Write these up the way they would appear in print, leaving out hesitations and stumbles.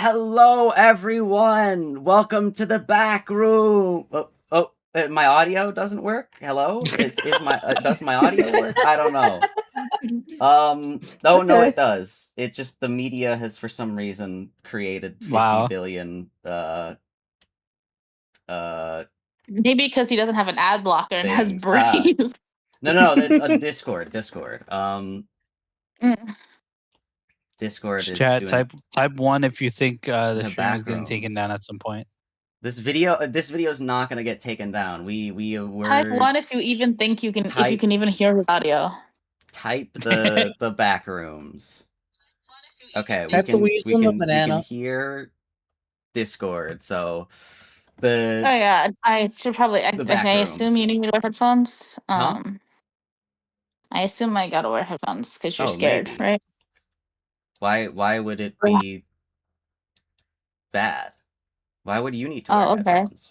Hello, everyone. Welcome to the back room. My audio doesn't work. Hello, does my audio work? I don't know. No, it does. It just the media has for some reason created 50 billion. Maybe because he doesn't have an ad blocker and has things. Brave. No, that's on Discord. Discord. Discord is Chat, doing type 1 if you think the stream is getting Backrooms. taken down at some point. This video is not gonna get taken down. We're Type 1 if you even think you can if you can even hear his audio. Type the Backrooms. Okay, type we can hear Discord. So the Oh yeah, I should probably. I assume you need to wear headphones. Huh? I assume I gotta wear headphones because you're scared, maybe. right? Why would it be bad? Why would you need to wear headphones?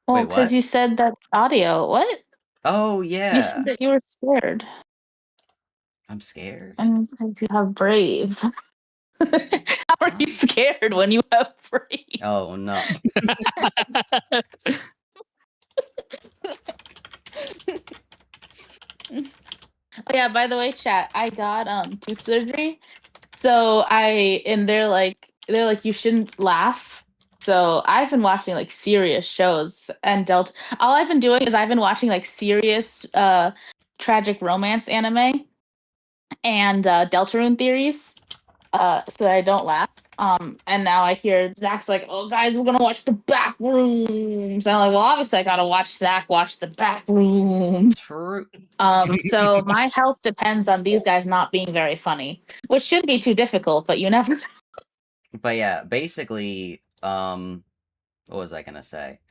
Well, because you said that audio. What? Oh yeah. You said that you were scared. I'm scared. And you have Brave. How are you scared when you have Brave? Oh no. Oh yeah, by the way, chat, I got tooth surgery. So they're like you shouldn't laugh. So I've been watching like serious shows and all I've been doing is I've been watching like serious tragic romance anime and Deltarune theories so that I don't laugh. And now I hear Zach's like, "Oh guys, we're gonna watch the Backrooms." And I'm like, well, obviously I gotta watch Zach watch the Backrooms. True. So my health depends on these guys not being very funny, which shouldn't be too difficult, but you never. But yeah, basically, what was I gonna say?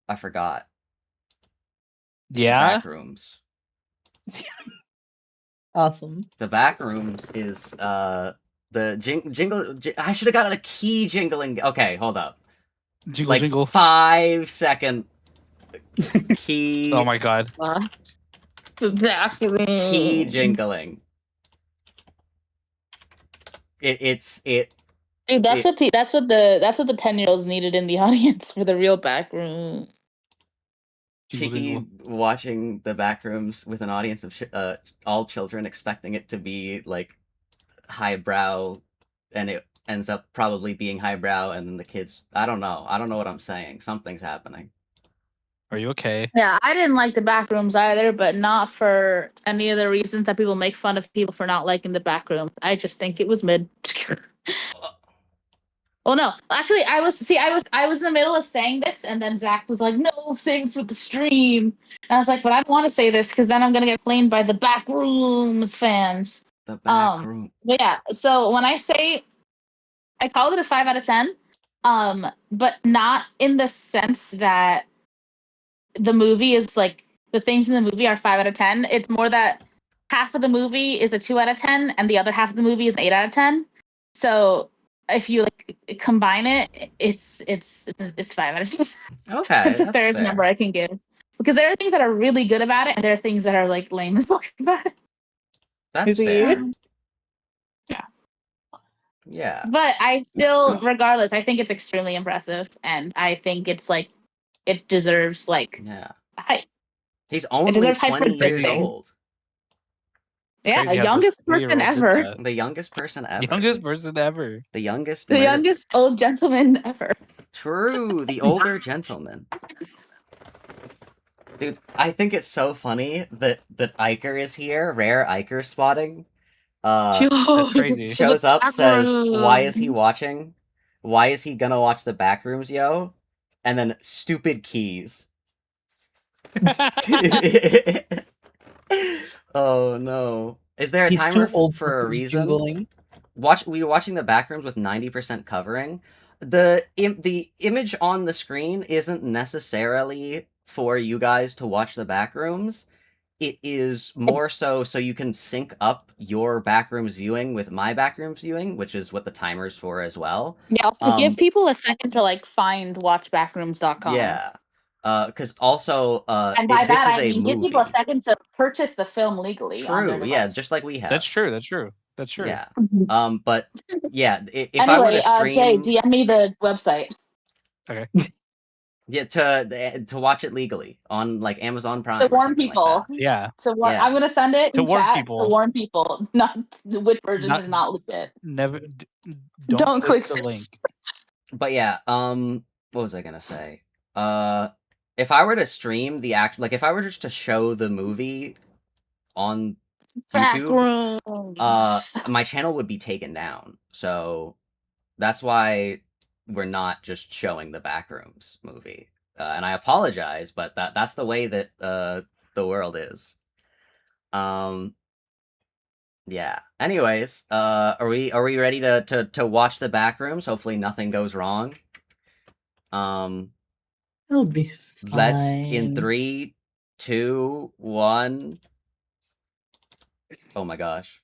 I forgot. Yeah. Backrooms. Awesome. The Backrooms is the jingle. I should have gotten a key jingling. Okay, hold up. Jingle. 5 second key. Oh my god. The Backrooms. Key jingling. It's. Dude, that's what the 10-year-olds needed in the audience for the real Backroom. Cheeky watching the Backrooms with an audience of all children, expecting it to be like highbrow, and it ends up probably being highbrow, and then the kids. I don't know what I'm saying. Something's happening. Are you okay? Yeah, I didn't like the Backrooms either, but not for any of the reasons that people make fun of people for not liking the Backrooms. I just think it was mid. Oh no! Actually, I was in the middle of saying this, and then Zach was like, "No, save it for the stream." And I was like, "But I don't want to say this because then I'm gonna get flamed by the Backrooms fans." The Backroom. But yeah, so when I say, I called it a 5 out of 10, but not in the sense that the movie is like the things in the movie are 5 out of 10. It's more that half of the movie is a 2 out of 10, and the other half of the movie is an 8 out of 10. So if you like combine it, it's 5 out of 10. Okay, that's the fairest number I can give. Because there are things that are really good about it, and there are things that are like lame as fuck about it. That's fair. Yeah. Yeah. But I still, regardless, I think it's extremely impressive, and I think it's like it deserves like hype. He's only 20 years old. Yeah, the youngest person ever. The youngest person ever. Youngest person ever. The youngest. The youngest old gentleman ever. True, the older gentleman. Dude, I think it's so funny that Iker is here. Rare Iker spotting. That's crazy. Shows up, says, "Why is he watching? Why is he gonna watch the Backrooms, yo?" And then stupid keys. Oh no! Is there a timer for a reason? Jingling. We were watching the Backrooms with 90% covering. The image on the screen isn't necessarily for you guys to watch the Backrooms. It is more so you can sync up your Backrooms viewing with my Backrooms viewing, which is what the timer's for as well. Yeah, also give people a second to like find watchbackrooms.com. Yeah. Because also, and by that I mean give people a second to purchase the film legally. True, yeah, just like we have. That's true. That's true. Yeah. But yeah, if I were Anyway, to stream, Jay, DM me the website. Okay. yeah, to watch it legally on like Amazon Prime To or warn something like people. that. Yeah. So Yeah. I'm gonna send it To in warn chat people. to warn people. Not which version Not- is not legit. Never. Don't click the this. link. But yeah, what was I gonna say? If I were to stream the act, like if I were just to show the movie on YouTube, Backrooms. my channel would be taken down. So that's why we're not just showing the Backrooms movie. And I apologize, but that's the way that the world is. Yeah. Anyways, are we ready to watch the Backrooms? Hopefully nothing goes wrong. It'll be fine. Let's in 3, 2, 1. Oh my gosh.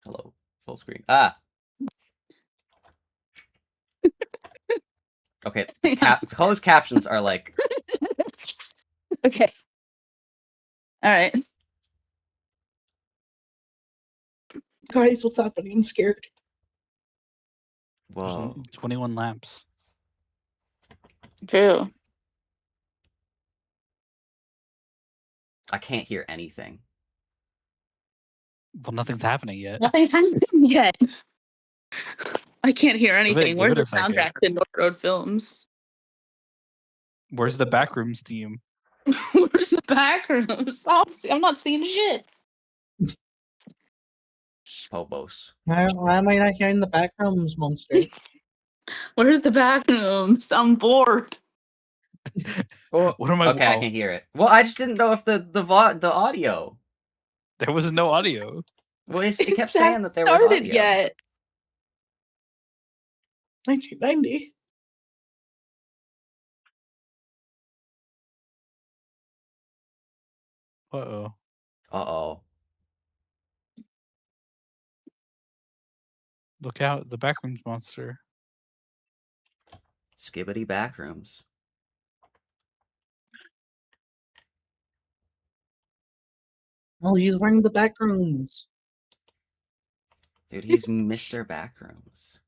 Hello. Full screen. Ah. Okay. Closed captions are like. Okay. All right. Guys, what's happening? I'm scared. Whoa. 21 lamps. True. I can't hear anything. Well, nothing's happening yet. Nothing's happening yet. I can't hear anything. give Where's it the a second. soundtrack to North Road Films? Where's the Backrooms theme? Where's the Backrooms? Oh, I'm not seeing shit. Pobos. Why am I not hearing the Backrooms monster? Where's the Backrooms? I'm bored. Well, What am I? okay, I can hear it. Well, I just didn't know if the audio. There was no audio. Well, it kept It saying hasn't that there was started audio. yet. 1990. Uh-oh. Uh-oh. Look out, the Backrooms monster. Skibbity Backrooms. Oh, he's wearing the Backrooms. Dude, he's Mr. Backrooms.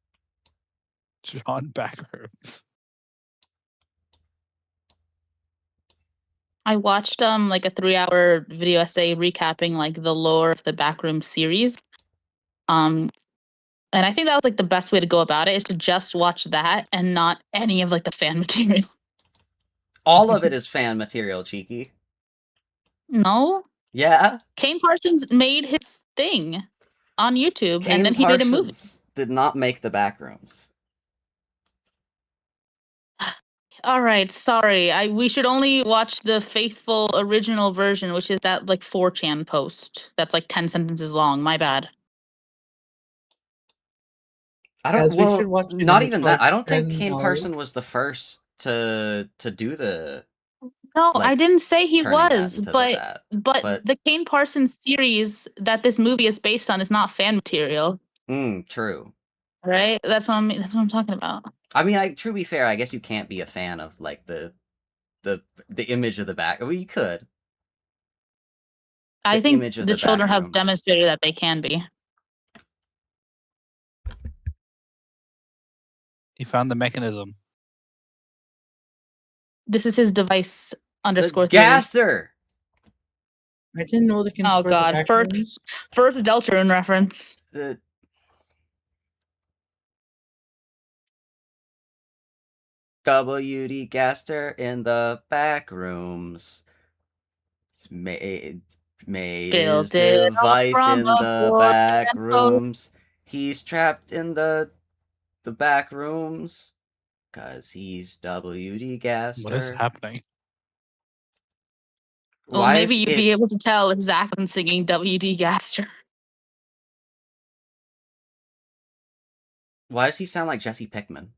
John Backrooms. I watched like a 3-hour video essay recapping like the lore of the Backroom series. And I think that was like the best way to go about it is to just watch that and not any of like the fan material. All of it is fan material, Cheeky. No. Yeah. Kane Parsons made his thing on YouTube Kane and then he Parsons made a movie. did not make the Backrooms. All right, sorry. We should only watch the faithful original version, which is that like 4chan post. That's like 10 sentences long. My bad. I don't. Guys, we Well, should watch it not in even like that. I don't think 10 Kane hours. Parsons was the first to do the. No, Like, I didn't say he turning that was, into but the Kane Parsons series that this movie is based on is not fan material, True. right? That's what I'm talking about. I mean, to be fair, I guess you can't be a fan of like the image of the back. Well, you could. I think image of the the children have Backrooms. demonstrated that they can be. He found the mechanism. This is his device The _3. gasser. I didn't know the kids Oh were god, the Backrooms. first Deltarune reference. The WD Gaster in the Backrooms. It's made his Built it all device from in a the sword back and rooms. He's trapped in the back rooms. Cause he's WD Gaster. What is happening? Well, Why maybe is you'd it, be able to tell if Zach was singing WD Gaster. why does he sound like Jesse Pinkman?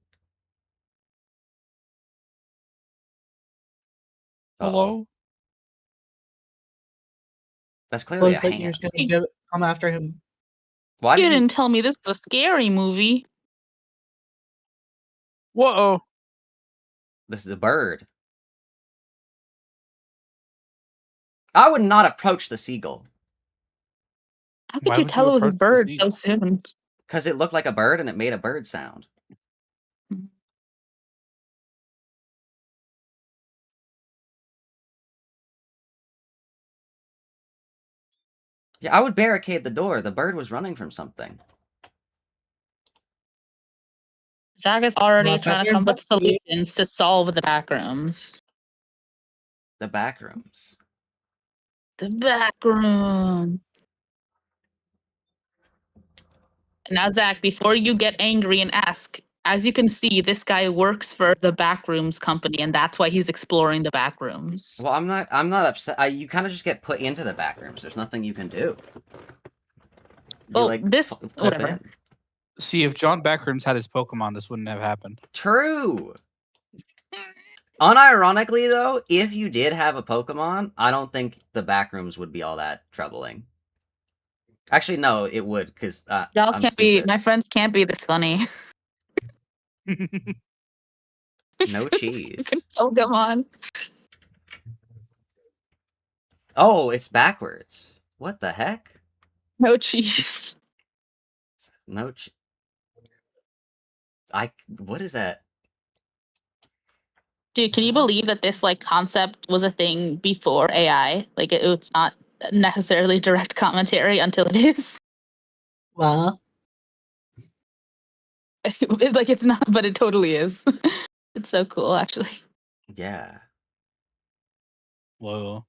Uh-oh. Hello? That's clearly a Buzz Lightyear's hand. gonna come after him. Why You did didn't tell me this was a scary movie. Whoa! This is a bird. I would not approach the seagull. How Why could you would tell it was a approach bird the so soon? Because it looked like a bird and it made a bird sound. Yeah, I would barricade the door. The bird was running from something. Zach is already Not trying to better come up with investigate. solutions to solve the backrooms. The Backrooms. The backroom. Now, Zach, before you get angry and ask, as you can see, this guy works for the Backrooms company, and that's why he's exploring the backrooms. Well, I'm not upset. You kind of just get put into the Backrooms. There's nothing you can do. You Well, like this clip whatever. in. See, if John Backrooms had his Pokemon, this wouldn't have happened. True. Unironically, though, if you did have a Pokemon, I don't think the Backrooms would be all that troubling. Actually, no, it would, because Y'all I'm can't be. stupid. My friends can't be this funny. No cheese. Pokemon. Oh, it's backwards. What the heck? No cheese. No what is that? Dude, can you believe that this like concept was a thing before AI? Like it's not necessarily direct commentary until it is. Well, Like it's not, but it totally is. It's so cool, actually. Yeah, Whoa.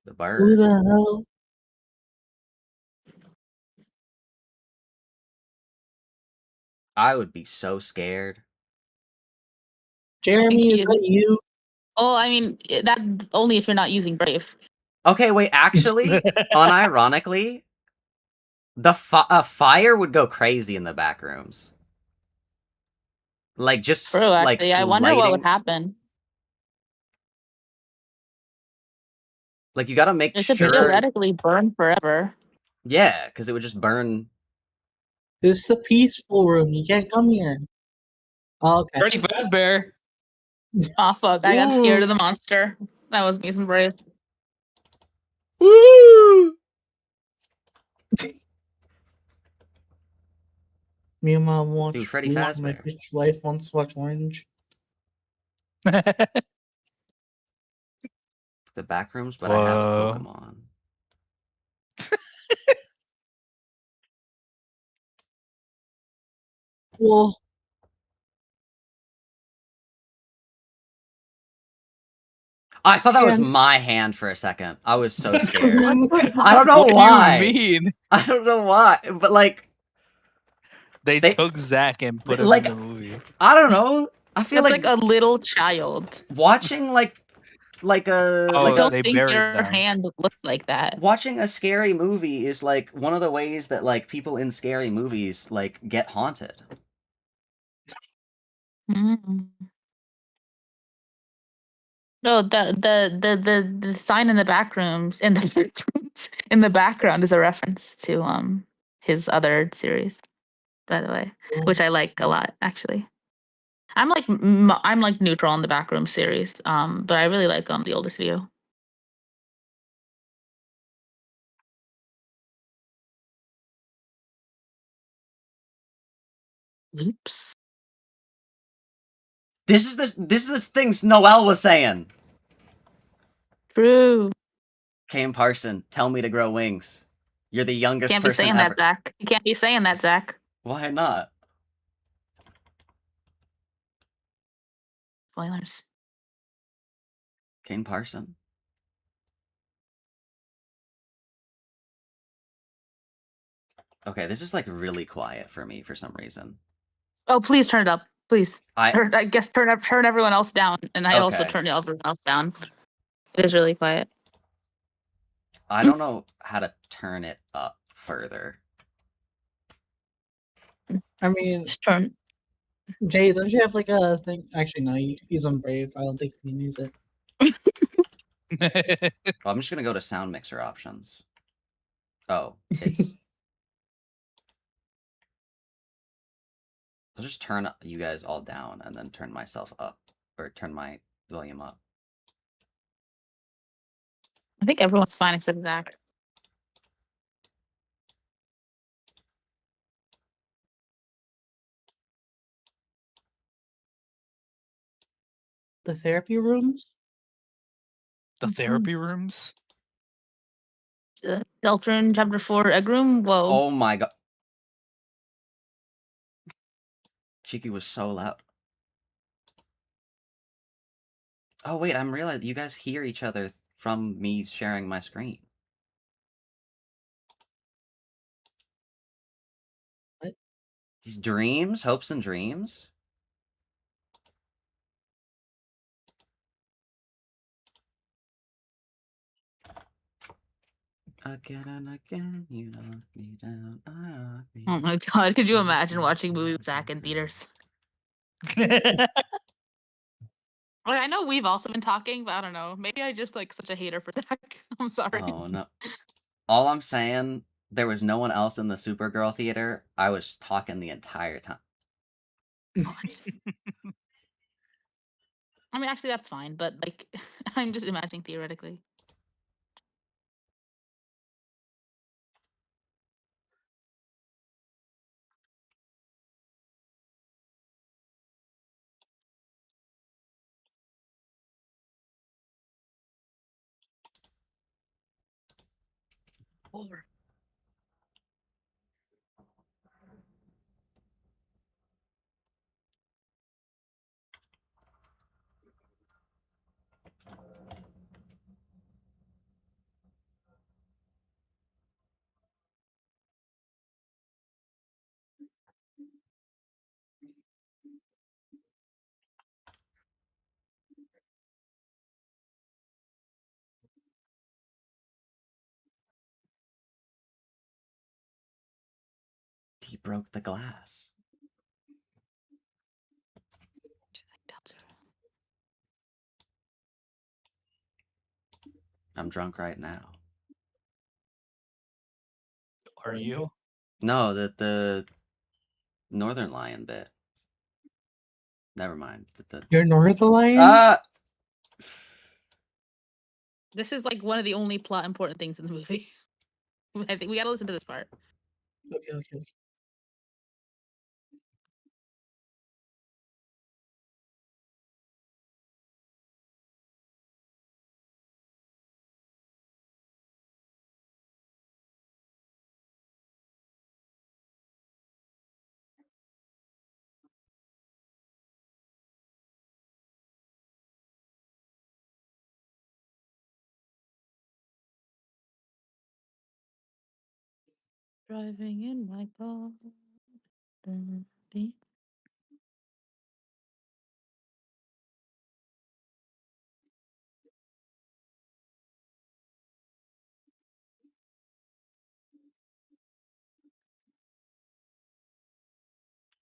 the who bird. the hell? I would be so scared. Jeremy, is you. that you? Oh, I mean that only if you're not using Brave. Okay, wait, actually, unironically, the fire would go crazy in the back rooms. Like, just, True, like, actually. I wonder what would lighting. happen. Like, you gotta make It could sure. theoretically burn forever. Yeah, because it would just burn. This is the peaceful room. You can't come here. Oh, okay. Pretty fast, Bear. Oh fuck, I got scared Ooh. of the monster. That was using Brave. Woo! Me and Mom watch. Dude, Freddy We want my Fazbear. bitch wife wants to watch Orange. The back rooms, but I have a Whoa. Pokemon. Well, I thought that was And- my hand for a second. I was so scared. What? I don't know What why. do you mean? I don't know why, but like, They They- took Zach and put him like- in the movie. I don't know. I feel It's like, like a little child. watching like a Oh, I like don't they think buried your them. hand looks like that. watching a scary movie is like one of the ways that like people in scary movies like get haunted. Mm. No, the sign in the back rooms in the backrooms in the background is a reference to his other series, by the way, which I like a lot actually. I'm like I'm like neutral on the backroom series, but I really like the oldest view. Oops. This is this things Noelle was saying. True. Kane Parson, tell me to grow wings. You're the youngest Can't be person saying ever. that, Zach. You can't be saying that, Zach. Why not? Spoilers. Kane Parson. Okay, this is like really quiet for me for some reason. Oh, please turn it up, please. I I guess turn everyone else down, and I also Okay. turn everyone else down. It is really quiet. I don't know how to turn it up further. I mean, Just turn. Jay, don't you have like a thing? Actually, no, he's on Brave. I don't think you can use it. Well, I'm just gonna go to sound mixer options. Oh, it's. I'll just turn you guys all down and then turn myself up, or turn my volume up. I think everyone's fine except Zach. The therapy rooms? The therapy rooms? Deltron chapter 4 egg room. Whoa. Oh my god. Cheeky was so loud. Oh wait, I'm realizing you guys hear each other from me sharing my screen. What? These dreams, hopes and dreams. Again and again, you knock me down, I knock me Oh my god, could you imagine watching a movie with Zach in theaters? Like, I know we've also been talking, but I don't know. Maybe I just like such a hater for Zach. I'm sorry. Oh no. All I'm saying, there was no one else in the Supergirl theater. I was talking the entire time. I mean, actually, that's fine, but like, I'm just imagining theoretically. Or He broke the glass. I'm drunk right now. Are you? No, the Northern Lion bit. Never mind. You're North Lion? Ah! this is like one of the only plot important things in the movie. I think we gotta listen to this part. Okay. Driving in my car. Beep.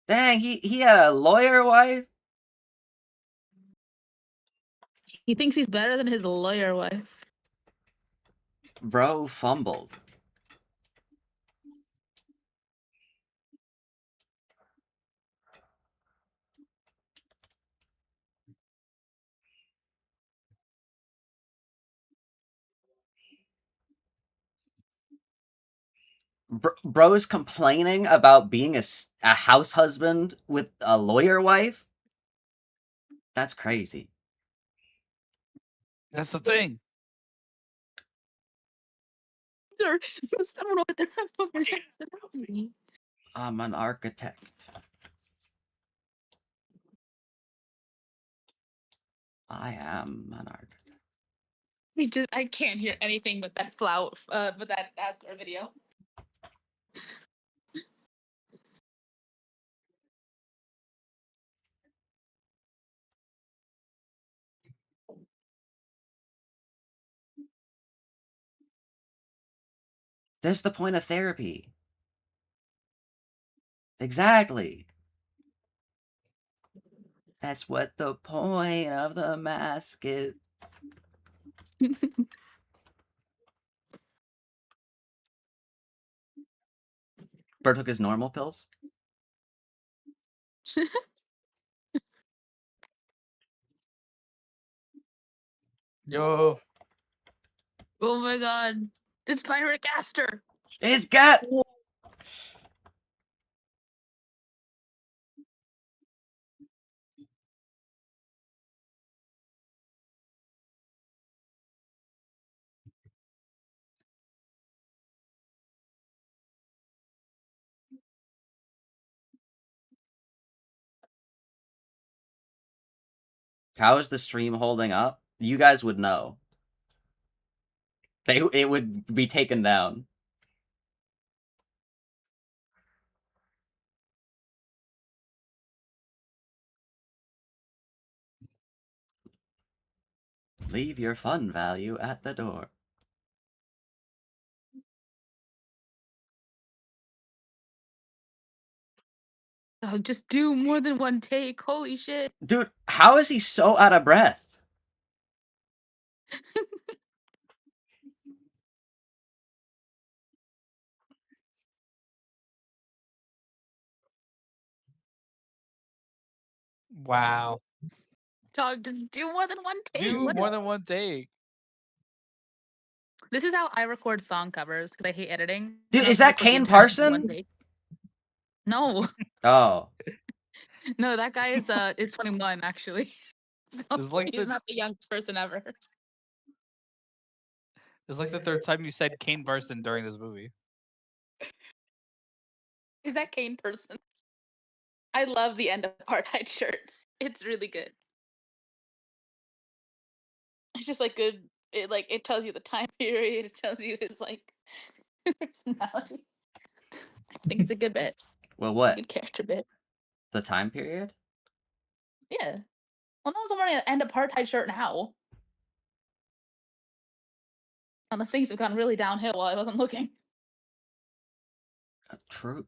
Dang, he had a lawyer wife? He thinks he's better than his lawyer wife. Bro fumbled. Bro's complaining about being a house husband with a lawyer wife? That's crazy. That's the thing. There, there's someone over there. Over me. I'm an architect. I am an architect. I can't hear anything but that but that NASCAR video. That's the point of therapy. Exactly. That's what the point of the mask is. Bro took his normal pills? Yo. Oh my god. It's Pyric Aster. He's got... How is the stream holding up? You guys would know. It would be taken down. Leave your fun value at the door. Oh, just do more than one take. Holy shit. Dude, how is he so out of breath? Wow. Dog, just do more than one take. Do What more is- than one take. This is how I record song covers because I hate editing. Dude, I don't is that record the Kane entire Parson? one take. No, Oh. no, that guy is 21 actually. So It's like he's the- not the youngest person ever. It's like the third time you said Kane Parsons during this movie. Is that Kane Person? I love the end of apartheid shirt. It's really good. It's just like good. It tells you the time period. It tells you his like personality. I just think it's a good bit. Well, It's a what? good character bit. The time period? Yeah. Well, no one's wearing an end apartheid shirt now. Unless things have gone really downhill while I wasn't looking. True.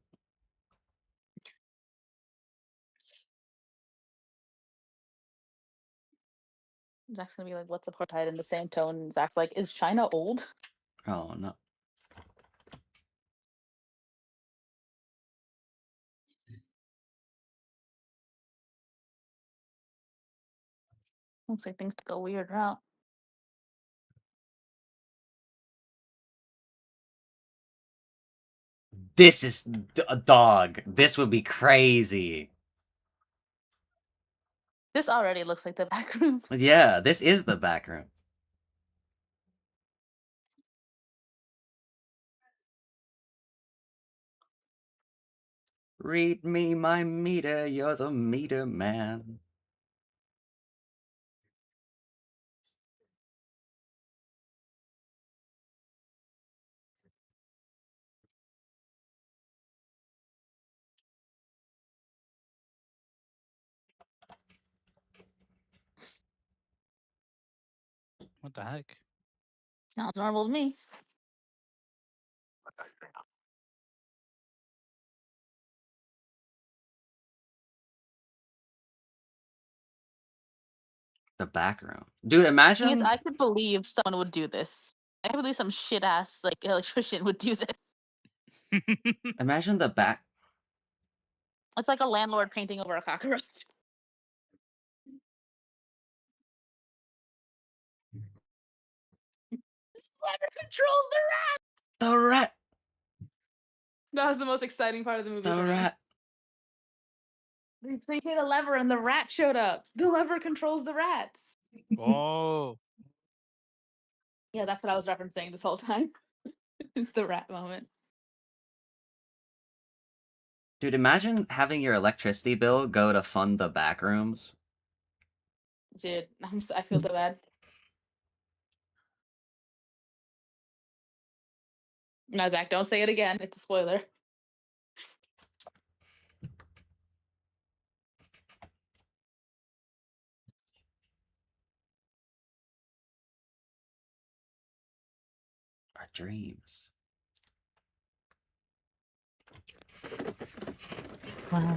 Zach's gonna be like, "What's apartheid?" in the same tone. And Zach's like, "Is China old?" Oh, no. Looks like things took a weird route. This is a dog. This would be crazy. This already looks like the back room. Yeah, this is the back room. Read me my meter, you're the meter man. What the heck? Sounds normal to me. The back room. Dude, Thing imagine. is, I could believe someone would do this. I could believe some shit ass like electrician would do this. Imagine the back. It's like a landlord painting over a cockroach. This lever controls the rat. The rat. That was the most exciting part of the movie. The for me. rat. They hit a lever and the rat showed up. The lever controls the rats. Oh. Yeah, that's what I was referencing this whole time. It's the rat moment. Dude, imagine having your electricity bill go to fund the back rooms. Dude, I feel so bad. No, Zach, don't say it again. It's a spoiler. Our dreams. Wow.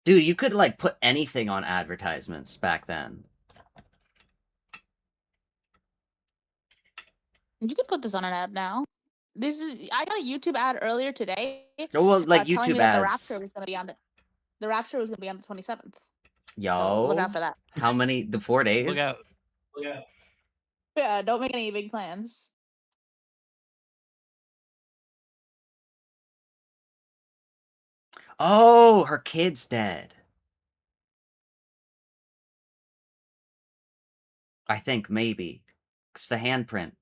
Dude, you could like put anything on advertisements back then. You could put this on an ad now. I got a YouTube ad earlier today. Oh, well, like telling YouTube me that the ads. Rapture was gonna be on the Rapture was gonna be on the 27th. Yo. So look out for that. How many? The 4 days? Look out. Yeah, don't make any big plans. Oh, her kid's dead. I think maybe. It's the handprint.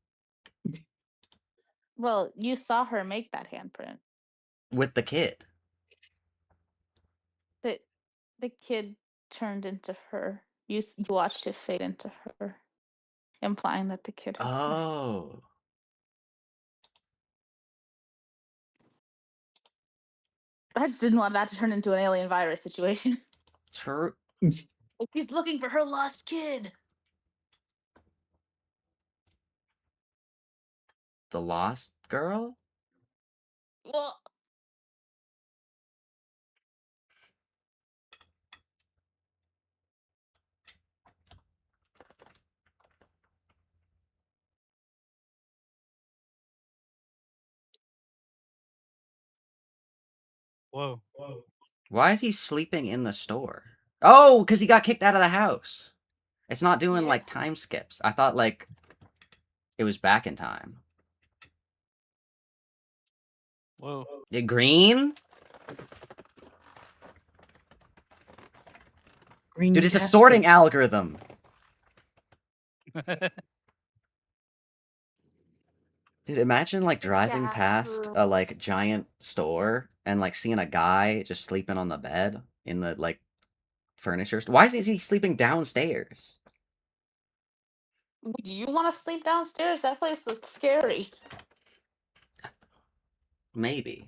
Well, you saw her make that handprint. with the kid. The kid turned into her. You watched it fade into her, implying that the kid was her. Oh. I just didn't want that to turn into an alien virus situation. True. Like, he's looking for her lost kid. The lost girl? Well, Whoa. Why is he sleeping in the store? Oh, because he got kicked out of the house. It's not doing Yeah. like time skips. I thought like it was back in time. Whoa. Green? Green Dude, it's a casket. sorting algorithm. Dude, imagine like driving past a like giant store and like seeing a guy just sleeping on the bed in the like furniture. Why is he sleeping downstairs? do you want to sleep downstairs? That place looks scary. Maybe.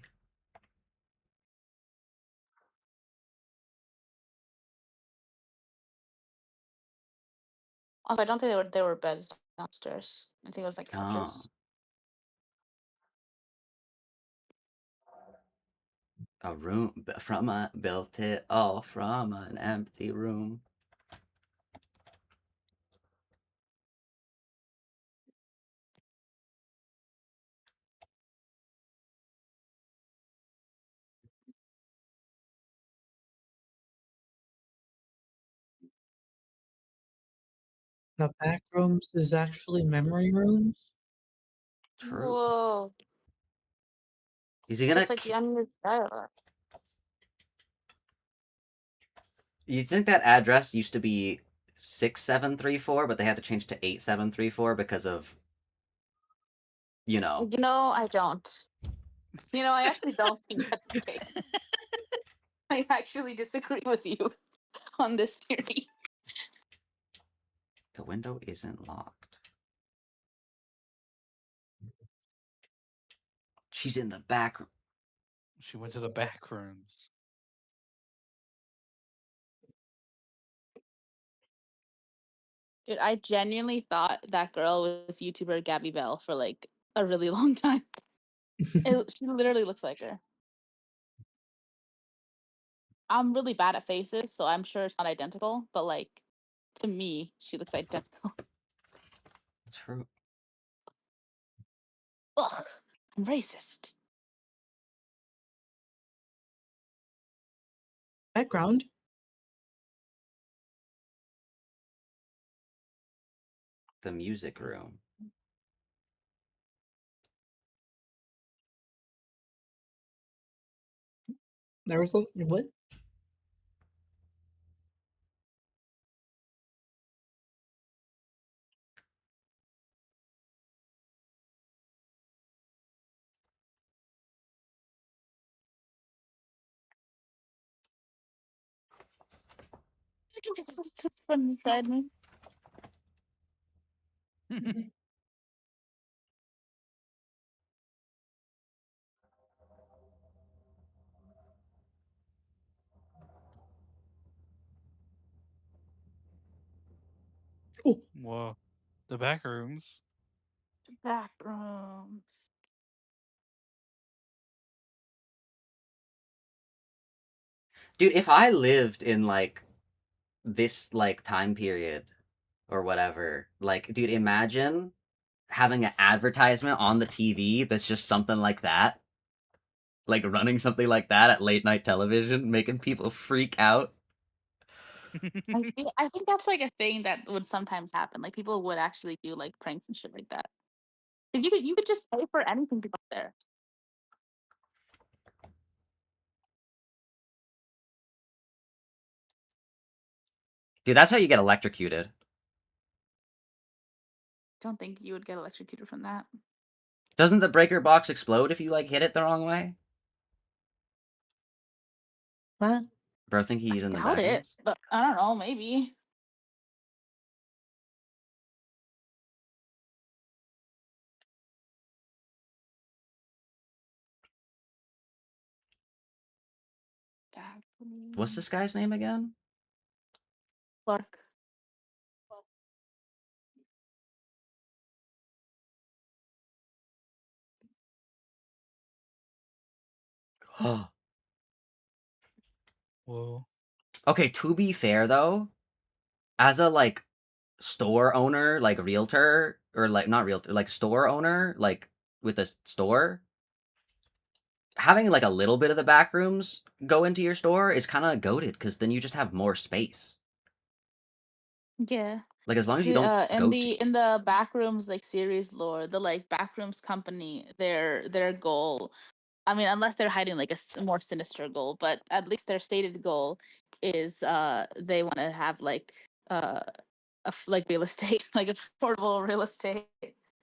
Also, I don't think they were beds downstairs. I think it was like Oh. couches. A room from a built it all from an empty room. The back rooms is actually memory rooms. True. Whoa! Is he gonna? Just like the under trailer. You think that address used to be 6734, but they had to change to 8734 because of, you know. You know, I don't. You know, I actually don't think that's the case. I actually disagree with you on this theory. The window isn't locked. She's in the back. She went to the back rooms. Dude, I genuinely thought that girl was YouTuber Gabby Bell for like a really long time. She literally looks like her. I'm really bad at faces, so I'm sure it's not identical, but like to me, she looks identical. True. Ugh, I'm racist. Background. The music room. There was a what? From beside me. Oh, Whoa. The back rooms. Backrooms. Dude, if I lived in like this like time period or whatever, like dude, imagine having an advertisement on the TV that's just something like that. Like running something like that at late night television, making people freak out. I think that's like a thing that would sometimes happen. Like people would actually do like pranks and shit like that. Because you could just pay for anything to go there. Dude, that's how you get electrocuted. Don't think you would get electrocuted from that. Doesn't the breaker box explode if you like hit it the wrong way? Huh? Bro, think he's in the Doubt it, Backrooms? but I don't know. Maybe. What's this guy's name again? Clark. Whoa. Okay, to be fair though, as a like store owner, like realtor, or like not realtor, like store owner, like with a store, having like a little bit of the Backrooms go into your store is kind of goated because then you just have more space. Yeah. Like as long as you don't In go to. the Backrooms like series lore, the like Backrooms company, their goal, I mean, unless they're hiding like a more sinister goal, but at least their stated goal is they want to have like like real estate, like affordable real estate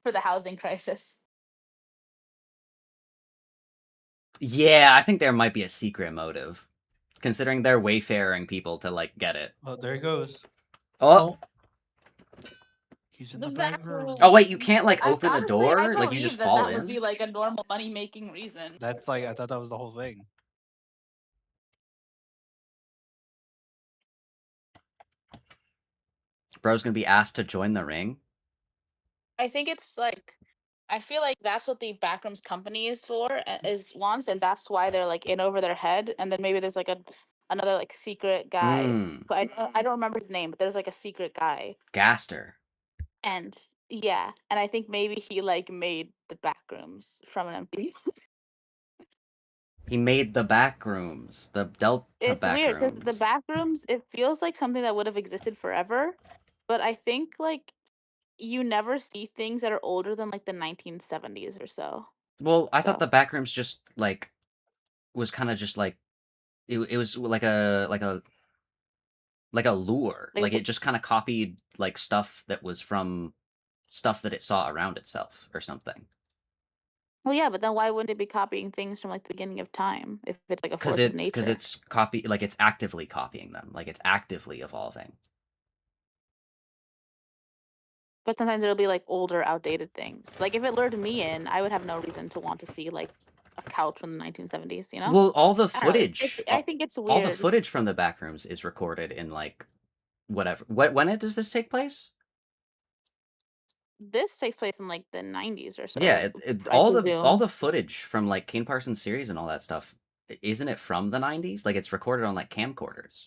for the housing crisis. Yeah, I think there might be a secret motive, considering they're wayfaring people to like get it. Oh, there he goes. Oh, He's in The the back room. oh wait, you can't like I open a honestly, I door, like you believe just that fall that would in. be like a normal money making reason. That's like, I thought that was the whole thing. Bro's gonna be asked to join the ring. I think it's like, I feel like that's what the Backrooms company is for, is wants, and that's why they're like in over their head. And then maybe there's like another like secret guy, but I don't remember his name. But there's like a secret guy, Gaster. and yeah, and I think maybe he like made the Backrooms from an empty. He made the Backrooms, the Delta It's weird because the Backrooms. Backrooms, it feels like something that would have existed forever, but I think like you never see things that are older than like the 1970s or so. Well, I thought So the Backrooms just like was kind of just like it was like a lure. like Like it just kind of copied like stuff that was from stuff that it saw around itself or something. well, yeah, but then why wouldn't it be copying things from like the beginning of time if it's like a Because force of because nature? it's copy like it's actively copying them. Like it's actively evolving. But sometimes it'll be like older, outdated things. Like if it lured me in, I would have no reason to want to see like a couch from the 1970s. You know? Well, all the I don't know. footage, I think it's all the weird. footage from the Backrooms is recorded in like whatever. When does this take place? This takes place in like the 90s or Yeah, so, I all presume. the footage from like Kane Parsons series and all that stuff, isn't it from the 90s? Like it's recorded on like camcorders.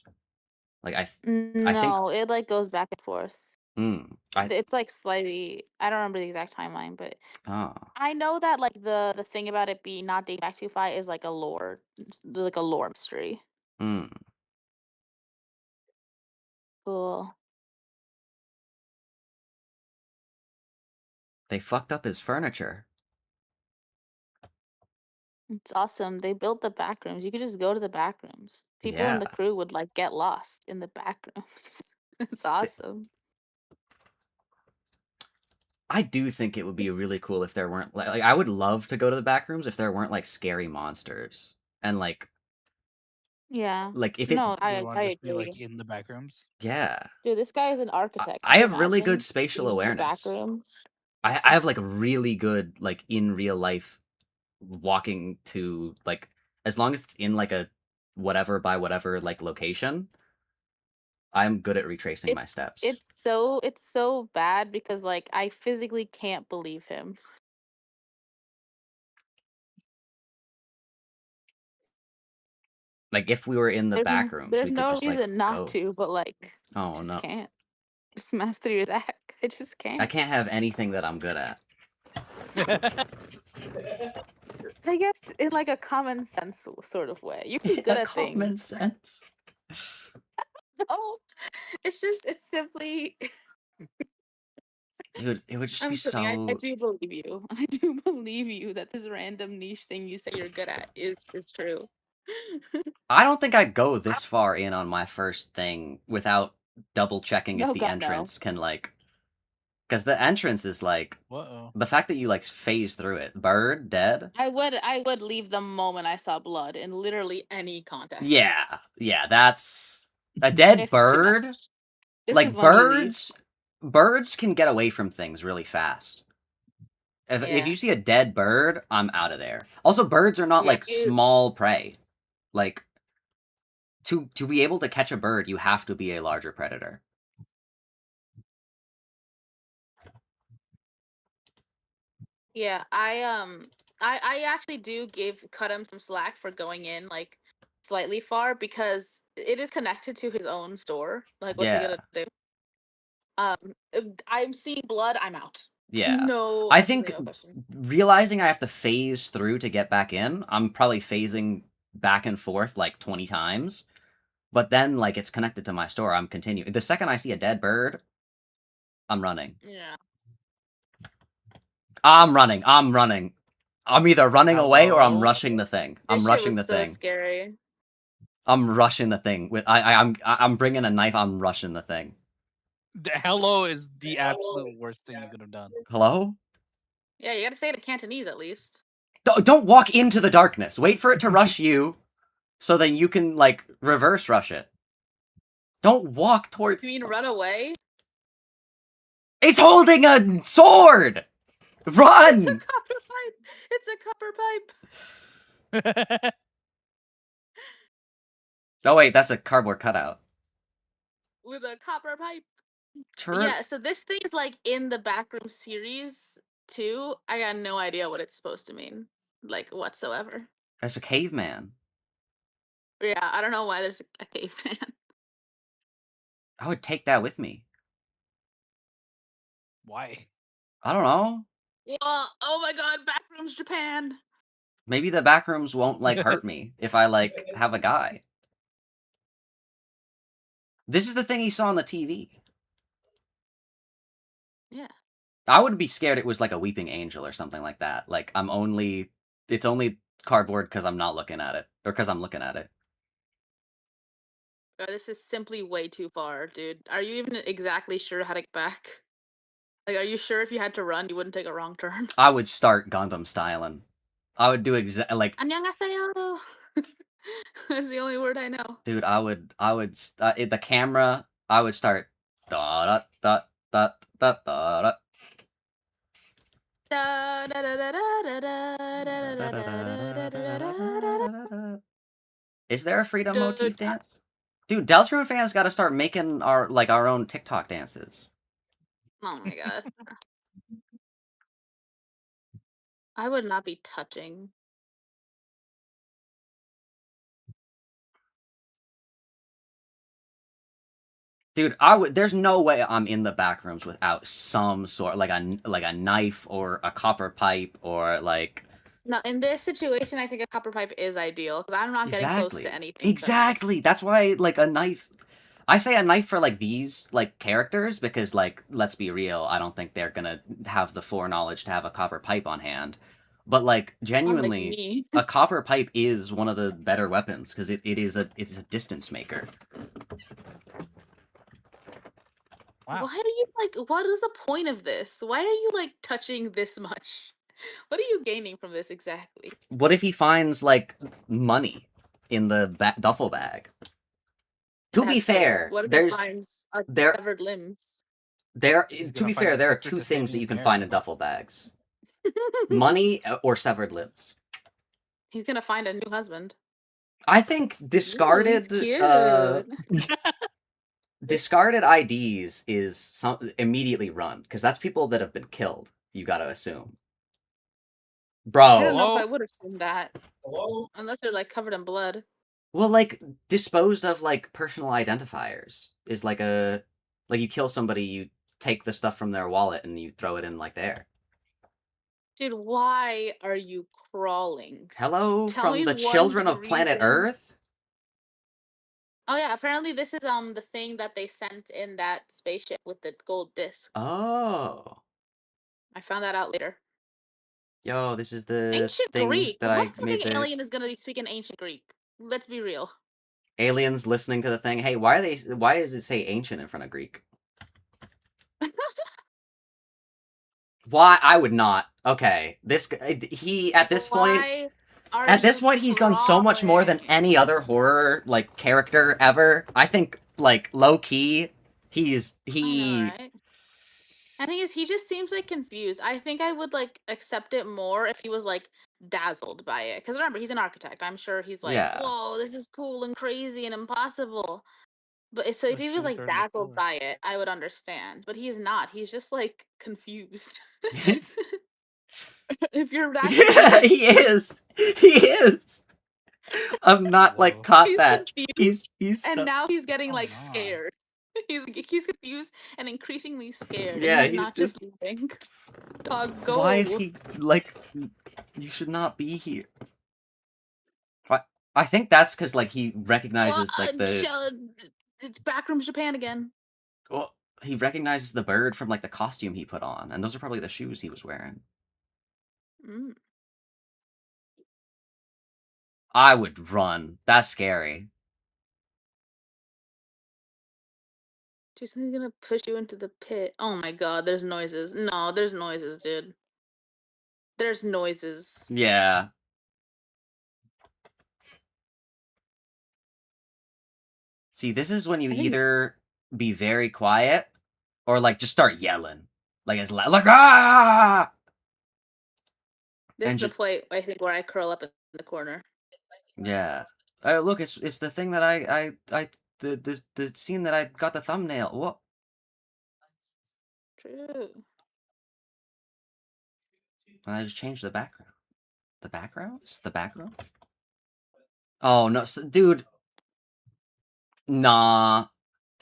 Like I think No, it like goes back and forth. I It's like slightly. I don't remember the exact timeline, but oh I know that like the thing about it being not dating back too far is like like a lore mystery. mm. Cool. They fucked up his furniture. It's awesome. They built the back rooms. You could just go to the back rooms. People in Yeah. the crew would like get lost in the back rooms. It's awesome. I do think it would be really cool if there weren't like I would love to go to the Backrooms if there weren't like scary monsters and Yeah. like if it No, You would want I to just be like agree. in the back rooms. yeah. Dude, this guy is an architect. Can I you have really good imagine spatial being in the back awareness. rooms? I have like really good like in real life walking to like as long as it's in like a whatever by whatever like location, I'm good at retracing my steps. It's so bad because like I physically can't believe him. Like if we were in the back rooms, There's we could no just like reason not go. to, but like Oh just no. can't. Just master your attack. I just I can't. can't have anything that I'm good at. I guess in like a common sense sort of way. You can be good at Common things. sense. No, it's simply. Dude, it would just be I'm kidding. I so do believe you. I do believe you that this random niche thing you say you're good at is true. I don't think I'd go this far in on my first thing without double checking if No, the God, no. entrance can like Because the entrance is like Whoa. the fact that you like phase through it. Bird dead. I would leave the moment I saw blood in literally any context. Yeah, that's a dead This is too bird. much. This Like is when you leave. birds can get away from things really fast. If Yeah. you see a dead bird, I'm out of there. Also, birds are not Yeah, like you- small prey. Like to be able to catch a bird, you have to be a larger predator. Yeah, I actually do cut him some slack for going in like slightly far because it is connected to his own store. Like, what's he Yeah. gonna do? I'm seeing blood. I'm out. Yeah. No, I think no question. realizing I have to phase through to get back in, I'm probably phasing back and forth like 20 times. But then, like, it's connected to my store. I'm continuing. The second I see a dead bird, I'm running. Yeah. I'm running. I'm either running away or I'm Hello? rushing the thing. This I'm shit rushing was the so thing. scary. I'm rushing the thing. With I'm bringing a knife. I'm rushing the thing. The hello is the absolute worst thing you could have done. Hello? Yeah, you gotta say it in Cantonese at least. Don't walk into the darkness. Wait for it to rush you, so then you can like reverse rush it. Don't walk towards. You mean run away? It's holding a sword. It's a Run! copper pipe. It's a copper pipe. Oh wait, that's a cardboard cutout. With a copper pipe. Turn. Yeah, so this thing is like in the Backroom series too. I got no idea what it's supposed to mean, like whatsoever. That's a caveman. Yeah, I don't know why there's a caveman. I would take that with me. Why? I don't know. Oh my god, Backrooms Japan. Maybe the backrooms won't like hurt me if I like have a guy. This is the thing he saw on the TV. Yeah. I would be scared it was like a weeping angel or something like that. Like it's only cardboard because I'm not looking at it, or because I'm looking at it. This is simply way too far, dude. Are you even exactly sure how to get back? Like, are you sure if you had to run, you wouldn't take a wrong turn? I would start Gundam styling. I would do like, Annyeonghaseyo. That's the only word I know. dude. The camera. I would start. Da da da da da da da. Da, da, da, da, da, da, da, da, da, da, da, da, da. Is there a freedom Dude, motif dance? Dude, Deltarune fans got to start making our own TikTok dances. Oh my god. I would not be touching. Dude, there's no way I'm in the back rooms without some sort like a knife or a copper pipe or like No, in this situation, I think a copper pipe is ideal because I'm not getting close to anything. Exactly. That's why like a knife. I say a knife for like these like characters because like let's be real, I don't think they're gonna have the foreknowledge to have a copper pipe on hand. But like genuinely, me. a copper pipe is one of the better weapons because it's a distance maker. Wow. Why do you like? What is the point of this? Why are you like touching this much? What are you gaining from this exactly? What if he finds like money in the duffel bag? To be That's fair, what if he there's finds there severed limbs? there He's to gonna be find fair, a there are secret two to things that saving you can his find in marriage. duffel bags: money or severed limbs. He's gonna find a new husband. I think Ooh, he's discarded cute. discarded IDs is immediately run because that's people that have been killed. You got to assume, I don't bro. know if I Hello? would assume that Hello? unless they're like covered in blood. Well, like disposed of like personal identifiers is like you kill somebody, you take the stuff from their wallet and you throw it in like there. Dude, why are you crawling? Hello Tell from me the one children good of planet reason. Earth. Oh yeah, apparently this is the thing that they sent in that spaceship with the gold disc. Oh, I found that out later. yo, this is the Ancient thing Greek. that What I made fucking the alien is gonna be speaking ancient Greek? Let's be real. aliens listening to the thing. Hey, why does it say ancient in front of Greek? Why? I would not. Okay, he at this point. Why are At this you point, he's done so much more than crawling? any other horror like character ever. I think like low key, I know, right? I think he just seems like confused. I think I would like accept it more if he was like dazzled by it. Because remember, he's an architect. I'm sure he's like, yeah. whoa, this is cool and crazy and impossible. But so if The he was shoes like are in the dazzled cellar. by it, I would understand. But he's not. He's just like confused. If you're actually Yeah, he is. He is. I'm not like Whoa. caught he's that. confused, He's and so, now he's getting Oh, like no. scared. He's confused and increasingly scared, and yeah. he's He's not just just. leaving. Dog, Why is go. he like? You should not be here. I think that's because like he recognizes like the Backrooms Japan again. well, he recognizes the bird from like the costume he put on, and those are probably the shoes he was wearing. Mm. I would run. That's scary. Jason's gonna push you into the pit. Oh my god, there's noises. No, there's noises, dude. There's noises. Yeah. See, this is when you I think either be very quiet or like just start yelling, like as loud, like ah, this and is the just point I think where I curl up in the corner. yeah. Look, it's the thing that the scene that I got the thumbnail. What? True. And I just changed the background. The backgrounds? The backgrounds? Oh no, dude. Nah.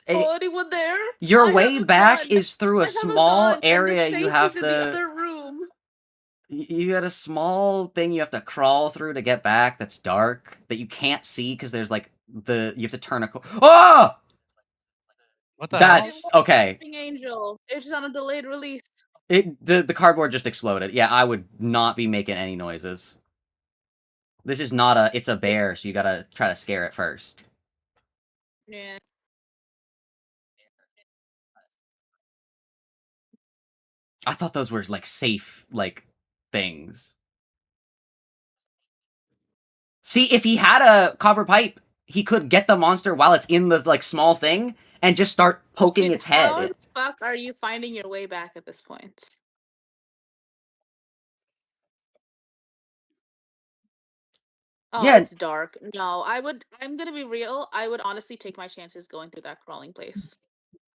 Oh, anyone there? Your I have way a back gun. is through I a have a small gun, and the area you safe is have in the to. other room. You got a small thing you have to crawl through to get back that's dark that you can't see because there's like you have to turn a oh! What the It hell? That's was okay. Sleeping Angel. It's just on a delayed release. The cardboard just exploded. Yeah, I would not be making any noises. This is not a it's a bear, so you gotta try to scare it first. Yeah. I thought those were like safe like things. See, if he had a copper pipe, he could get the monster while it's in the like small thing and just start poking Dude, its how head. the fuck are you finding your way back at this point? Oh, Yeah, it's dark. No, I'm gonna be real. I would honestly take my chances going through that crawling place.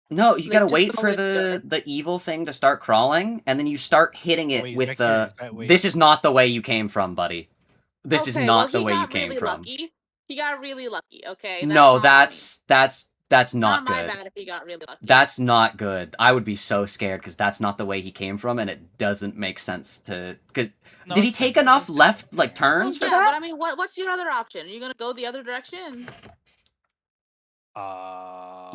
no, you gotta Like, just wait go for when it's dark. the evil thing to start crawling, and then you start hitting Oh, it wait, he's with back here. the. He's back. Wait. This is not the way you came from, buddy. This is Okay, well, not the he way you got came really from. lucky. He got really lucky. Okay, that's No, on me. that's Not not my good. bad if he got really lucky. That's not good. I would be so scared because that's not the way he came from, and it doesn't make sense to. Cause No, did he it's take simple. enough It's simple. left like Well, turns for yeah, but that? I mean, what's your other option? Are you gonna go the other direction?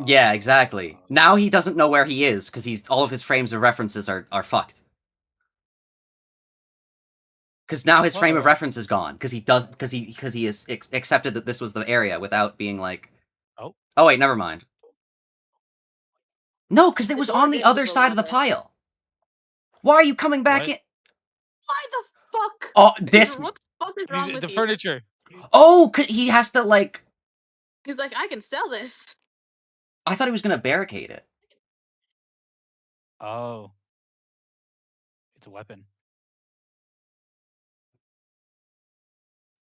Yeah, exactly. Now he doesn't know where he is because he's all of his frames of references are fucked. Because now his frame of Uh-oh. reference is gone because he has accepted that this was the area without being like. Oh. Oh wait, never mind. No, because it The was door on the did other move a side of little the bit. pile. Why are you coming back What? in? Why the fuck? Oh, this. What the fuck is wrong with The you? furniture. Oh, he has to like. He's like, I can sell this. I thought he was gonna barricade it. Oh. It's a weapon.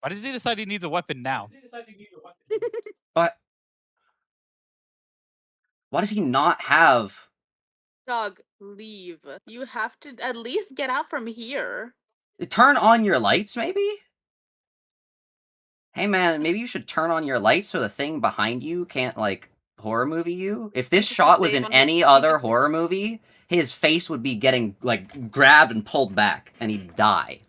Why does he decide he needs a weapon now? But why does he not have? Dog, leave. You have to at least get out from here. Turn on your lights, maybe? Hey man, maybe you should turn on your lights so the thing behind you can't like horror movie you. If this Just to shot was save in on any the- other just to horror movie, his face would be getting like grabbed and pulled back and he'd die.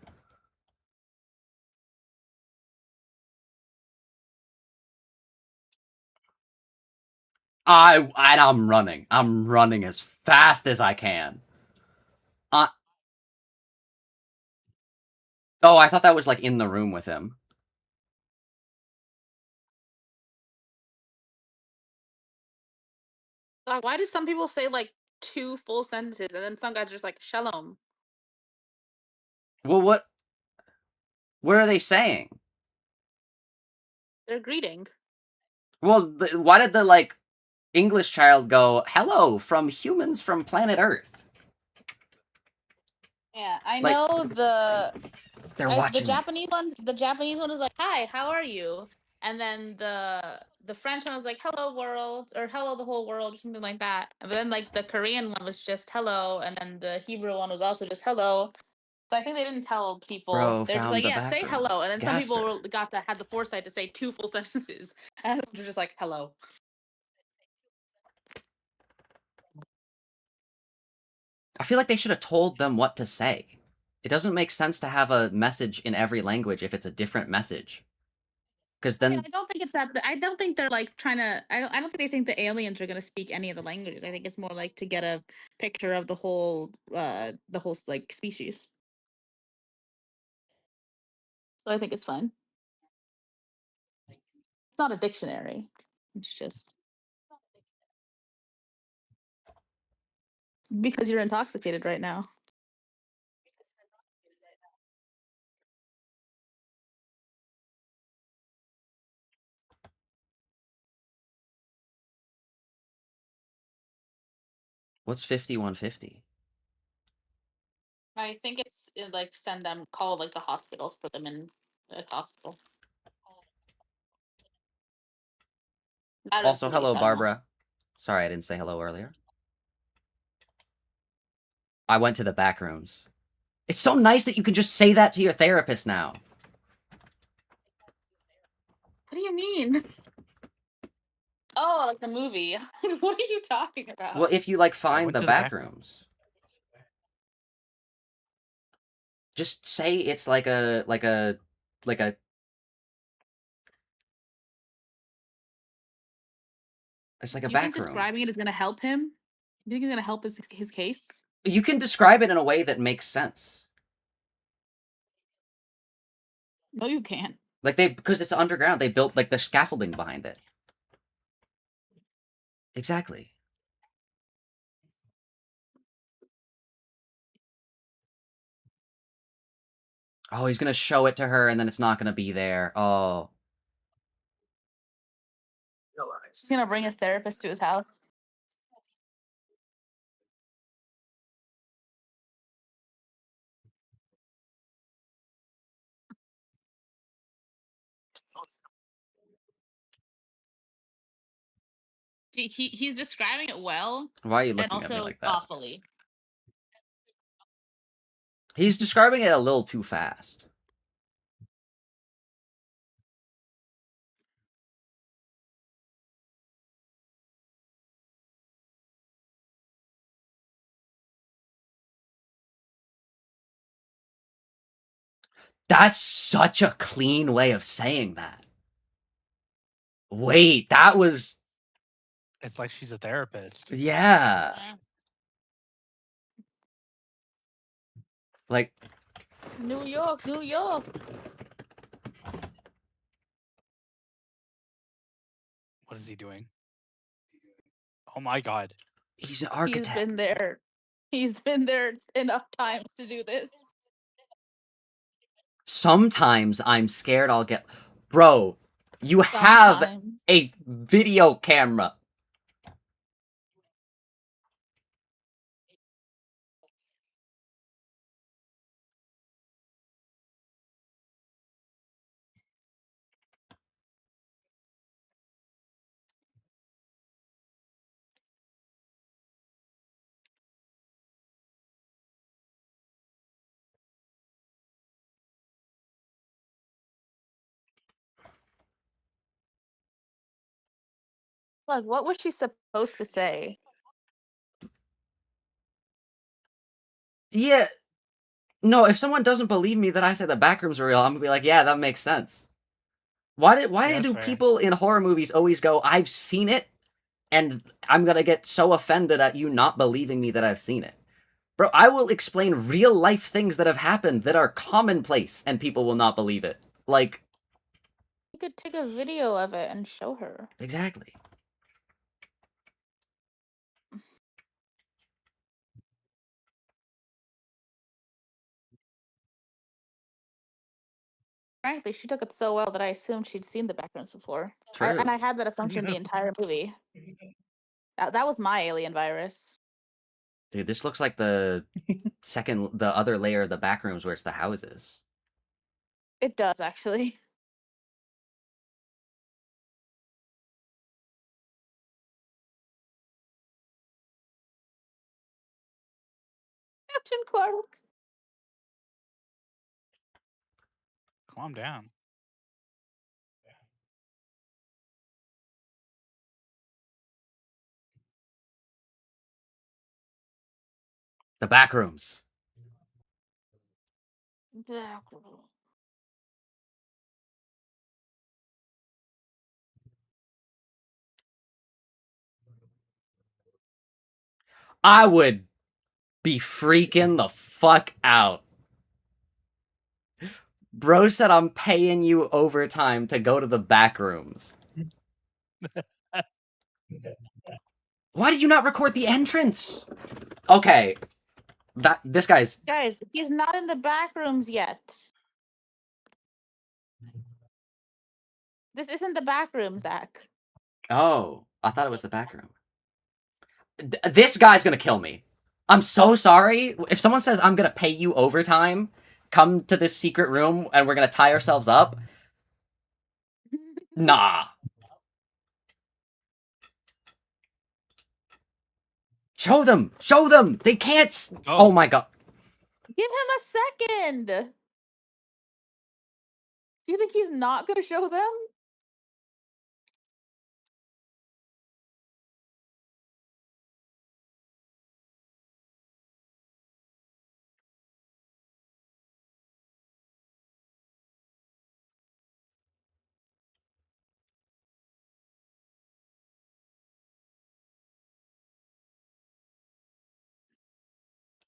I'm running. I'm running as fast as I can. Oh, I thought that was like in the room with him. Dog, why do some people say like 2 full sentences and then some guys are just like shalom? Well, what are they saying? They're greeting. Well, why did the like English child go, "Hello from humans from planet Earth"? Yeah, I Like, know they're the watching. Japanese ones. The Japanese one is like, "Hi, how are you?" And then the French one was like, "Hello world," or "Hello the whole world," or something like that. And then like the Korean one was just "Hello," and then the Hebrew one was also just "Hello." So I think they didn't tell people. Bro They're just found like, the "Yeah, back say hello," rooms. and then some Gassed people her. had the foresight to say 2 full sentences, and others were just like, "Hello." I feel like they should have told them what to say. It doesn't make sense to have a message in every language if it's a different message. Because Yeah, then, I don't think it's that. I don't think they're like trying to. I don't think they think the aliens are gonna speak any of the languages. I think it's more like to get a picture of the whole like species. So I think it's fine. It's not a dictionary. It's just because you're intoxicated right now. what's 5150? I think like send them call like the hospitals, put them in a hospital. That is Also, police. hello, I don't know. Barbara. Sorry, I didn't say hello earlier. I went to the back rooms. It's so nice that you can just say that to your therapist now. What do you mean? Oh, like the movie. What are you talking about? Well, if you like I find went the to the back back. rooms, just say it's like a it's like a You think back room. describing it is gonna help him? You think it's gonna help his case? You can describe it in a way that makes sense. No, you can't. Like because it's underground, they built like the scaffolding behind it. Exactly. Oh, he's gonna show it to her, and then it's not gonna be there. Oh, He's gonna bring his therapist to his house. He's describing it well why are you and looking at me also like that? awfully. He's describing it a little too fast. That's such a clean way of saying that. Wait, that was It's like she's a therapist. yeah. Like New York, New York. What is he doing? Oh my god. he's an He's architect. been there. He's been there enough times to do this. Sometimes I'm scared I'll get Bro, you have Sometimes. a video camera. Like, what was she supposed to say? Yeah. No, if someone doesn't believe me that I said the backrooms are real, I'm gonna be like, yeah, that makes sense. Why Yeah, that's do fair. people in horror movies always go, I've seen it, and I'm gonna get so offended at you not believing me that I've seen it? Bro, I will explain real life things that have happened that are commonplace and people will not believe it. Like, You could take a video of it and show her. exactly. frankly, she took it so well that I assumed she'd seen the Backrooms before. True. And I had that assumption the entire movie. That was my alien virus. Dude, this looks like the other layer of the Backrooms where it's the houses. It does, actually. Captain Clark. Calm down. The Backrooms. I would be freaking the fuck out. Bro said I'm paying you overtime to go to the Backrooms. Why did you not record the entrance? Okay. This guy's... Guys, he's not in the Backrooms yet. This isn't the Backrooms, Zach. Oh, I thought it was the Backroom. This guy's gonna kill me. I'm so sorry. If someone says I'm gonna pay you overtime, come to this secret room and we're gonna tie ourselves up. Nah. Show them! Show them! They can't... Oh my god. Give him a second! Do you think he's not gonna show them?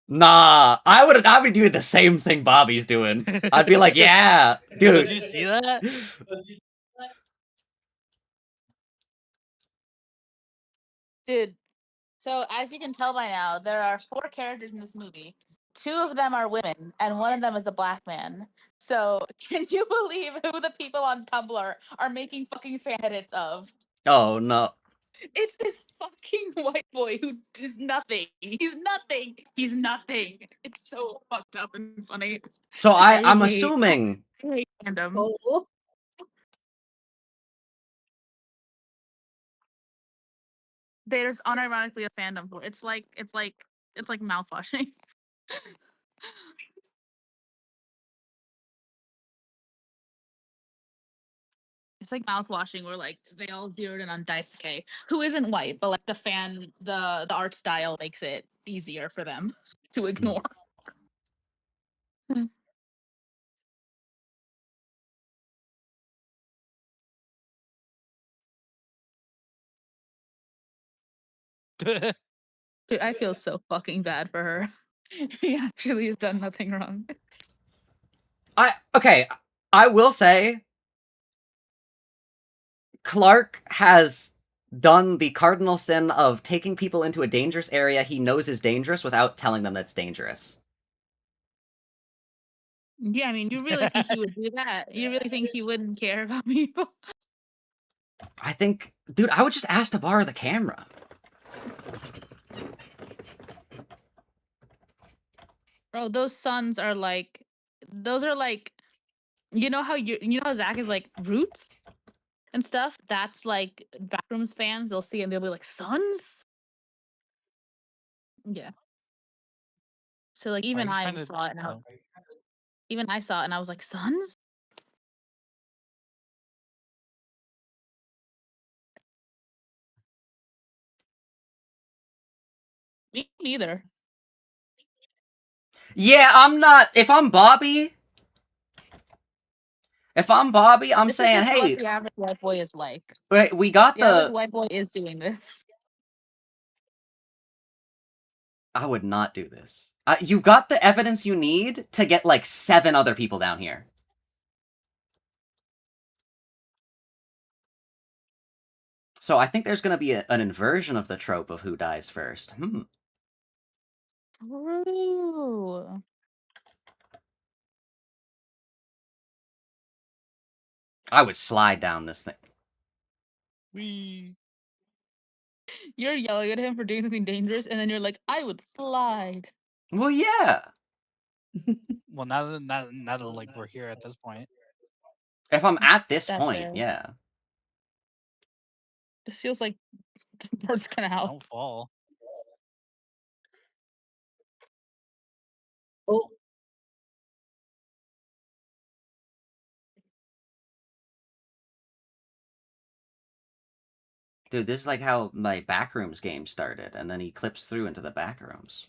Nah, I would do the same thing Bobby's doing. I'd be like, yeah, dude. Did you see that? Dude, so as you can tell by now, there are 4 characters in this movie. 2 of them are women, and 1 of them is a black man. So, can you believe who the people on Tumblr are making fucking fan edits of? Oh, no. It's this fucking white boy who is nothing. He's nothing. He's nothing. It's so fucked up and funny. So I'm hate- assuming... I hate fandom. Oh, There's unironically a fandom for it. It's like mouthwashing. It's like mouthwashing where like they all zeroed in on Daisuke, who isn't white, but like the art style makes it easier for them to ignore. Dude, I feel so fucking bad for her. He actually has done nothing wrong. Okay, I will say... Clark has done the cardinal sin of taking people into a dangerous area he knows is dangerous without telling them that's dangerous. Yeah, I mean, you really think he would do that? You really think he wouldn't care about people? I think... Dude, I would just ask to borrow the camera. Bro, those suns are like... Those are like... You know how Zach is like roots and stuff? That's like Backrooms fans. They'll see it and they'll be like, suns? Yeah. So like even Are you I trying to- saw it now. oh. Even I saw it and I was like, suns? Me neither. Yeah, I'm not... If I'm Bobby, I'm This saying, is just hey, what the average white boy is like. we got The average the... white boy is doing this. I would not do this. You've got the evidence you need to get, like, 7 other people down here. So I think there's going to be an inversion of the trope of who dies first. True. I would slide down this thing. We. You're yelling at him for doing something dangerous, and then you're like, I would slide. Well, yeah. Well, now that like we're here at this point. If I'm at this That's point, fair. yeah. This feels like the birth canal. Don't fall. Oh, Dude, this is like how my Backrooms game started, and then he clips through into the Backrooms.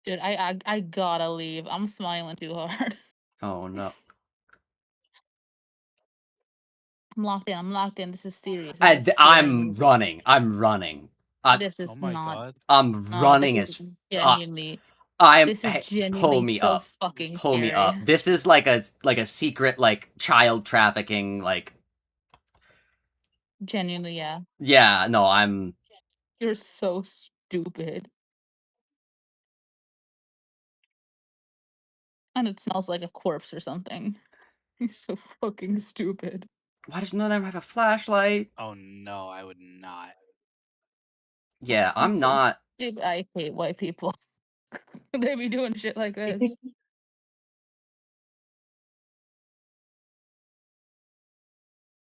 Dude, I gotta leave. I'm smiling too hard. Oh no. I'm locked in. I'm locked in. This is serious. This is I'm scary. running. I'm running. This is Oh my not. god. I'm No, running this as is genuinely. I'm This is hey, genuinely pull me so up. fucking Pull me scary. up. This is like a secret like child trafficking like Genuinely, yeah. yeah, no, I'm You're so stupid. And it smells like a corpse or something. You're so fucking stupid. why does none of them have a flashlight? Oh no, I would not. Yeah, You're I'm so not stupid. I hate white people. They be doing shit like this.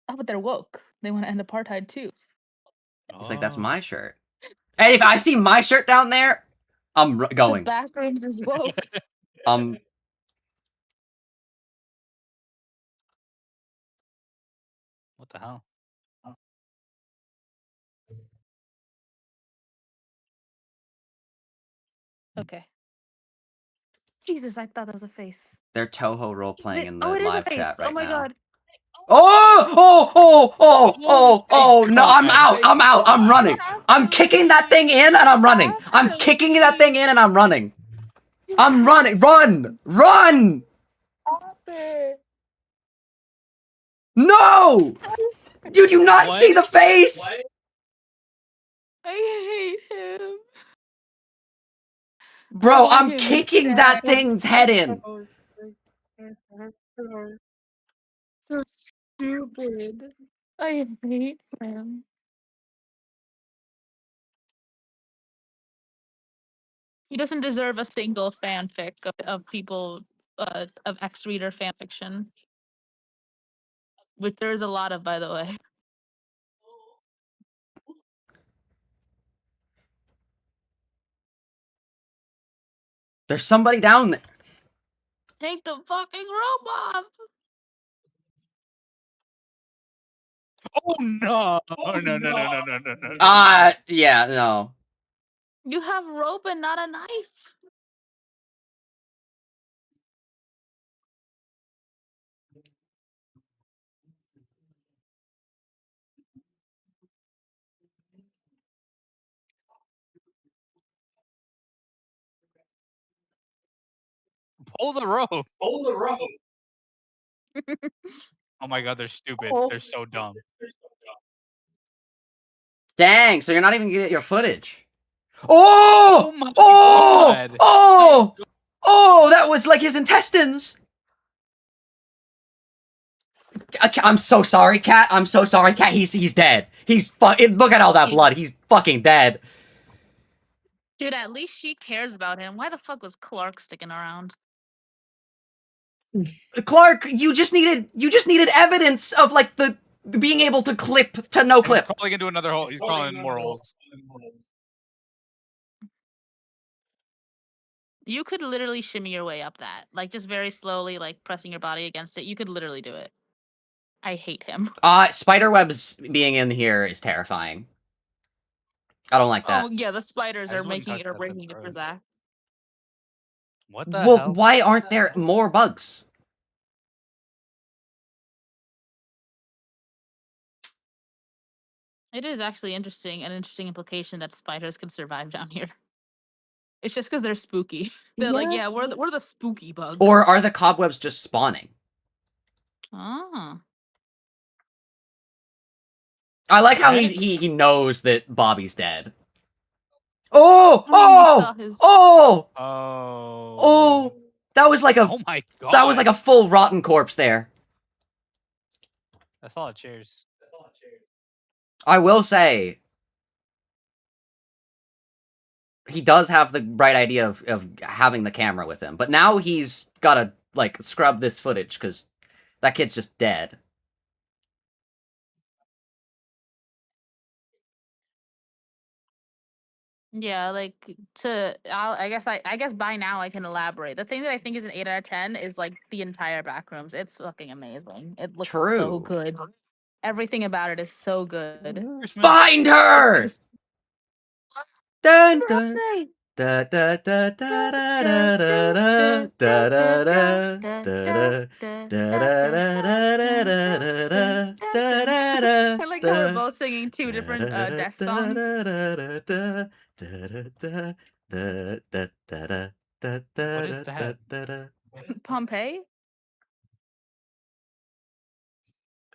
Oh, but they're woke. They want to end apartheid too. It's like that's Oh. my shirt. And if I see my shirt down there, I'm going. The Backrooms is woke. What the hell? Okay. Jesus, I thought that was a face. They're Toho role playing in the Oh, it is a live face. chat right Oh my now. god. Oh no, I'm God. out. I'm out. I'm running. I'm kicking that thing in and I'm running. I'm kicking that thing in and I'm running. I'm running. Run! Run! No! Did you not What? see the face? I hate him. Bro, want I'm him kicking that dead. thing's head in. So stupid. I hate him. He doesn't deserve a single fanfic of people of X-Reader fanfiction. Which there is a lot of, by the way. There's somebody down there. Take the fucking rope off! Oh no! No. Yeah, no. You have rope and not a knife. Pull the rope. Oh my god, they're stupid. They're so dumb. Dang, so you're not even gonna get your footage. Oh! my Oh! god. Oh! Oh, that was like his intestines. I'm so sorry, Cat. I'm so sorry, Cat. He's dead. Look at all that blood. He's fucking dead. Dude, at least she cares about him. Why the fuck was Clark sticking around? Clark, you just needed evidence of like the being able to clip to no clip. He's crawling into another hole. He's crawling in more holes. You could literally shimmy your way up that. Like, just very slowly, like, pressing your body against it. You could literally do it. I hate him. Spiderwebs being in here is terrifying. I don't like that. Oh, yeah, the spiders I are just wouldn't making touch it or that breaking it for thing's Zach. What the Well, hell? why aren't there more bugs? It is actually an interesting implication that spiders can survive down here. It's just because they're spooky. They're like, yeah, we're the spooky bug. Or are the cobwebs just spawning? Oh. I like how Right? he knows that Bobby's dead. Oh! I mean, he saw Oh! his- Oh! Oh. Oh! That was like a Oh my god. that was like a full rotten corpse there. That's a lot of chairs. I will say, he does have the right idea of having the camera with him, but now he's gotta like scrub this footage because that kid's just dead. Yeah, like I guess by now I can elaborate. The thing that I think is an 8 out of 10 is like the entire Backrooms. It's fucking amazing. It looks so True. good. Everything about it is so good. Find her! Just- Dun, You're up dun. there. Da da da da da da da da da da da da. I like how we're both singing two different death songs. What is that? Pompeii?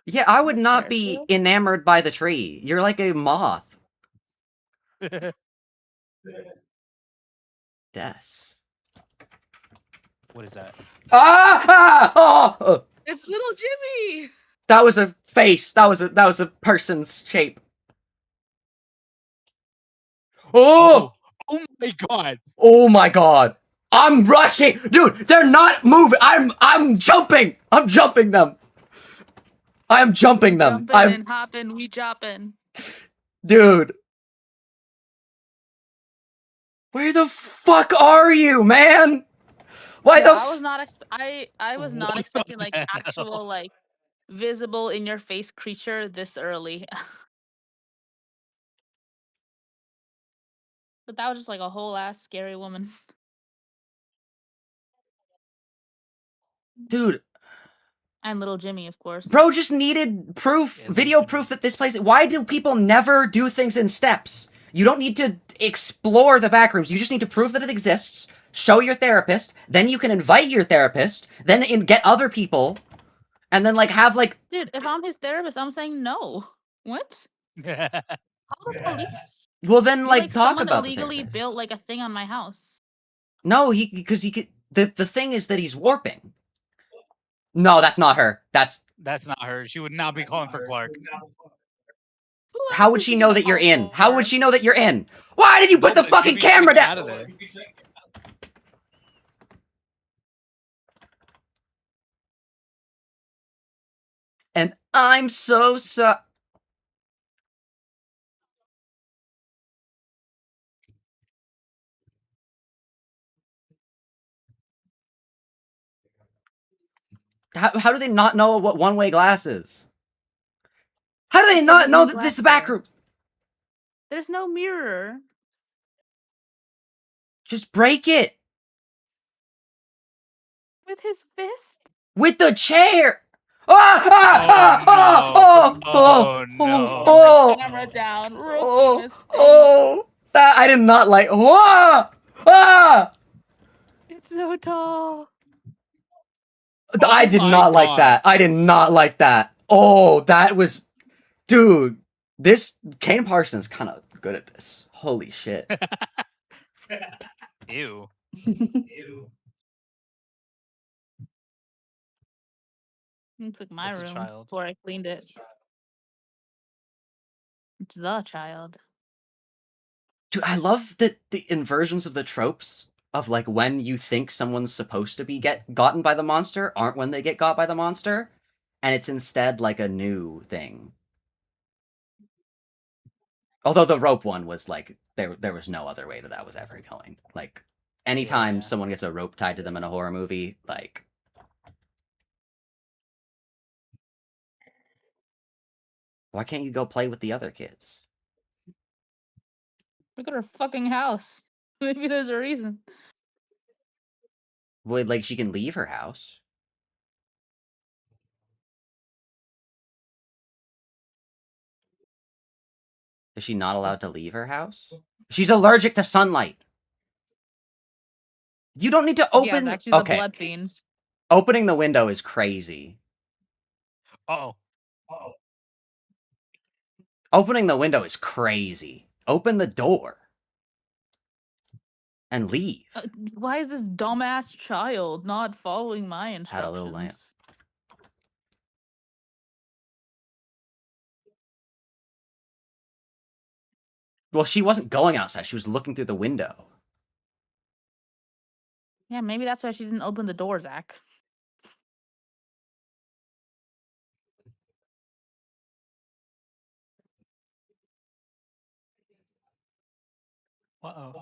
Yeah, I would not Ferris be wheel? enamored by the tree. You're like a moth. Des. What is that? Ah! Oh! It's little Jimmy. That was a face. That was a person's shape. Oh! Oh my god! Oh my god! I'm rushing, dude. They're not moving. I'm jumping. I'm jumping them. I am jumping them. Jumping and hopping, we dropping. Dude. Where the fuck are you, man? Why Yeah, the I was not I was not What expecting the like hell? actual like visible in your face creature this early. But that was just like a whole ass scary woman. Dude, And little Jimmy, of course. bro just needed proof, Yeah, video proof that this place. Why do people never do things in steps? You don't need to explore the back rooms. You just need to prove that it exists, show your therapist, then you can invite your therapist, then get other people, and then like have like Dude, if I'm his therapist, I'm saying no. What? Call the police. well then You're like talk someone about the illegally therapist. built like a thing on my house. No, because he could. The thing is that he's warping. No, that's not her. That's That's not her. She would not be calling for Clark. Who how else would is she he know gonna that you're call in? How would for? she know that you're in? Why did you put the She'd fucking be camera out down? of there. And I'm so. How do they not know what one-way glass is? How do they He said not there's know no that this is the glass back there. rooms? There's no mirror. Just break it With his fist? with the chair. Ah! Oh, no. Oh, no. Camera down. Rookie Oh, mistake. oh, that I did not like. Ah! Ah! It's so tall. I Oh did my not like God. that. I did not like that. Oh, that was, dude. This Kane Parsons kind of good at this. Holy shit. Ew. Looks like my It's a room child. before I cleaned it. It's the child. Dude, I love that the inversions of the tropes of like when you think someone's supposed to be gotten by the monster aren't when they get got by the monster, and it's instead like a new thing. Although the rope one was like there was no other way that was ever going. Like anytime Yeah. someone gets a rope tied to them in a horror movie, like why can't you go play with the other kids? Look at her fucking house. Maybe there's a reason. Well, like she can leave her house. Is she not allowed to leave her house? She's allergic to sunlight. You don't need to Yeah, open. it's actually the Okay, blood fiends. opening the window is crazy. Uh-oh. Opening the window is crazy. Open the door. and leave. Why is this dumbass child not following my instructions? Had a little lamp. Well, she wasn't going outside. She was looking through the window. Yeah, maybe that's why she didn't open the door, Zach. Uh-oh.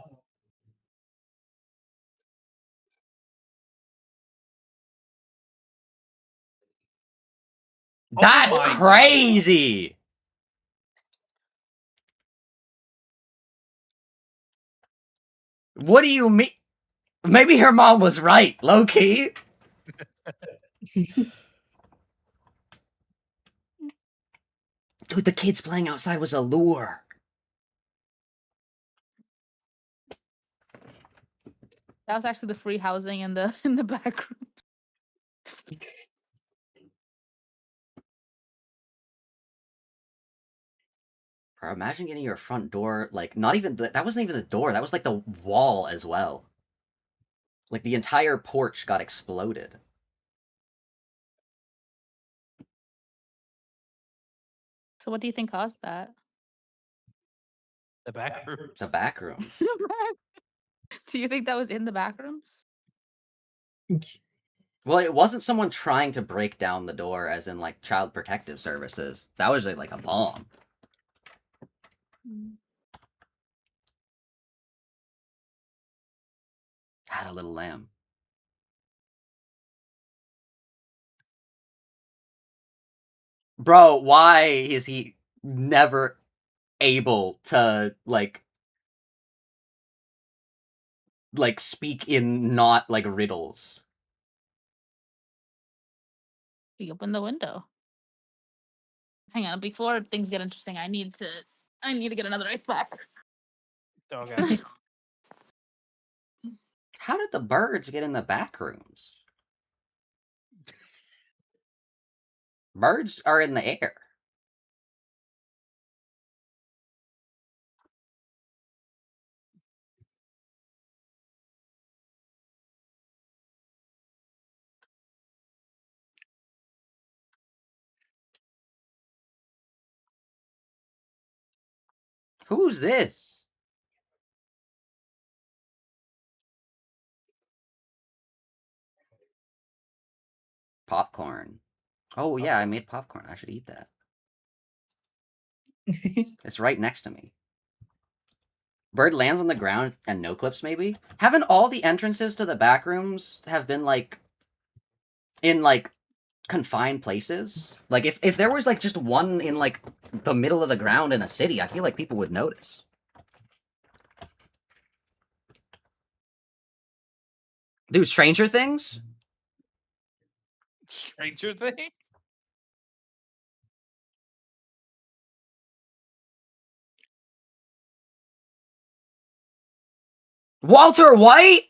That's my God. crazy! What do you mean? Maybe her mom was right, low key. Dude, the kids playing outside was a lure. That was actually the free housing in the back room. Bro, imagine getting your front door, like, not even, that wasn't even the door, that was like the wall as well. Like, the entire porch got exploded. So what do you think caused that? The back rooms. The back rooms. Do you think that was in the back rooms? Well, it wasn't someone trying to break down the door, as in, like, Child Protective Services. That was, like a bomb. Had a little lamb. Bro, why is he never able to, like, speak in not, like, riddles? He opened the window. Hang on, before things get interesting, I need to get another ice pack. Okay. How did the birds get in the back rooms? Birds are in the air. Who's this? Popcorn. Oh, yeah, I made popcorn. I should eat that. It's right next to me. Bird lands on the ground and no clips, maybe? Haven't all the entrances to the back rooms have been, like, in, like, confined places? Like, if there was, like, just one in, like, the middle of the ground in a city, I feel like people would notice. Dude, Stranger Things? Stranger Things? Walter White?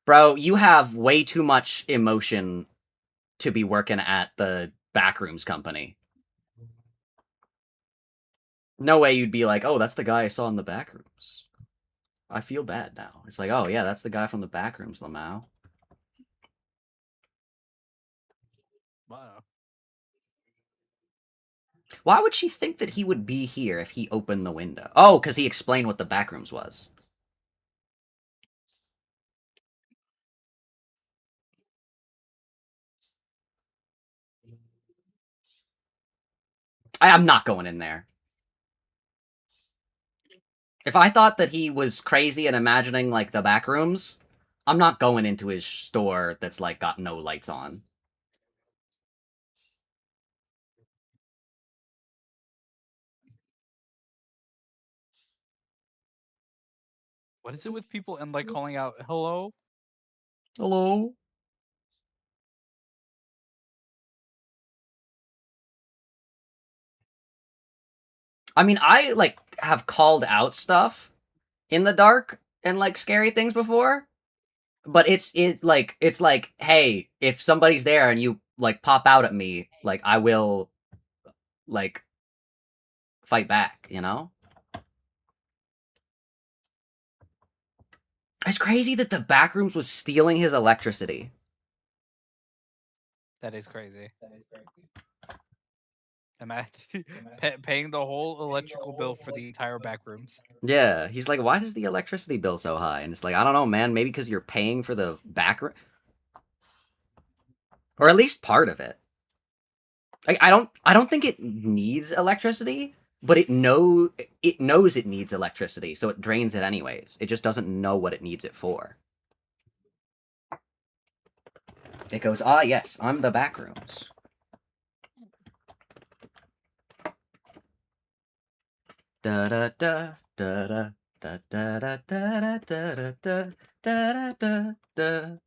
Bro, you have way too much emotion to be working at the Backrooms company. No way you'd be like, oh, that's the guy I saw in the Backrooms. I feel bad now. It's like, oh, yeah, that's the guy from the Backrooms, Lamau. Wow. Why would she think that he would be here if he opened the window? Oh, because he explained what the Backrooms was. I'm not going in there. If I thought that he was crazy and imagining, like, the Backrooms, I'm not going into his store that's, like, got no lights on. What is it with people and, like, calling out, hello? Hello? I mean, I, like, have called out stuff in the dark and, like, scary things before. But it's like, hey, if somebody's there and you, like, pop out at me, like, I will like fight back, you know? It's crazy that the Backrooms was stealing his electricity. That is crazy. Imagine paying the whole electrical bill for the entire Backrooms. Yeah, he's like, why is the electricity bill so high? And it's like, I don't know, man. Maybe because you're paying for the backroom, or at least part of it. Like, I don't think it needs electricity, but it knows it needs electricity, so it drains it anyways. It just doesn't know what it needs it for. It goes, ah, yes, I'm the Backrooms. Da da da da da da da da da da da da da da.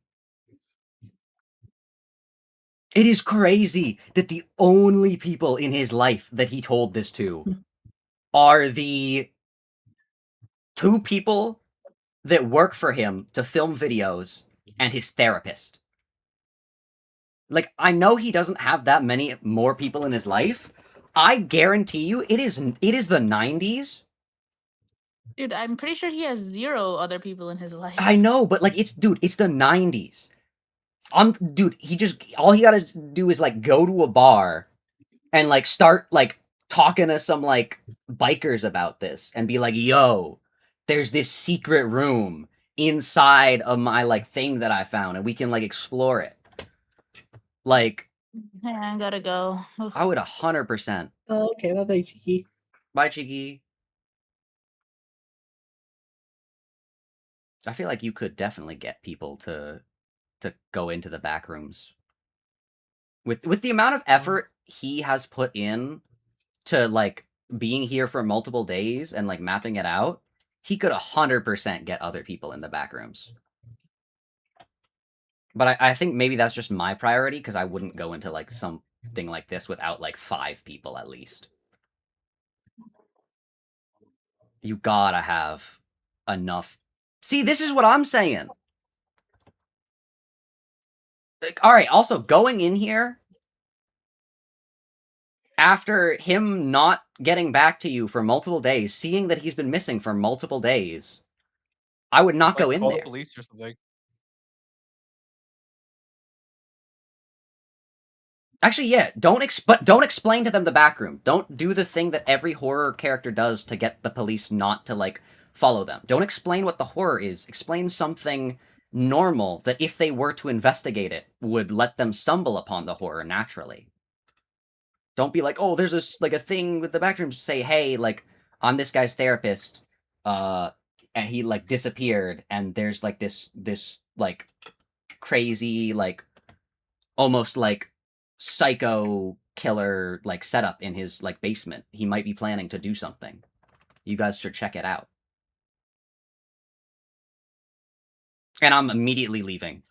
It is crazy that the only people in his life that he told this to are the 2 people that work for him to film videos and his therapist. Like, I know he doesn't have that many more people in his life. I guarantee you it is the 90s. Dude, I'm pretty sure he has 0 other people in his life. I know, but like it's the 90s. Dude, all he gotta do is like go to a bar and like start like talking to some like bikers about this and be like, yo, there's this secret room inside of my like thing that I found and we can like explore it. Like, Yeah, I gotta go. Oof. I would 100%. Oh, okay, bye, Cheeky. Bye, Cheeky. I feel like you could definitely get people to go into the back rooms. With the amount of effort he has put in to like being here for multiple days and like mapping it out, he could 100% get other people in the back rooms. But I think maybe that's just my priority because I wouldn't go into like something like this without like 5 people at least. You gotta have enough. See, this is what I'm saying. Like, all right, also going in here after him not getting back to you for multiple days, seeing that he's been missing for multiple days, I would not go in Call there. the police or something. Actually, yeah, don't explain to them the back room. Don't do the thing that every horror character does to get the police not to like follow them. Don't explain what the horror is. Explain something normal that if they were to investigate it would let them stumble upon the horror naturally. Don't be like, "Oh, there's a thing with the back room." Say, "Hey, like I'm this guy's therapist and he like disappeared and there's like this like crazy like almost like psycho killer like setup in his like basement. He might be planning to do something. You guys should check it out." And I'm immediately leaving.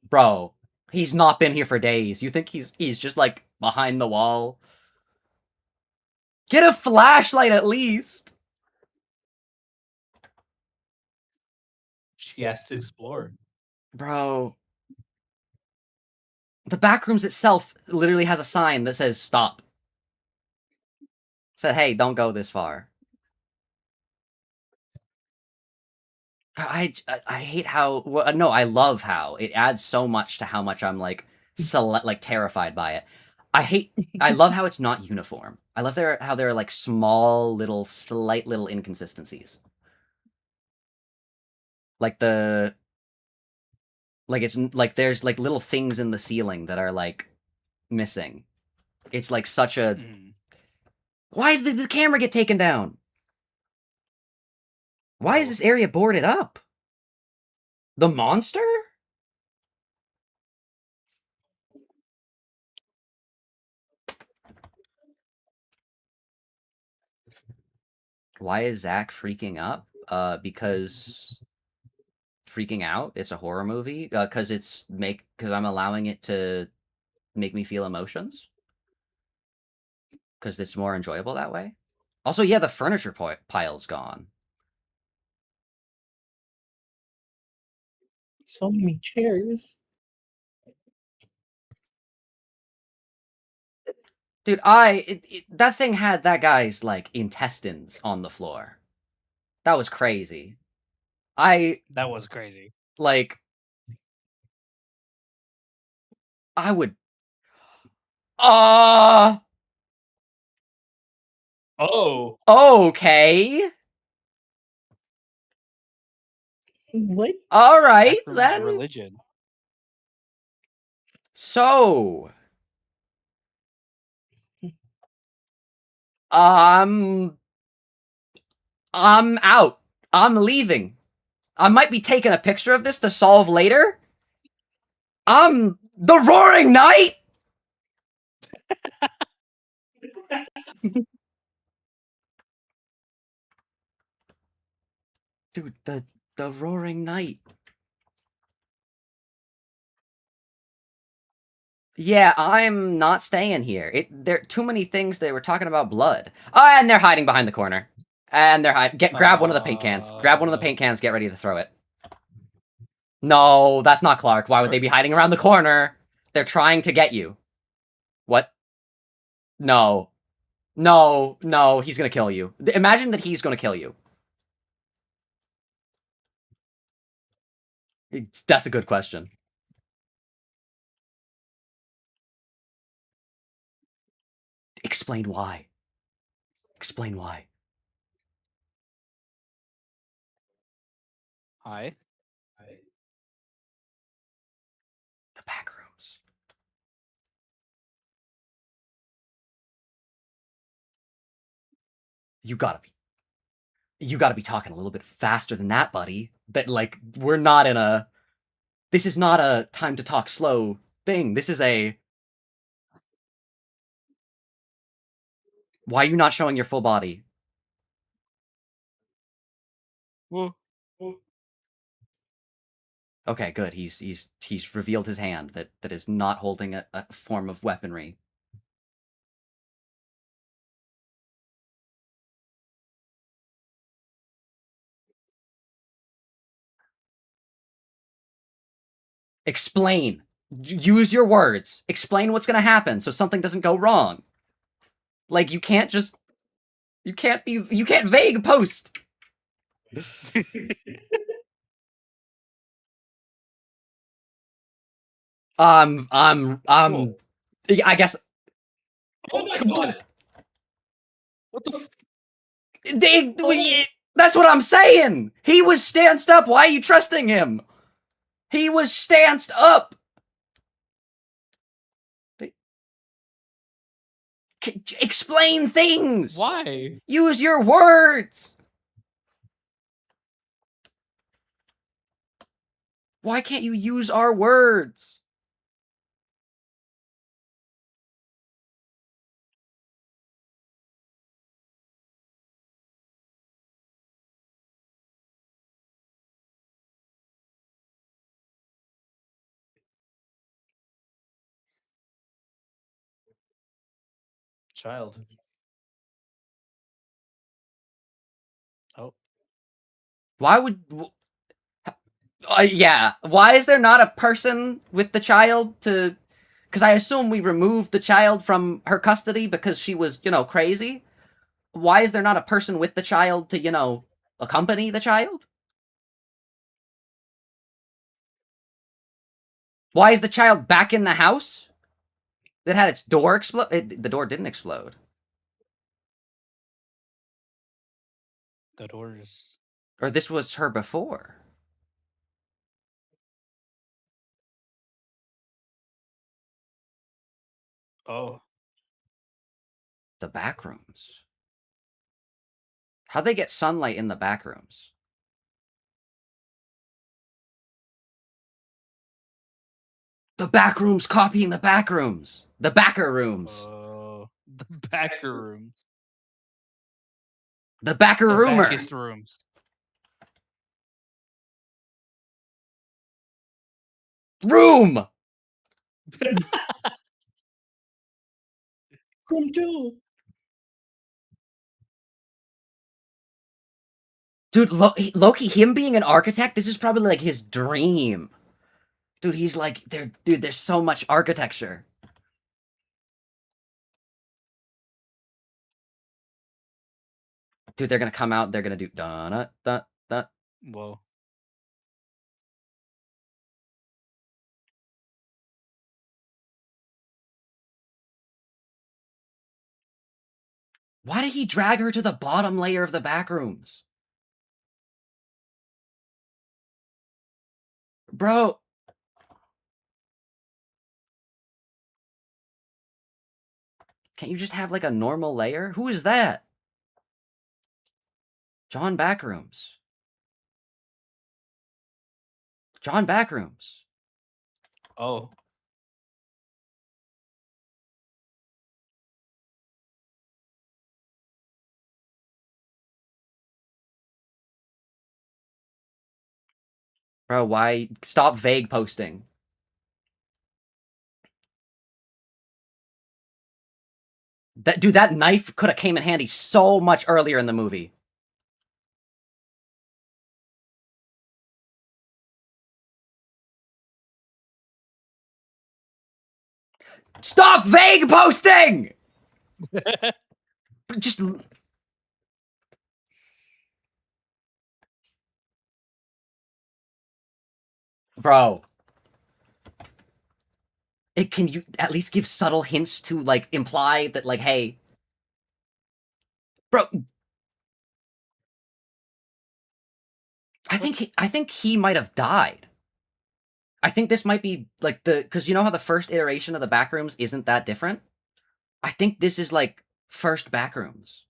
Bro, he's not been here for days. You think he's just like behind the wall? Get a flashlight at least. She has to explore. Bro. The Backrooms itself literally has a sign that says stop. Said, hey, don't go this far. I hate how well, no, I love how it adds so much to how much I'm like terrified by it. I love how it's not uniform. I love how there are like small little slight little inconsistencies. Like it's like there's like little things in the ceiling that are like missing. It's like such a why did the camera get taken down? Why is this area boarded up? The monster? Why is Zach freaking up? Because freaking out. It's a horror movie. Because I'm allowing it to make me feel emotions. Because it's more enjoyable that way. Also, yeah, the furniture pile's gone. So many chairs. Dude, that thing had that guy's, like, intestines on the floor. That was crazy. That was crazy. Like, I would... Oh. Okay. What? Alright, Backrooms then. religion. So... I'm out. I'm leaving. I might be taking a picture of this to solve later. I'm the Roaring Knight! Dude, the Roaring Knight. Yeah, I'm not staying here. There are too many things. They were talking about blood. Oh, and they're hiding behind the corner. And they're grab one of the paint cans. Grab one of the paint cans. Get ready to throw it. No, that's not Clark. Why would they be hiding around the corner? They're trying to get you. What? No. No, no, he's gonna kill you. Imagine that he's gonna kill you. That's a good question. Explain why. Explain why. Hi. The Backrooms. You gotta be talking a little bit faster than that, buddy. That, like, we're not in a... This is not a time to talk slow thing. This is a... Why are you not showing your full body? Whoa. Okay, good. He's revealed his hand that is not holding a form of weaponry. Explain. Use your words. Explain what's gonna happen so something doesn't go wrong. Like, you can't just... You can't vague post. Cool. I guess... Oh my god! What the? That's what I'm saying! He was stanced up! Why are you trusting him? He was stanced up! Explain things! Why? Use your words! Why can't you use our words? Child. Oh. Why would... yeah. Why is there not a person with the child to... Because I assume we removed the child from her custody because she was, crazy. Why is there not a person with the child to, accompany the child? Why is the child back in the house? That had its door explode? The door didn't explode. The doors. Or this was her before. Oh. The Backrooms. How'd they get sunlight in the Backrooms? The Backrooms copying the Backrooms. The Backer Rooms. The backer rooms. The Backer The Roomer. backest rooms. Room! Room 2. Dude, Loki, him being an architect, this is probably like his dream. Dude, he's like, dude, there's so much architecture. Dude, they're gonna come out. They're gonna do da da da. Whoa. Why did he drag her to the bottom layer of the backrooms? Bro. Can't you just have like a normal layer? Who is that? John Backrooms. John Backrooms. Oh. Bro, why? Stop vague posting. Dude, that knife could have came in handy so much earlier in the movie. Stop vague posting! Just... Bro. Can you at least give subtle hints to, like, imply that, like, hey... Bro... I think he might have died. I think this might be, like, because you know how the first iteration of the Backrooms isn't that different? I think this is, like, first Backrooms.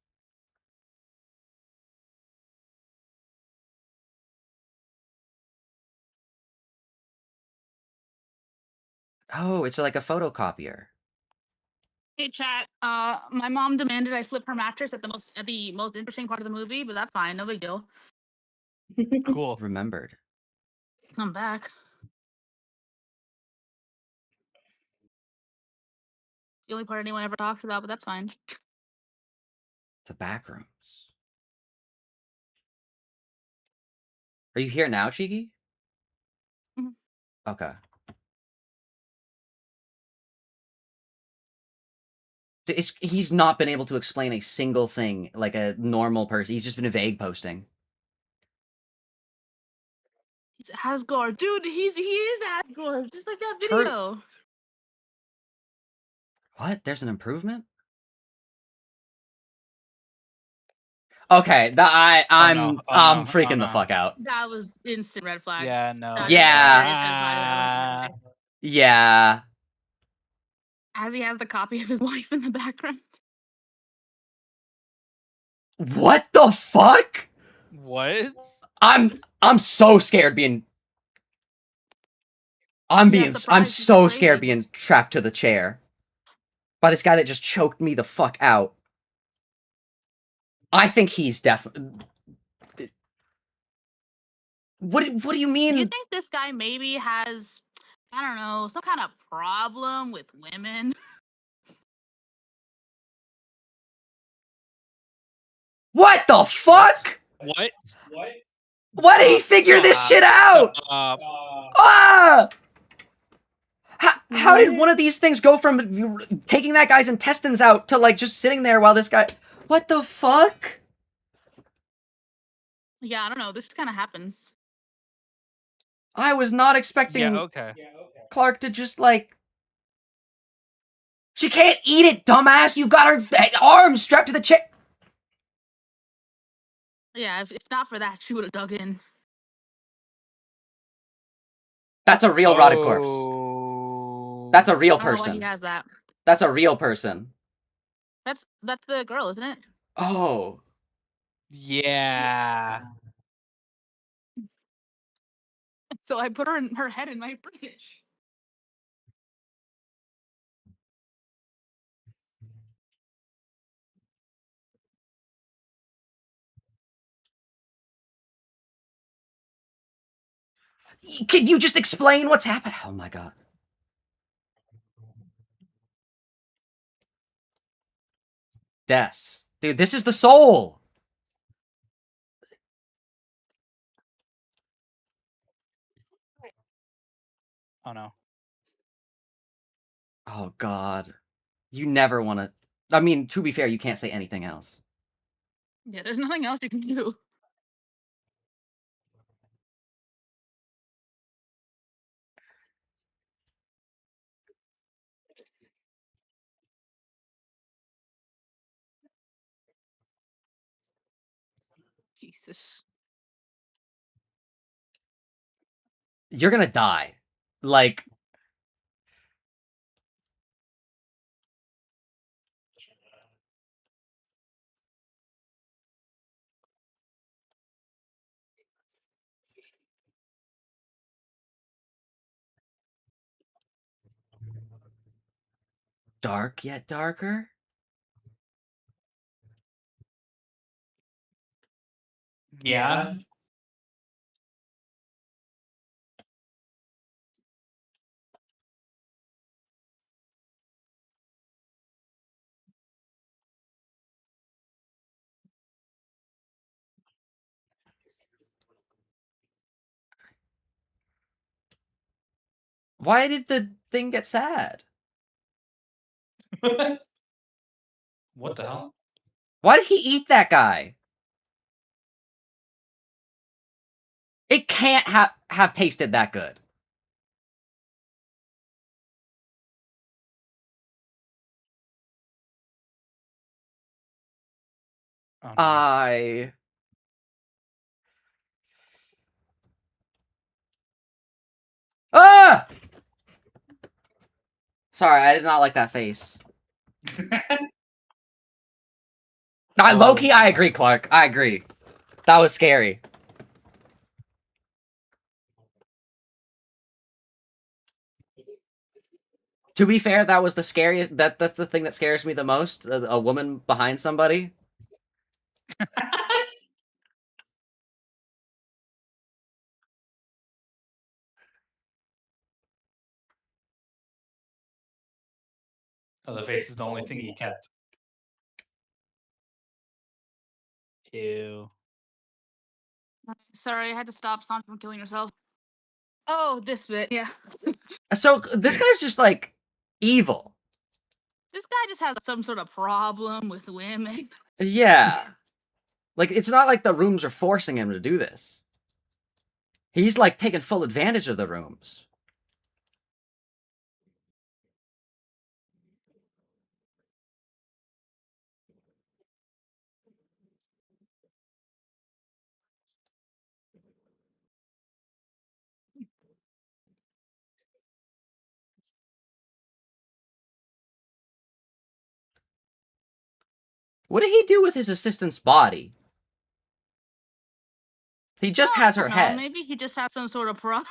Oh, it's like a photocopier. Hey chat, my mom demanded I flip her mattress at the most interesting part of the movie, but that's fine, no big deal. Cool. Remembered. I'm back. It's the only part anyone ever talks about, but that's fine. The Backrooms. Are you here now, Cheeky? Mhm. Okay. He's not been able to explain a single thing like a normal person. He's just been vague posting. He's Asgard, dude. He is Asgard, just like that video. What? There's an improvement? Okay, I'm freaking the fuck out. That was instant red flag. Yeah, no. Yeah. Yeah. As he has the copy of his wife in the background. What the fuck? What? I'm so scared being. I'm so scared being trapped to the chair by this guy that just choked me the fuck out. I think he's definitely. What do you mean? Do you think this guy maybe has, I don't know, some kind of problem with women? What the fuck? What? Why did he figure this shit out? Ah! How did one of these things go from taking that guy's intestines out to like just sitting there while this guy? What the fuck? Yeah, I don't know. This kind of happens. I was not expecting Clark to just like. She can't eat it, dumbass. You've got her arms strapped to the chair. Yeah, if not for that, she would have dug in. That's a real rotted corpse. That's a real person. He has that. That's a real person. That's the girl, isn't it? Oh. Yeah. So I put her head in my fridge. Could you just explain what's happened? Oh my god. Des. Dude, this is the soul. Oh no. Oh god. You never want to. I mean, to be fair, you can't say anything else. Yeah, there's nothing else you can do. Jesus. You're gonna die. Like, dark yet darker? Yeah. Why did the thing get sad? What the hell? Why did he eat that guy? It can't have tasted that good. Oh, no. I... Ah! Sorry, I did not like that face. Low-key, I agree, Clark. I agree. That was scary. To be fair, that was the scariest... That's the thing that scares me the most. A woman behind somebody. Oh, the face is the only thing he kept. Ew. Sorry, I had to stop Sansa from killing herself. Oh, this bit, yeah. So, this guy's just, like, evil. This guy just has some sort of problem with women. Yeah. Like, it's not like the rooms are forcing him to do this. He's, like, taking full advantage of the rooms. What did he do with his assistant's body? He just has her head. Maybe he just has some sort of problem.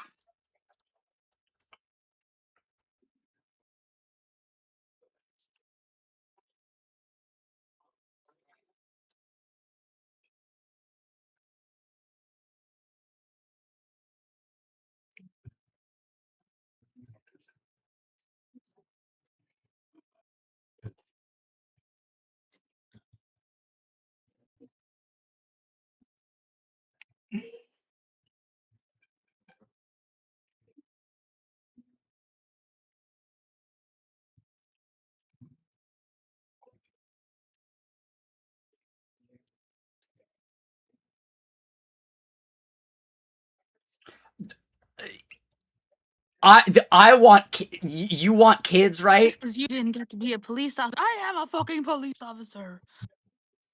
I want you want kids, right? You didn't get to be a police officer. I am a fucking police officer.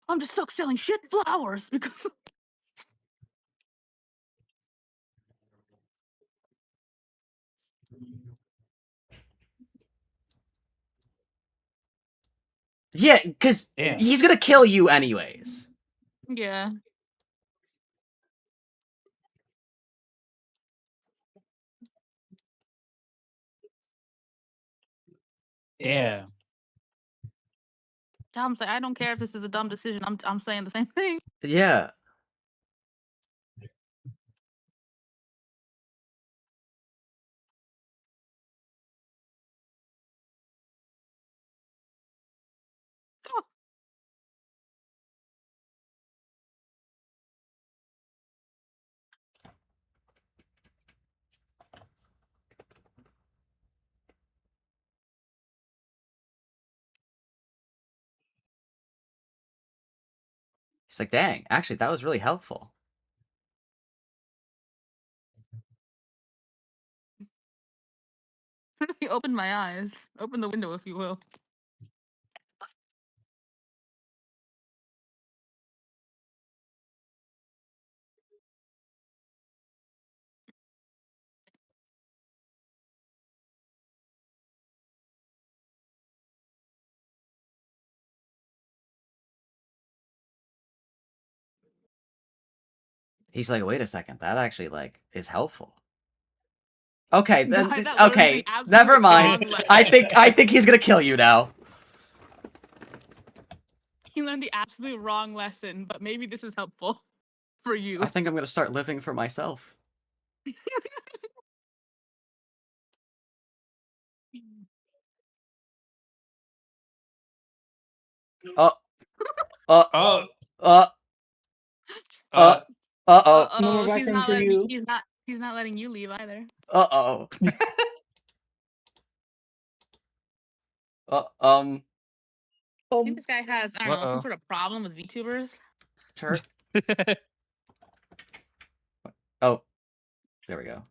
I'm just stuck selling shit flowers because Yeah, because Damn. he's gonna kill you anyways. yeah. Damn. Tom's like, I don't care if this is a dumb decision. I'm saying the same thing. Yeah. It's like, dang, actually, that was really helpful. He opened my eyes. Open the window, if you will. He's like, wait a second, that actually like is helpful. Okay, then Guy that learned okay, the absolute never mind. wrong lesson. I think he's gonna kill you now. He learned the absolute wrong lesson, but maybe this is helpful for you. I think I'm gonna start living for myself. Uh, uh, Oh, uh, uh, uh-oh, No more Uh-oh, he's backrooms not for letting you. he's not letting you leave either. uh-oh. I think this guy has, I don't know, some Uh-oh. sort of problem with VTubers. Sure. Oh, there we go.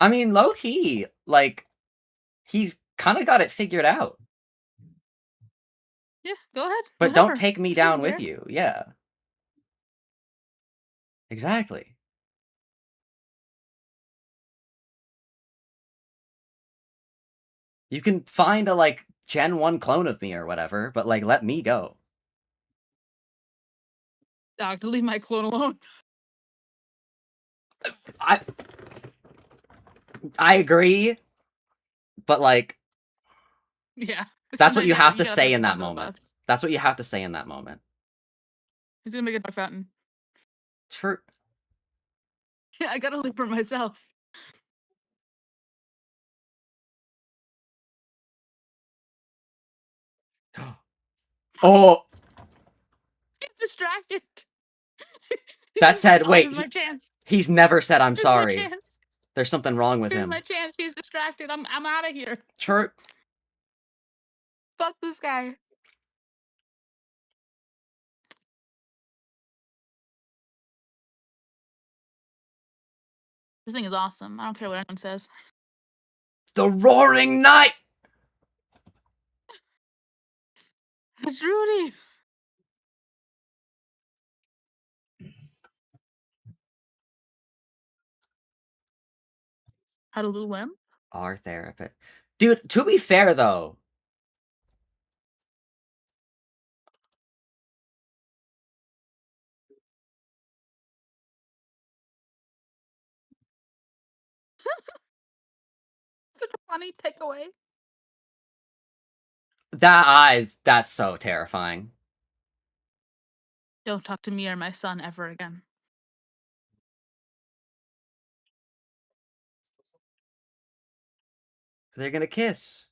I mean, low key, like, he's kind of got it figured out. Yeah, go ahead. But whatever. don't take me Sure, down with yeah. you. Yeah. Exactly. You can find a, like, Gen 1 clone of me or whatever, but, like, let me go. Dog, leave my clone alone. I agree, but, like, Yeah. This that's is what my you dad. have He to gotta say put in the that on the moment. bus. That's what you have to say in that moment. He's gonna make a dog fountain. True. I gotta live for myself. Oh, He's distracted. He's that like, said, oh, wait, this is my chance. he's never said I'm This is my sorry. chance. There's something wrong with Here's him. my chance. He's distracted. I'm out of here. True. Fuck this guy. This thing is awesome. I don't care what anyone says. The Roaring Night! It's Rudy. How to lose limb? Our therapist. Dude, to be fair, though, Such a funny takeaway. that's so terrifying. Don't talk to me or my son ever again. They're gonna kiss.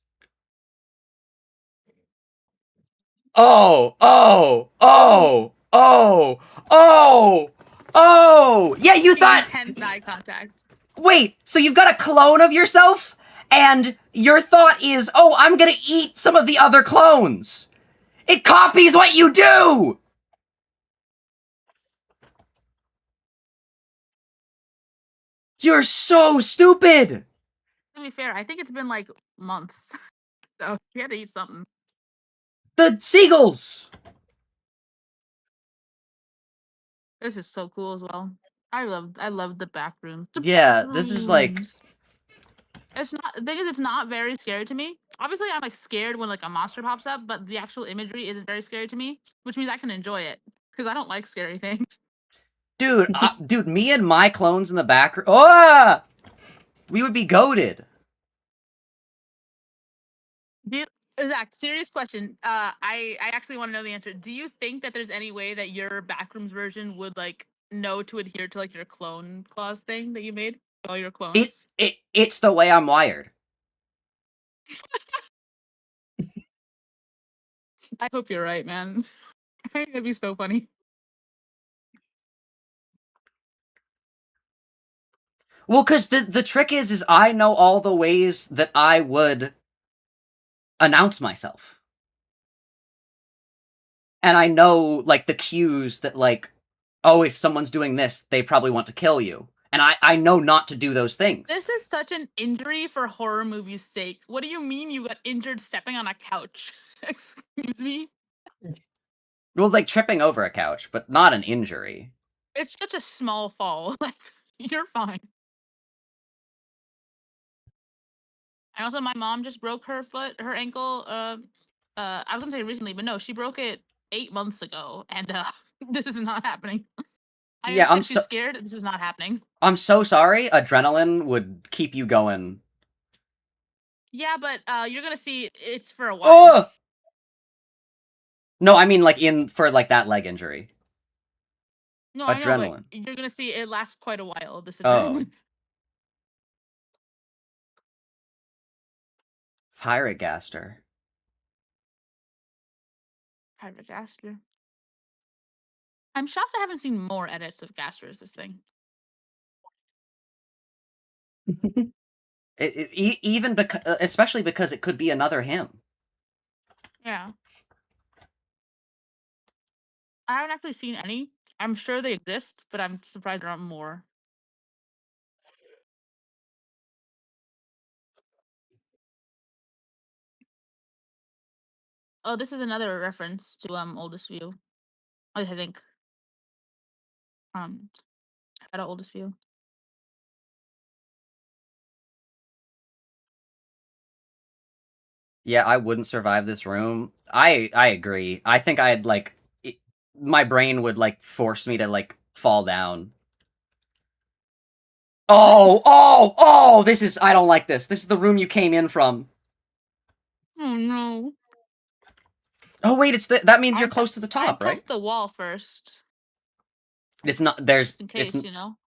Oh, oh, oh, oh, oh, oh! Yeah, you thought. Intense eye contact. Wait, so you've got a clone of yourself, and your thought is, oh, I'm gonna eat some of the other clones. It copies what you do. You're so stupid. To be fair, I think it's been like months. So he had to eat something. The seagulls. This is so cool as well. I love the back rooms. The Yeah, back this is like. rooms. It's not, the thing is, it's not very scary to me. Obviously, I'm like scared when like a monster pops up, but the actual imagery isn't very scary to me, which means I can enjoy it because I don't like scary things. Dude, dude, me and my clones in the back. Oh! We would be goated. Zach, serious question. I actually want to know the answer. Do you think that there's any way that your Backrooms version would like know to adhere to like your clone clause thing that you made? All your clones. It's the way I'm wired. I hope you're right, man. That'd be so funny. Well, because the trick is I know all the ways that I would announce myself. And I know, like, the cues that, like, oh, if someone's doing this, they probably want to kill you. And I know not to do those things. This is such an injury for horror movies' sake. What do you mean you got injured stepping on a couch? Excuse me? Well, like, tripping over a couch, but not an injury. It's such a small fall. Like, you're fine. And also, my mom just broke her ankle. I was gonna say recently, but no, she broke it 8 months ago, and this is not happening. I Yeah, understand she's scared. This is not happening. I'm so sorry. Adrenaline would keep you going. Yeah, but you're gonna see it's for a while. Oh! No, I mean, like, for, like, that leg injury. No, I know, Adrenaline. but you're gonna see it lasts quite a while. This Oh. adrenaline. Pirate Gaster. Pirate Gaster. I'm shocked I haven't seen more edits of Gaster as this thing. Even because, especially because it could be another him. Yeah. I haven't actually seen any. I'm sure they exist, but I'm surprised there aren't more. Oh, this is another reference to Oldest View. I think. At Oldest View. Yeah, I wouldn't survive this room. I agree. I think I'd, like, my brain would, like, force me to, like, fall down. Oh, this is, I don't like this. This is the room you came in from. Oh no. Oh wait, that means you're close to the top, I'd right? test the wall first. It's not, there's, in case, you know.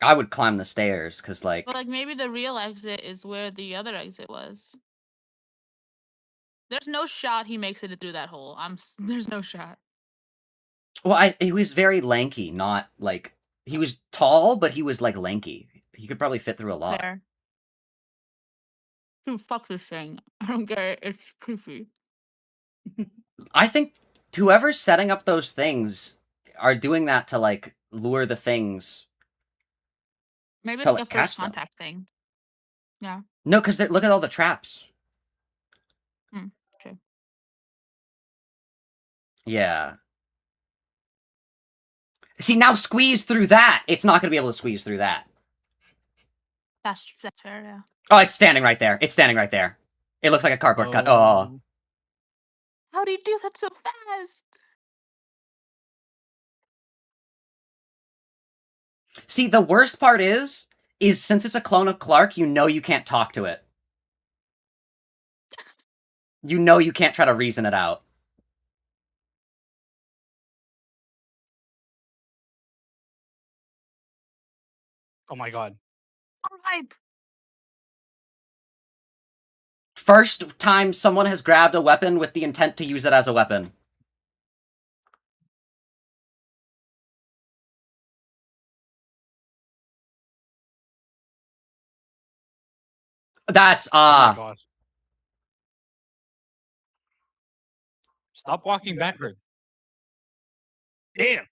I would climb the stairs, because, like... But, like, maybe the real exit is where the other exit was. There's no shot he makes it through that hole. There's no shot. Well, he was very lanky, not, like... He was tall, but he was, like, lanky. He could probably fit through a lot. Fair. Dude, fuck this thing. I don't get it. It's creepy. I think whoever's setting up those things are doing that to, like, lure the things. Maybe to, like a catch first them. contact thing. Yeah. No, because look at all the traps. Okay. Yeah. See, now squeeze through that. It's not going to be able to squeeze through that. That's fair, yeah. Oh, it's standing right there. It's standing right there. It looks like a cardboard cut. Oh. How do you do that so fast? See, the worst part is since it's a clone of Clark, you know you can't talk to it. You know you can't try to reason it out. Oh my god. Alright. First time someone has grabbed a weapon with the intent to use it as a weapon. That's, Oh my god. Stop walking backward. Damn.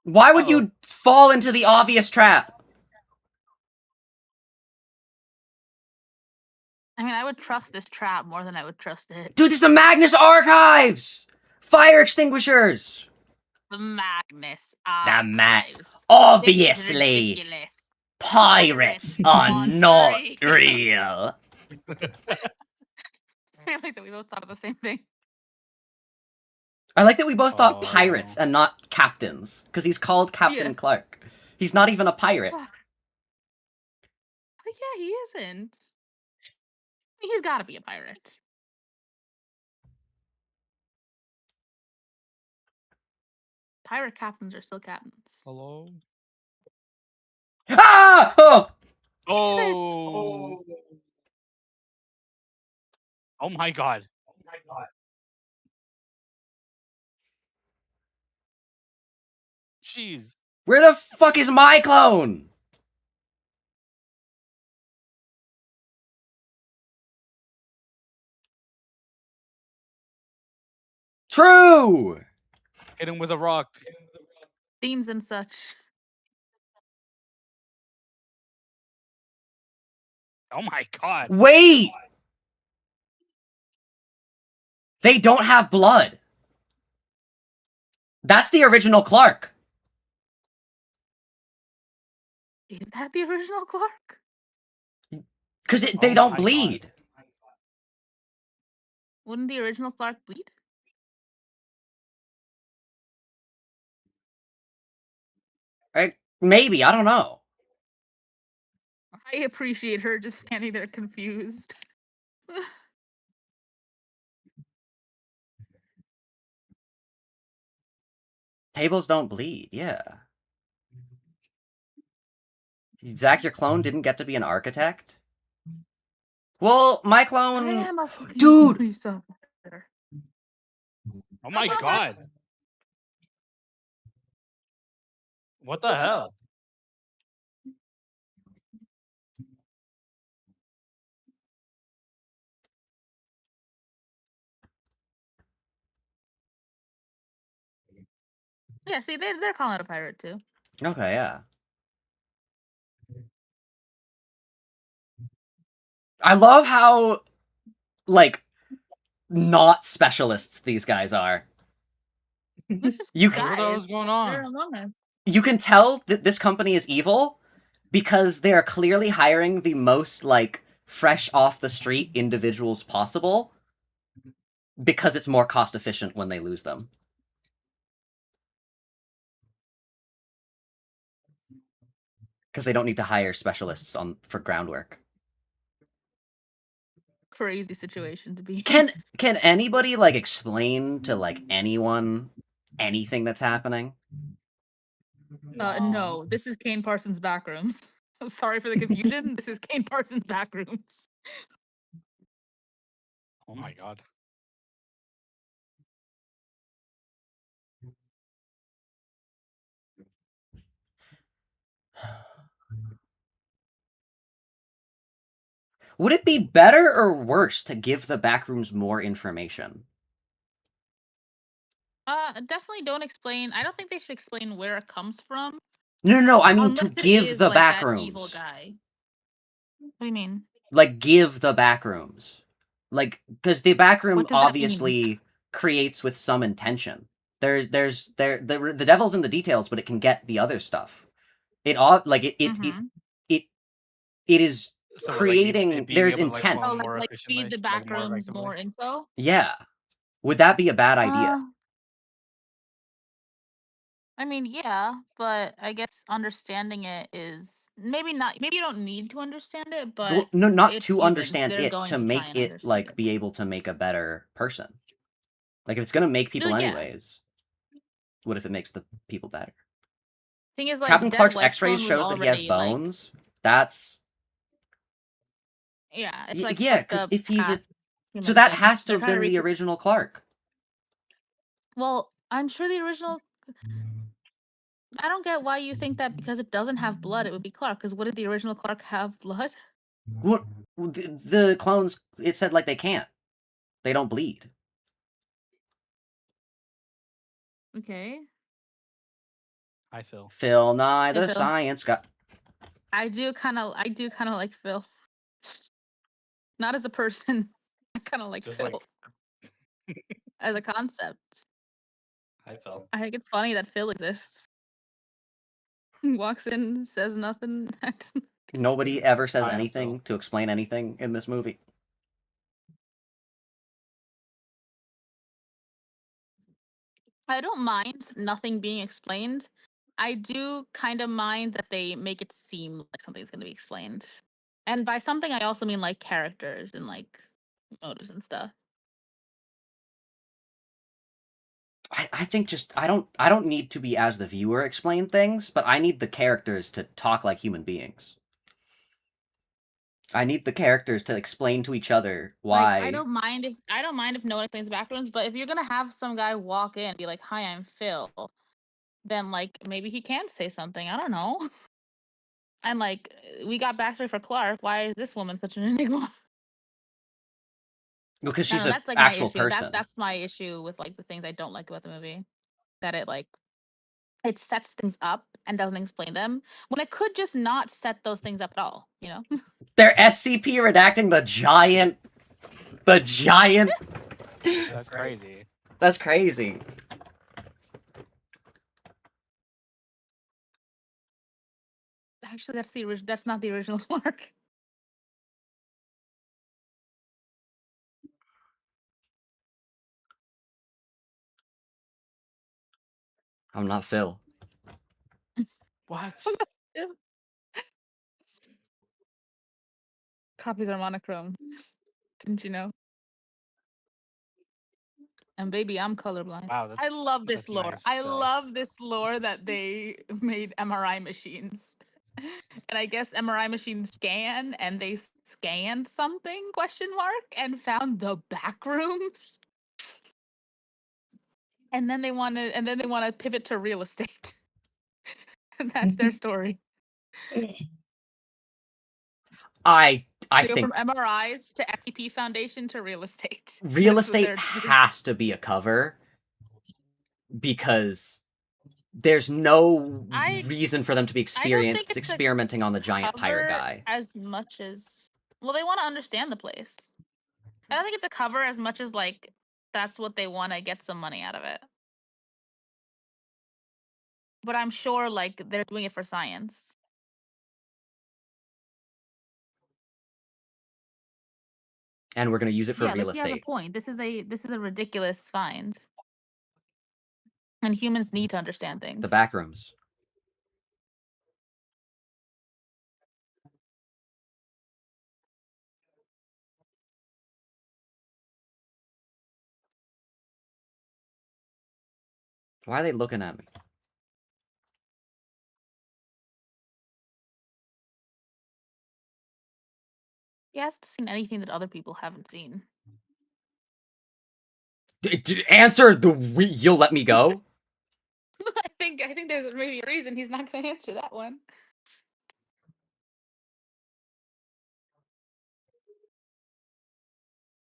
Why would you fall into the obvious trap? I mean, I would trust this trap more than I would trust it. Dude, this is the Magnus Archives! Fire extinguishers! The Magnus Archives. Obviously! Ridiculous. Pirates are not real. I like that we both thought of the same thing. I like that we both thought pirates and not captains, because he's called Captain Clark. He's not even a pirate. Oh, yeah, he isn't. I mean, he's got to be a pirate. Pirate captains are still captains. Hello? Ah! Oh! Oh! Oh my god. jeez. Where the fuck is my clone? True! Hit him with a rock. Themes and such. Oh my god. Wait! They don't have blood. That's the original Clark. Is that the original Clark? Because Oh they don't my bleed. Wouldn't the original Clark bleed? Right? Maybe, I don't know. I appreciate her just standing there confused. Tables don't bleed, yeah. Zach, your clone didn't get to be an architect? Well, my I clone... am a fucking Dude! police officer. Oh my god. What the hell? Yeah, see, they're calling it a pirate too. Okay, yeah. I love how, like, not specialists these guys are. They're just You What the hell is guys. going They're on? among us. You can tell that this company is evil because they are clearly hiring the most, like, fresh off the street individuals possible because it's more cost efficient when they lose them. Because they don't need to hire specialists for groundwork. Crazy situation to be in. Can anybody, like, explain to, like, anyone anything that's happening? No, this is Kane Parsons' Backrooms. Sorry for the confusion. This is Kane Parsons' Backrooms. Oh my god. Would it be better or worse to give the Backrooms more information? Definitely don't explain. I don't think they should explain where it comes from. No, I mean to Unless it give is the like that evil Backrooms. guy. What do you mean? Like, give the Backrooms. Like, because the Backroom What does that mean? obviously creates with some intention. The devil's in the details, but it can get the other stuff. It is So like, creating. it being There's able to, like, intent. clone Oh, more like efficiently, feed the like, more Backrooms effectively. more info? Yeah. Would that be a bad idea? I mean, yeah, but I guess understanding it is maybe not. Maybe you don't need to understand it, but Well, no, not it's to humans. understand They're it, going to to try make and it, understand like, it. be able to make a better person. Like, if it's gonna make people No, yeah. anyways, what if it makes the people better? Thing is, like, Captain Dead Clark's West X-rays Clone was shows that he has already, like, bones. That's yeah, it's like yeah, because if he's a past human so that thing. has to They're have trying been to the original Clark. Well, I'm sure the original. I don't get why you think that because it doesn't have blood, it would be Clark. Because wouldn't the original Clark have blood? What the clones? It said like they can't. They don't bleed. Okay. Hi, Phil. Phil Nye, Hey, the Phil. science guy. I do kind of like Phil. Not as a person. I kind of like Just Phil as a concept. Hi, Phil. I think it's funny that Phil exists. Walks in, says nothing. Nobody ever says I am anything Phil. to explain anything in this movie. I don't mind nothing being explained. I do kind of mind that they make it seem like something's going to be explained. And by something, I also mean like characters and like motives and stuff. I think just I don't need to be as the viewer explain things, but I need the characters to talk like human beings. I need the characters to explain to each other why. Like, I don't mind if no one explains backgrounds, but if you're gonna have some guy walk in and be like, "Hi, I'm Phil," then like maybe he can say something. I don't know. And like we got backstory for Clark. Why is this woman such an enigma? Because I she's don't know, an that's like my actual issue. person. That's my issue with like the things I don't like about the movie. That it like it sets things up and doesn't explain them when it could just not set those things up at all, you know? They're SCP redacting the giant. That's crazy. That's crazy. Actually, that's the original. That's not the original Clark. I'm not Phil. What? Copies are monochrome. Didn't you know? And baby, I'm colorblind. Wow, I love this that's lore. nice I still. love this lore that they made MRI machines. And I guess MRI machines scan and they scanned something question mark and found the backrooms. And then they want to pivot to real estate. And that's their story. I They go think from MRIs to FTP Foundation to real estate. real That's what estate they're- has to be a cover because there's no I reason for them to be I don't think it's a experimenting on the giant pirate cover guy. as much as well, they want to understand the place. I don't think it's a cover as much as like that's what they want to get some money out of it. But I'm sure like they're doing it for science. And we're going to use it for Yeah, real like he has a estate. point. This is a ridiculous find. And humans need to understand things. The Backrooms. Why are they looking at me? He hasn't seen anything that other people haven't seen. Answer the you'll let me go? I think there's maybe a reason he's not going to answer that one.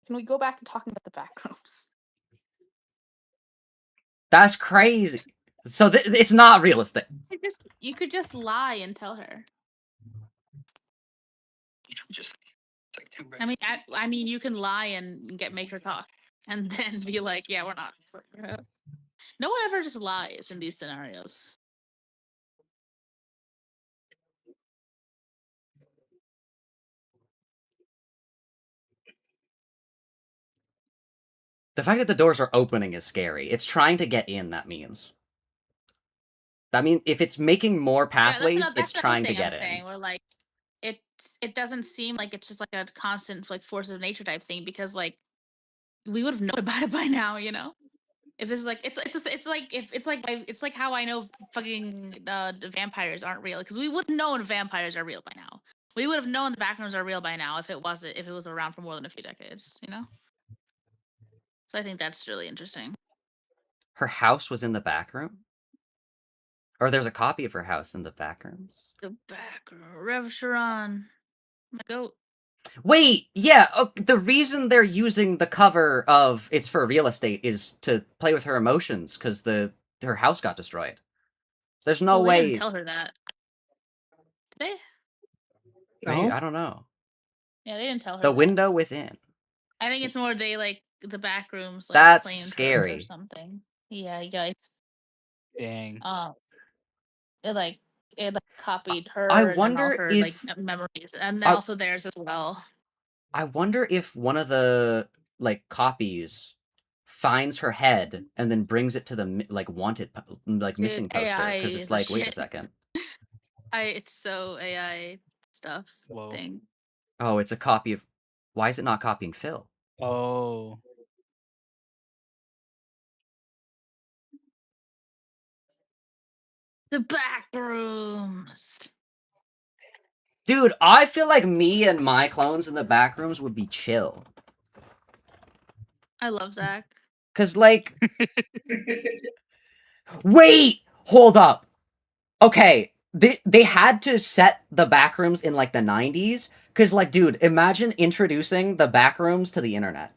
Can we go back to talking about the backrooms? That's crazy. So it's not real estate. You could just lie and tell her. I mean, you can lie and make her talk, and then be like, "Yeah, we're not." No one ever just lies in these scenarios. The fact that the doors are opening is scary. It's trying to get in, that means. That means if it's making more pathways, it's trying to get in. Saying, where like it doesn't seem like it's just like a constant like force of nature type thing, because like we would have known about it by now, you know. If this is like it's like how I know fucking the vampires aren't real, because we would have known vampires are real by now. We would have known the backrooms are real by now if it was around for more than a few decades, you know. So I think that's really interesting. Her house was in the back room? Or there's a copy of her house in the Backrooms? The backroom, Rev Sharon, my goat. Wait, yeah, the reason they're using the cover of It's for Real Estate is to play with her emotions, because her house got destroyed. There's no way... They didn't tell her that. Did they? Wait, No? I don't know. Yeah, they didn't tell her The that. window within. I think it's more they like the backrooms like That's claimed her scary. or something. Yeah, yikes. Dang. It copied her I and all wonder her if... like memories, and then also theirs as well. I wonder if one of the like copies finds her head and then brings it to the like wanted like missing poster, because it's like, wait a second. It's so AI stuff. Whoa. Thing. Oh, it's a copy of... Why is it not copying Phil? Oh. The Backrooms. Dude, I feel like me and my clones in the Backrooms would be chill. I love Zach. Cause like... Wait! Hold up. Okay, they had to set the Backrooms in like the 90s cuz like dude, imagine introducing the Backrooms to the internet.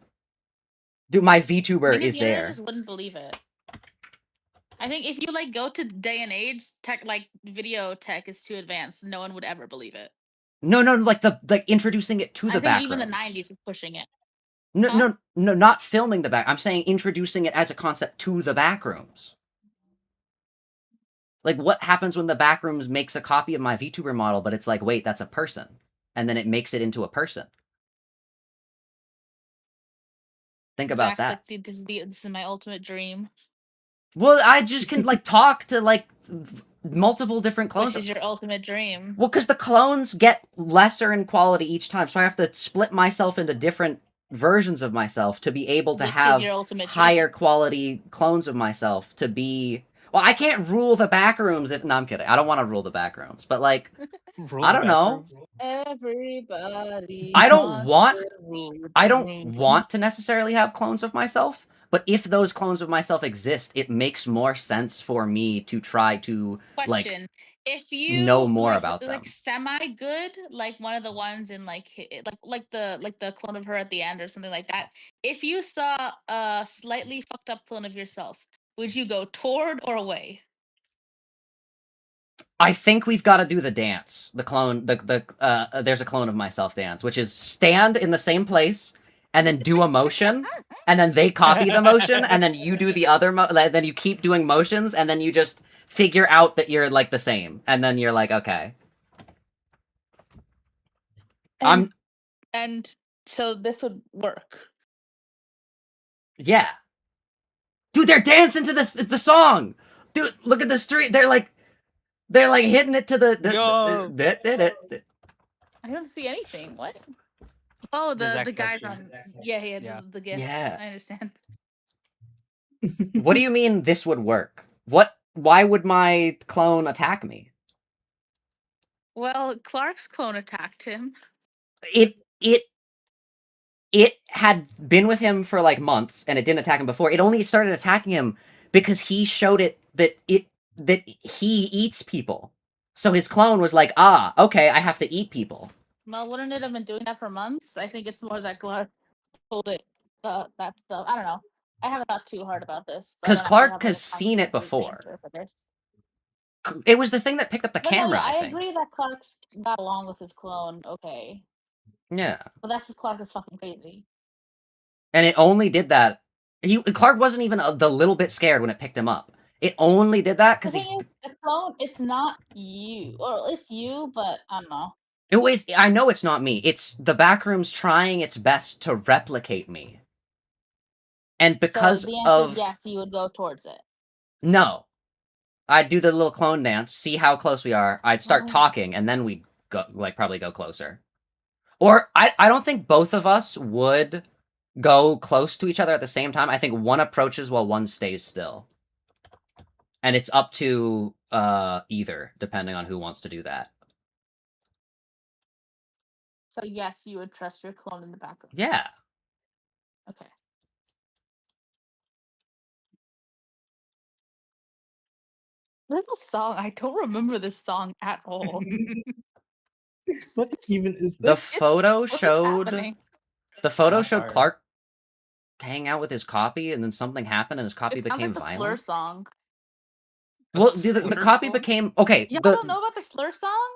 Dude, my VTuber Maybe is the internet there. just wouldn't believe it. I think if you like go to day and age, tech like video tech is too advanced. No one would ever believe it. No, like introducing it to I the think Backrooms. even the 90s is pushing it. No, Huh? no, not filming the back. I'm saying introducing it as a concept to the Backrooms. Like, what happens when the Backrooms makes a copy of my VTuber model, but it's like, wait, that's a person, and then it makes it into a person. Think about Zach's that. like, this is my ultimate dream. Well, I just can like talk to like multiple different clones. Which is your ultimate dream? Well, because the clones get lesser in quality each time, so I have to split myself into different versions of myself to be able to Which have is your ultimate higher dream? quality clones of myself to be. Well, I can't rule the Backrooms if. No, I'm kidding. I don't want to rule the Backrooms, but like, Rule I the don't know. Backrooms. Everybody. I don't want. to rule the I don't rooms. want to necessarily have clones of myself, but if those clones of myself exist, it makes more sense for me to try to like Question: if you know more like, about them. like semi good, like one of the ones in like the clone of her at the end or something like that. If you saw a slightly fucked up clone of yourself, would you go toward or away? I think we've got to do the dance. The clone, there's a clone of myself dance, which is stand in the same place and then do a motion, and then they copy the motion, and then you do the other then you keep doing motions, and then you just figure out that you're like the same, and then you're like, okay. And so this would work. Yeah. Dude, they're dancing to the song. Dude, look at the street. They're like hitting it to Yo. I don't see anything. What? Oh, the Zach's guys stream. on. Yeah. Yeah. The gift. Yeah. I understand. What do you mean this would work? Why would my clone attack me? Well, Clark's clone attacked him. It had been with him for like months and it didn't attack him before. It only started attacking him because he showed it that he eats people. So his clone was like, ah, okay, I have to eat people. Well, wouldn't it have been doing that for months? I think it's more that Clark told it that stuff. I don't know. I haven't thought too hard about this. So I Because don't actually Clark have, has a seen it concrete before. answer for this. It was the thing that picked up the But no, camera, yeah, I I think. agree that Clark's got along with his clone. Okay, Yeah. but that's just Clark is fucking crazy. And it only did that. Clark wasn't even the little bit scared when it picked him up. It only did that The because thing is, the clone, it's not you, or it's you, but I don't know. I know it's not me. It's the Backrooms trying its best to replicate me. And because So the answer of is yes, you would go towards it. no, I'd do the little clone dance, see how close we are. I'd start Oh. talking, and then we'd go probably go closer. Or I don't think both of us would go close to each other at the same time. I think one approaches while one stays still. And it's up to either, depending on who wants to do that. So yes, you would trust your clone in the background. Yeah. Okay. Little song. I don't remember this song at all. What even is The this? photo What is showed happening? Sorry. Clark hang out with his copy, and then something happened, and his copy It sounds became like the slur violent. song. Well, the slur copy song? became okay. Y'all don't know about the slur song?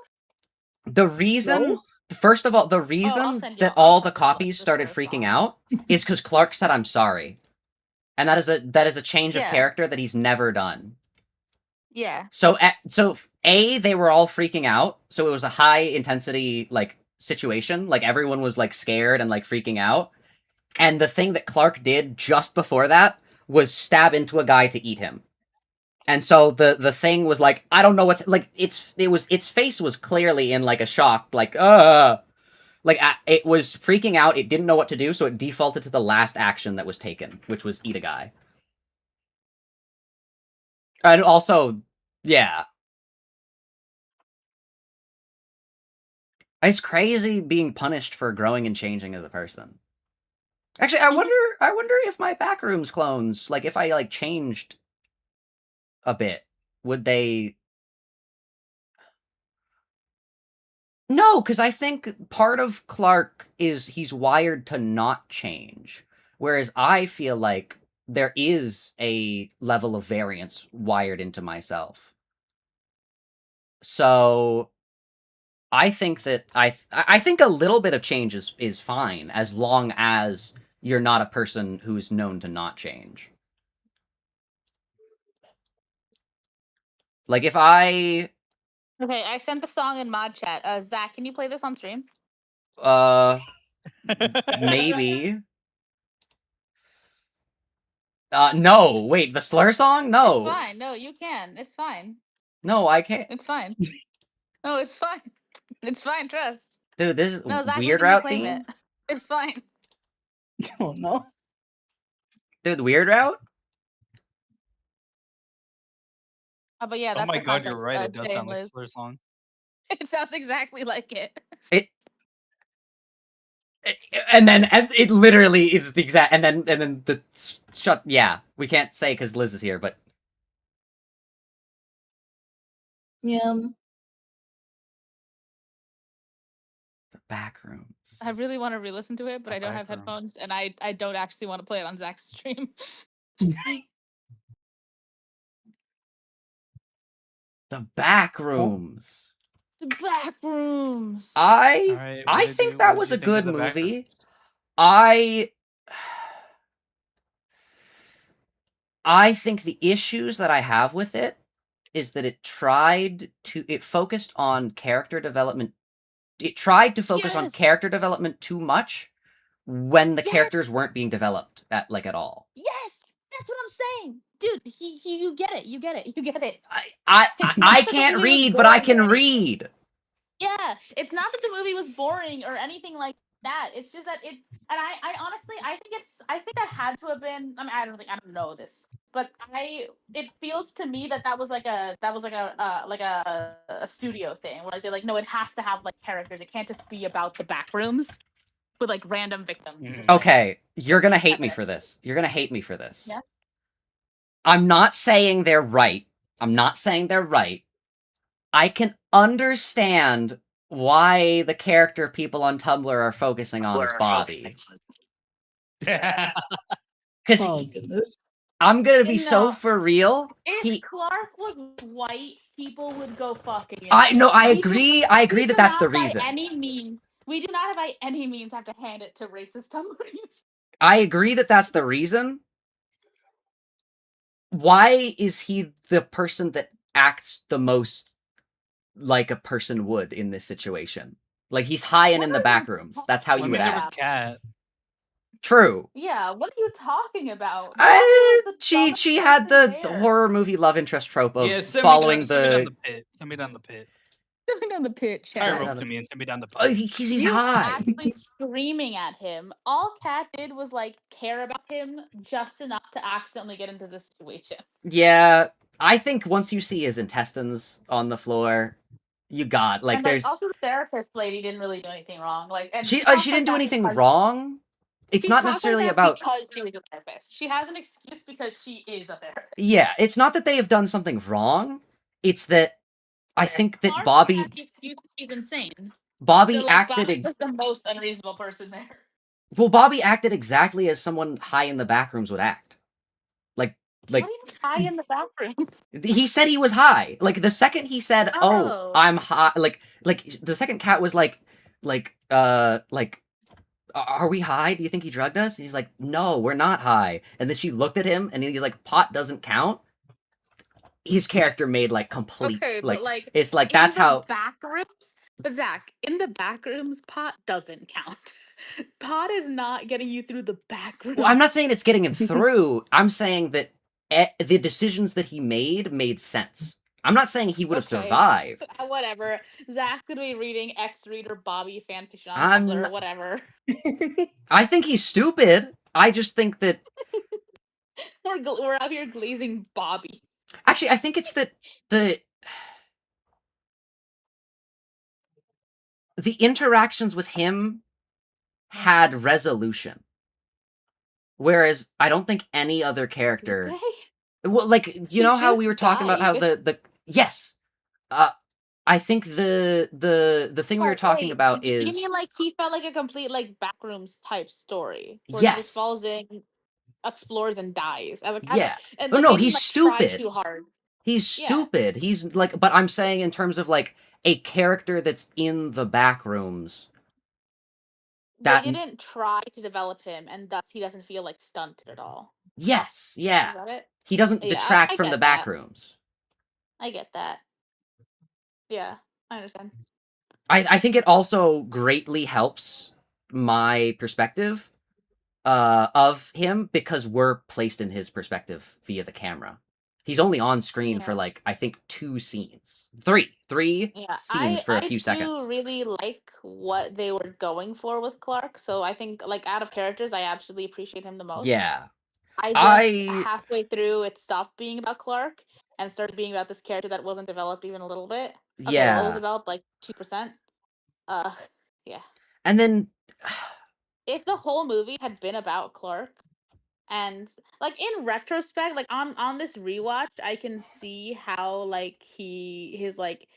The reason, No? first of all, the reason send that y'all- I'll all the send y'all, like, copies the started slur freaking songs. out is because Clark said, "I'm sorry," and that is a change of Yeah. character that he's never done. Yeah. So, they were all freaking out. So it was a high intensity like situation. Like everyone was like scared and like freaking out. And the thing that Clark did just before that was stab into a guy to eat him. And so the thing was like, I don't know what's like. Its face was clearly in like a shock, like it was freaking out. It didn't know what to do, so it defaulted to the last action that was taken, which was eat a guy. And also, yeah. It's crazy being punished for growing and changing as a person. Actually, I wonder if my Backrooms clones, like if I like changed a bit, would they? No, because I think part of Clark is he's wired to not change, whereas I feel like there is a level of variance wired into myself. So I think that I think a little bit of change is fine as long as you're not a person who's known to not change. Like if I Okay, I sent the song in mod chat. Zach, can you play this on stream? maybe no, wait, the slur song? No. It's fine. No, you can. It's fine. No, I can't. It's fine. No, it's fine. It's fine. Trust. Dude, this is No, Zach, we Weird can Route claim theme? it. It's fine. Oh no. Dude, the Weird Route? But yeah, Oh that's my the god, you're context. right. It does Jay sound and like Liz. Slur song. It sounds exactly like it. And then it literally is the exact and then the shut yeah, we can't say because Liz is here, but Yeah. the Backrooms. I really want to re-listen to it, but The I don't have Backroom. headphones, and I don't actually want to play it on Zach's stream. The Backrooms. The Backrooms. Alright, I think that was a good movie. I think the issues that I have with it is that it focused on character development. It tried to focus on Yes. character development too much when the Yes. characters weren't being developed at all. Yes, that's what I'm saying, dude. You get it. You get it. You get it. I It's not I that the can't movie was read, but I boring can or anything. read. Yeah, it's not that the movie was boring or anything like that. It's just that it, and I honestly, I think that had to have been. I mean, I don't know this, but it feels to me that was like a studio thing where like they're like, no, it has to have like characters. It can't just be about the backrooms with like random victims. Mhm. It's like, Okay, you're gonna hate me feminist. for this. You're gonna hate me for this. Yeah. I'm not saying they're right. I'm not saying they're right. I can understand why the character people on Tumblr are focusing on is Bobby. Because Oh goodness. I'm gonna be so No. for real. If Clark was white, people would go fucking. I We agree. I agree we that do that's the not by reason. any means. We do not by any means have to hand it to racist Tumblr users. I agree that that's the reason. Why is he the person that acts the most like a person would in this situation? Like he's high and in the back rooms. That's how you would there was act. Cat. True. Yeah, what are you talking about? She had the horror movie love interest trope of following send me down the. the pit. Send me down the pit. Send me down the pit, Sorry, Fire chat. down rope the- to me and send me down the Oh, pit. he's We were high. actually screaming at him. All Cat did was like care about him just enough to accidentally get into this situation. Yeah, I think once you see his intestines on the floor, you got like And there's. also the therapist lady didn't really do anything wrong. Like, and She talks didn't like do that anything because- wrong. It's she not talks like necessarily that about. because she was a therapist. She has an excuse because she is a therapist. Yeah, it's not that they have done something wrong. It's that I think that Clark Bobby has the excuse he's insane. Bobby So, like, acted. Bobby's just the most unreasonable person there. Well, Bobby acted exactly as someone high in the backrooms would act. Like What are you high in the bathroom? he said he was high. Like the second he said, "Oh, Oh. I'm high," like the second Cat was like, "Are we high? Do you think he drugged us?" And he's like, "No, we're not high." And then she looked at him, and he's like, "Pot doesn't count." His character made like complete Okay, like, but like it's like that's how. Backrooms. But Zach, in the backrooms, pot doesn't count. Pot is not getting you through the backrooms. Well, I'm not saying it's getting him through. I'm saying that the decisions that he made sense. I'm not saying he would have Okay. survived. Whatever. Zach's gonna be reading X-Reader Bobby fanfiction on I'm Tumblr or not- whatever. I think he's stupid. I just think that We're out here glazing Bobby. actually I think it's that the interactions with him had resolution. Whereas I don't think any other character Okay. Well, like, you He know how we just were talking about how died. the yes. I think the thing we were Oh talking wait, about you is mean like he felt like a complete like Backrooms type story where he just yes. falls in, explores, and dies as a kind of Yeah. and Oh like no, they didn't he's like try stupid. too hard. He's Yeah, stupid. He's like, but I'm saying in terms of like a character that's in the back rooms they that didn't try to develop him, and thus he doesn't feel like stunted at all. yes, yeah. Is that it? He doesn't Yeah, detract I from the get back that. rooms. I get that. Yeah, I understand. I think it also greatly helps my perspective of him because we're placed in his perspective via the camera. He's only on screen for Yeah. like I think 3 Yeah, scenes for a I few do seconds. really like what they were going for with Clark. So I think like out of characters, I absolutely appreciate him the most. Yeah. I just I halfway through it stopped being about Clark and started being about this character that wasn't developed even a little bit. Okay, well it was yeah. developed like 2%. Uh yeah. And then If the whole movie had been about Clark, and like in retrospect, like on this rewatch, I can see how like his like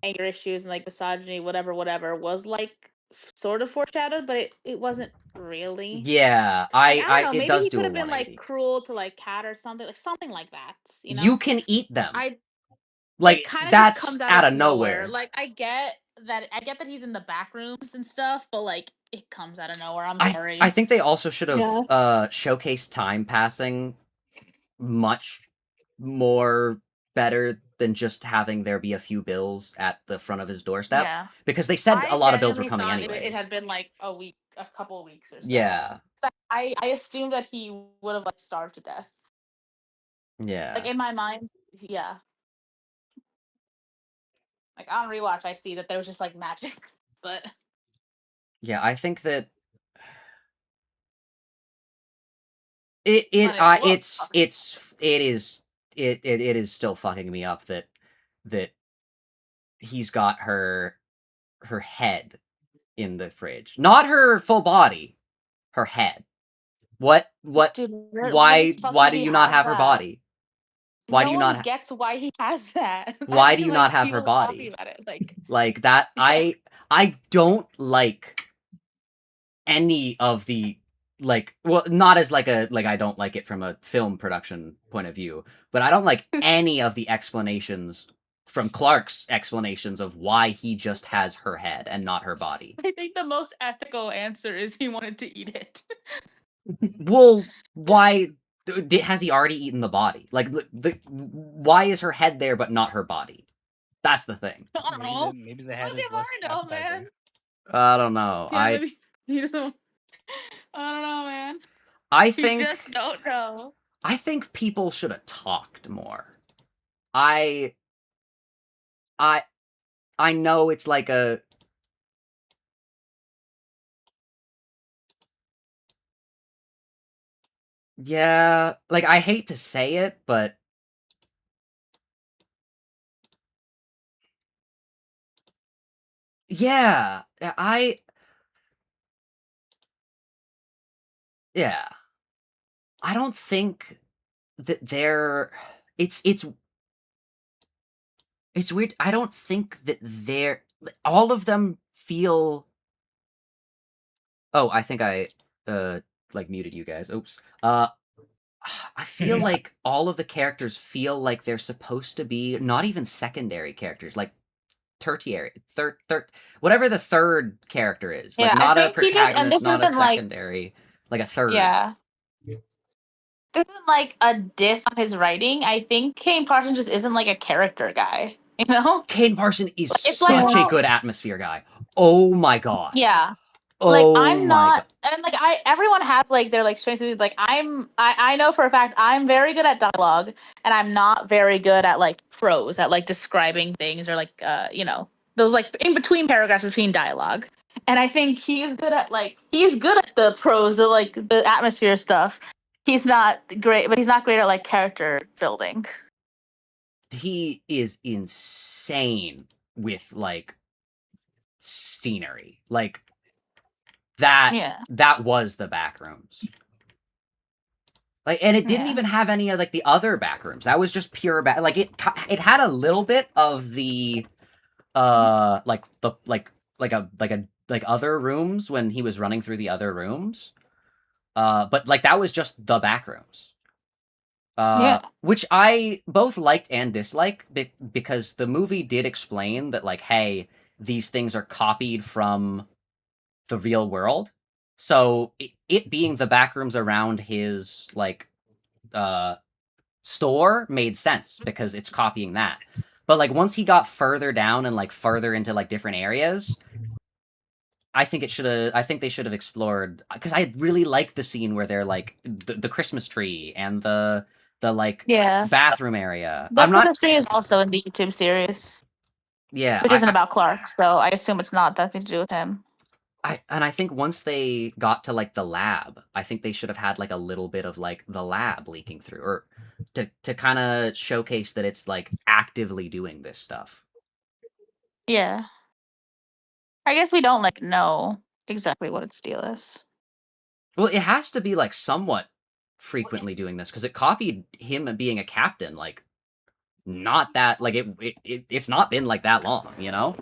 anger issues and like misogyny, whatever, was like sort of foreshadowed, but it wasn't really. yeah, Like I don't I know, it maybe does he do could a have been like 180. cruel to like Cat or something like that. You You know, can eat them. I it Like kind of just that's comes out out of of nowhere. nowhere. Like I get that he's in the back rooms and stuff, but like it comes out of nowhere. I'm I sorry. think they also should have Yeah. showcased time passing much more better than just having there be a few bills at the front of his doorstep Yeah. because they said a I lot of bills were genuinely coming thought it anyways. had been like a week, a couple of weeks or so. Yeah. So I assumed that he would have like starved to death. Like Yeah. in my mind, yeah. Like on rewatch, I see that there was just like magic, but Yeah, I think that anyway, what was talking? it is still fucking me up that that he's got her head in the fridge. Not her full body, her head. What Dude, where the fuck why does do he you not have have her that? body? Why do No you one not gets why he has that. why I do mean, you not like have her people are talking body? about it. Like, Like that yeah. I don't like any of the like well not as like a like I don't like it from a film production point of view, but I don't like any of the explanations from Clark's explanations of why he just has her head and not her body. I think the most ethical answer is he wanted to eat it. Well, why has he already eaten the body? Like why is her head there but not her body? That's the thing. I don't know. Maybe the What head if is less I know, man? appetizing. I don't know. Yeah, maybe you know. I don't know, man. I You think just don't know. I think people should have talked more. I I I know it's like a yeah, like I hate to say it, but yeah, yeah. I don't think that they're it's it's weird. I don't think that they're all of them feel oh, I think I like muted you guys. Oops. I feel like all of the characters feel like they're supposed to be not even secondary characters, like tertiary, third, whatever the third character is. Like Yeah, I not a think he just, and protagonist, this not a isn't like, secondary, like a third. yeah, this isn't like a diss on his writing. I think Kane Parsons just isn't like a character guy, you know? Kane Parson is Like, it's like such a how, good atmosphere guy. Oh my god. yeah. Like Oh I'm my not, god. and like everyone has like their like strengths. Like I know for a fact I'm very good at dialogue, and I'm not very good at like prose, at like describing things or like you know, those like in between paragraphs between dialogue. And I think he's good at the prose, the atmosphere stuff. He's not great, but he's not great at like character building. He is insane with like scenery. Like that Yeah. that was the Backrooms. Like, and it didn't Yeah. even have any of like the other Backrooms. That was just pure like it had a little bit of the like the like other rooms when he was running through the other rooms. But like that was just the Backrooms. Yeah. Which I both liked and disliked because the movie did explain that like, hey, these things are copied from the real world. So it being the Backrooms around his like store made sense because it's copying that. But like once he got further down and like further into like different areas, I think they should have explored because I really like the scene where they're like the Christmas tree and the like Yeah. bathroom area. The I'm not chemistry is also in the YouTube series, yeah, which isn't about Clark, so I assume it's not nothing to do with him. I think once they got to like the lab, I think they should have had like a little bit of like the lab leaking through or to kind of showcase that it's like actively doing this stuff. Yeah. I guess we don't like know exactly what its deal is. Well, it has to be like somewhat frequently doing this because it copied him being a captain like not that like it's not been like that long, you know?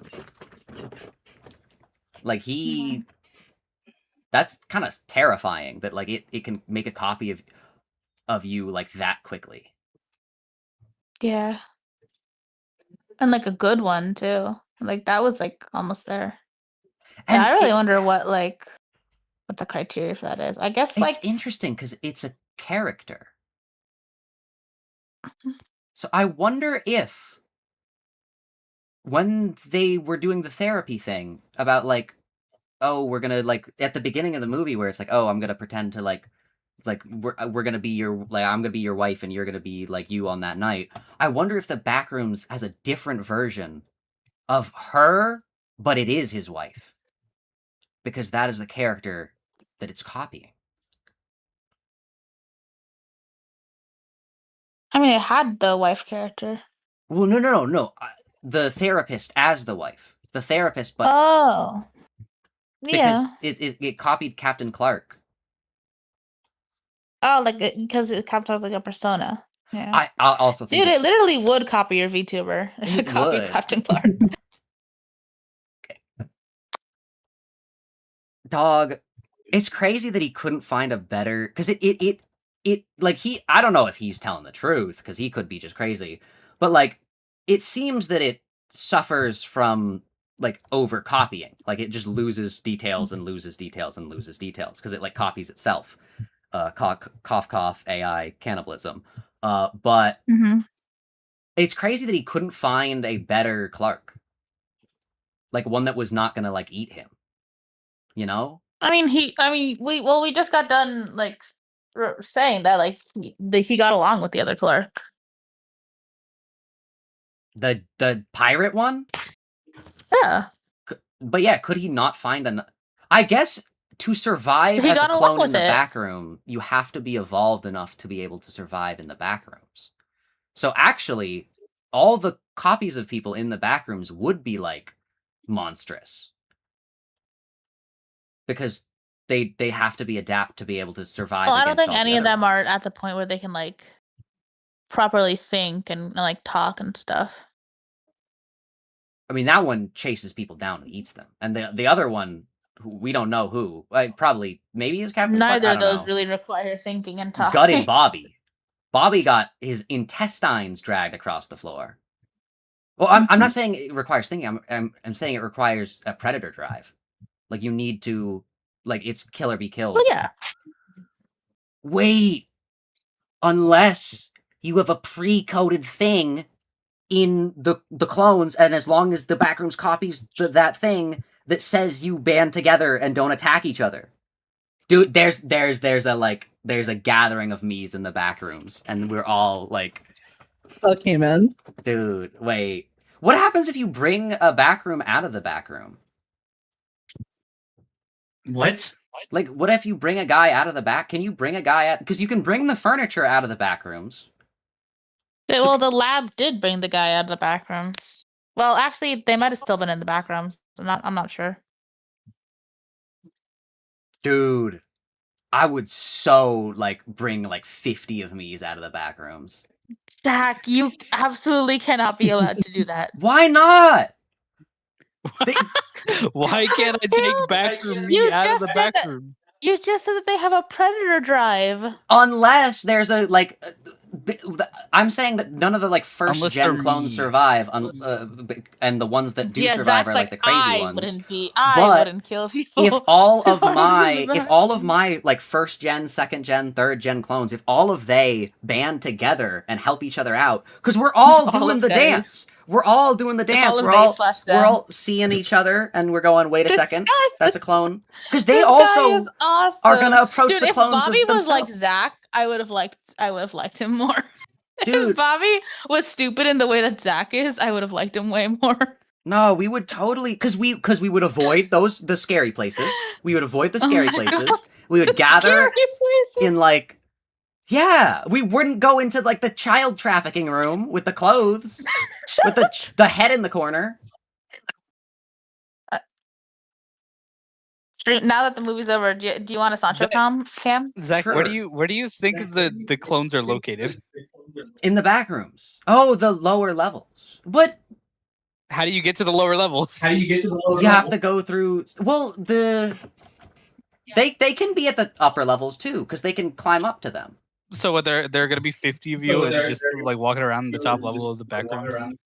Like he that's kind of terrifying that like it can make a copy of you like that quickly. Yeah. And like a good one too. Like that was like almost there. And Yeah, I really wonder what the criteria for that is. I guess it's like interesting because it's a character. So I wonder if when they were doing the therapy thing about like, oh, we're gonna like at the beginning of the movie where it's like, oh, I'm gonna pretend to like we're gonna be your like I'm gonna be your wife and you're gonna be like you on that night. I wonder if the Backrooms has a different version of her, but it is his wife because that is the character that it's copying. I mean it had the wife character. Well, no. The therapist as the wife. The therapist, but Oh. Yeah. because it copied Captain Clark. Oh, like because it copies like a persona. Yeah. I also think Dude, it literally would copy your VTuber if It it copied would. Captain Clark. dog. It's crazy that he couldn't find a better because it like I don't know if he's telling the truth because he could be just crazy, but like it seems that it suffers from like over copying. Like it just loses details and loses details and loses details because it like copies itself. Cough AI cannibalism. But Mm-hmm. it's crazy that he couldn't find a better Clark. Like one that was not gonna like eat him. You know? We just got done like saying that like he got along with the other Clark. The pirate one? Yeah. But yeah, could he not find an I guess to survive He as a got along clone in with the it. back room, you have to be evolved enough to be able to survive in the back rooms. So actually, all the copies of people in the back rooms would be like monstrous. Because they have to be adapt to be able to survive Well, I don't against think all any the of other them are ones. at the point where they can like properly think and like talk and stuff. I mean, that one chases people down and eats them. And the other one, who we don't know who, probably, maybe is Captain Clark? Neither I of don't those know. really require thinking and Gutted talking. Bobby. Bobby got his intestines dragged across the floor. Well, I'm not saying it requires thinking. I'm saying it requires a predator drive. Like you need to, like it's kill or be killed. Well, yeah. Wait, unless you have a pre-coded thing in the clones, and as long as the Backrooms copies that thing that says you band together and don't attack each other. Dude, there's a gathering of me's in the Backrooms, and we're all like, Okay, man. dude, wait. What happens if you bring a backroom out of the backroom? What? Like, what if you bring a guy out of the back? Can you bring a guy out? Because you can bring the furniture out of the backrooms. Well, the lab did bring the guy out of the back rooms. Well, actually, they might have still been in the back rooms. I'm not sure. Dude. I would so like bring like 50 of me's out of the back rooms. Zach, you absolutely cannot be allowed to do that. Why not? Why can't I take backroom You me out of just the said that- backroom? You just said that they have a predator drive. Unless there's a like, I'm saying that none of the like first Unless gen they're clones me. survive, and the ones that do Yeah, survive Zach's are like the crazy I ones. I But wouldn't kill people. If all if of I was in my, the if all of my like first gen, second gen, third gen clones, if all of they band together and help each other out, because we're all All doing of the they. dance. We're all doing the If all dance. of We're they all slash we're them. all seeing each other, and we're going, wait a This second, guy- that's a this- clone. Because they This guy also is awesome. are gonna approach Dude, the if clones Bobby of was like themselves. Zach, I would have liked him more. Dude. If Bobby was stupid in the way that Zach is, I would have liked him way more. No, we would totally, because we would avoid the scary places. We would avoid the Oh scary my places. God. We would gather Scary places. in like, yeah, we wouldn't go into like the child trafficking room with the clothes, with the head in the corner. Now that the movie's over, do you want a Sancho cam? Zach, Sure. where do you think the clones are located? In the back rooms. Oh, the lower levels. But How do you get to the lower levels? you have to go through. Well, they can be at the upper levels too, because they can climb up to them. So what, there are gonna be 50 of you and just like walking around the top level of the back rooms?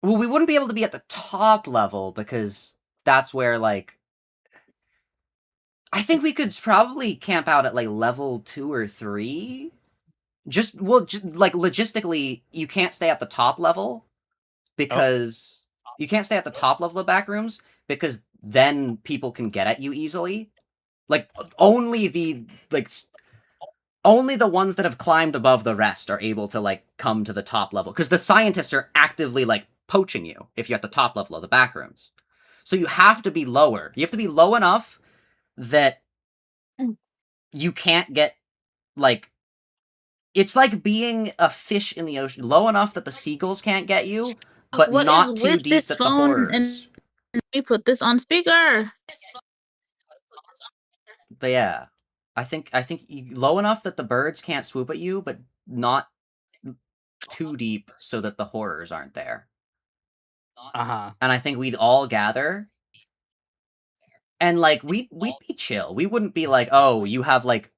Well, we wouldn't be able to be at the top level because that's where like. I think we could probably camp out at like level 2 or 3. Like logistically, you can't stay at the top level because you can't stay at the top level of backrooms because then people can get at you easily. Like only the ones that have climbed above the rest are able to like come to the top level because the scientists are actively like poaching you if you're at the top level of the backrooms. So you have to be lower. You have to be low enough that you can't get like. It's like being a fish in the ocean, low enough that the seagulls can't get you, but What not is too with deep this that the phone? horrors. And let me put this on speaker. But yeah, I think low enough that the birds can't swoop at you, but not too deep so that the horrors aren't there. Uh-huh. And I think we'd all gather, and like we'd be chill. We wouldn't be like, oh, you have like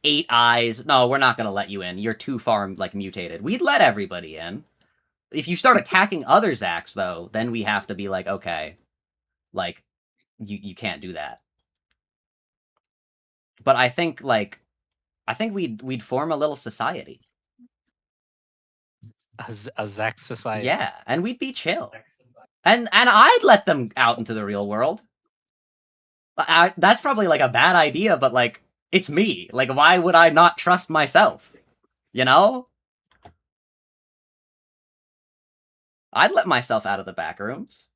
8 eyes. No, we're not gonna let you in. You're too far like mutated. We'd let everybody in. If you start attacking other Zacks, though, then we have to be like, okay, like you can't do that. But I think we'd form a little society. A Zach society. Yeah, and we'd be chill. And I'd let them out into the real world. That's probably like a bad idea, but like it's me. Like why would I not trust myself? You know? I'd let myself out of the back rooms.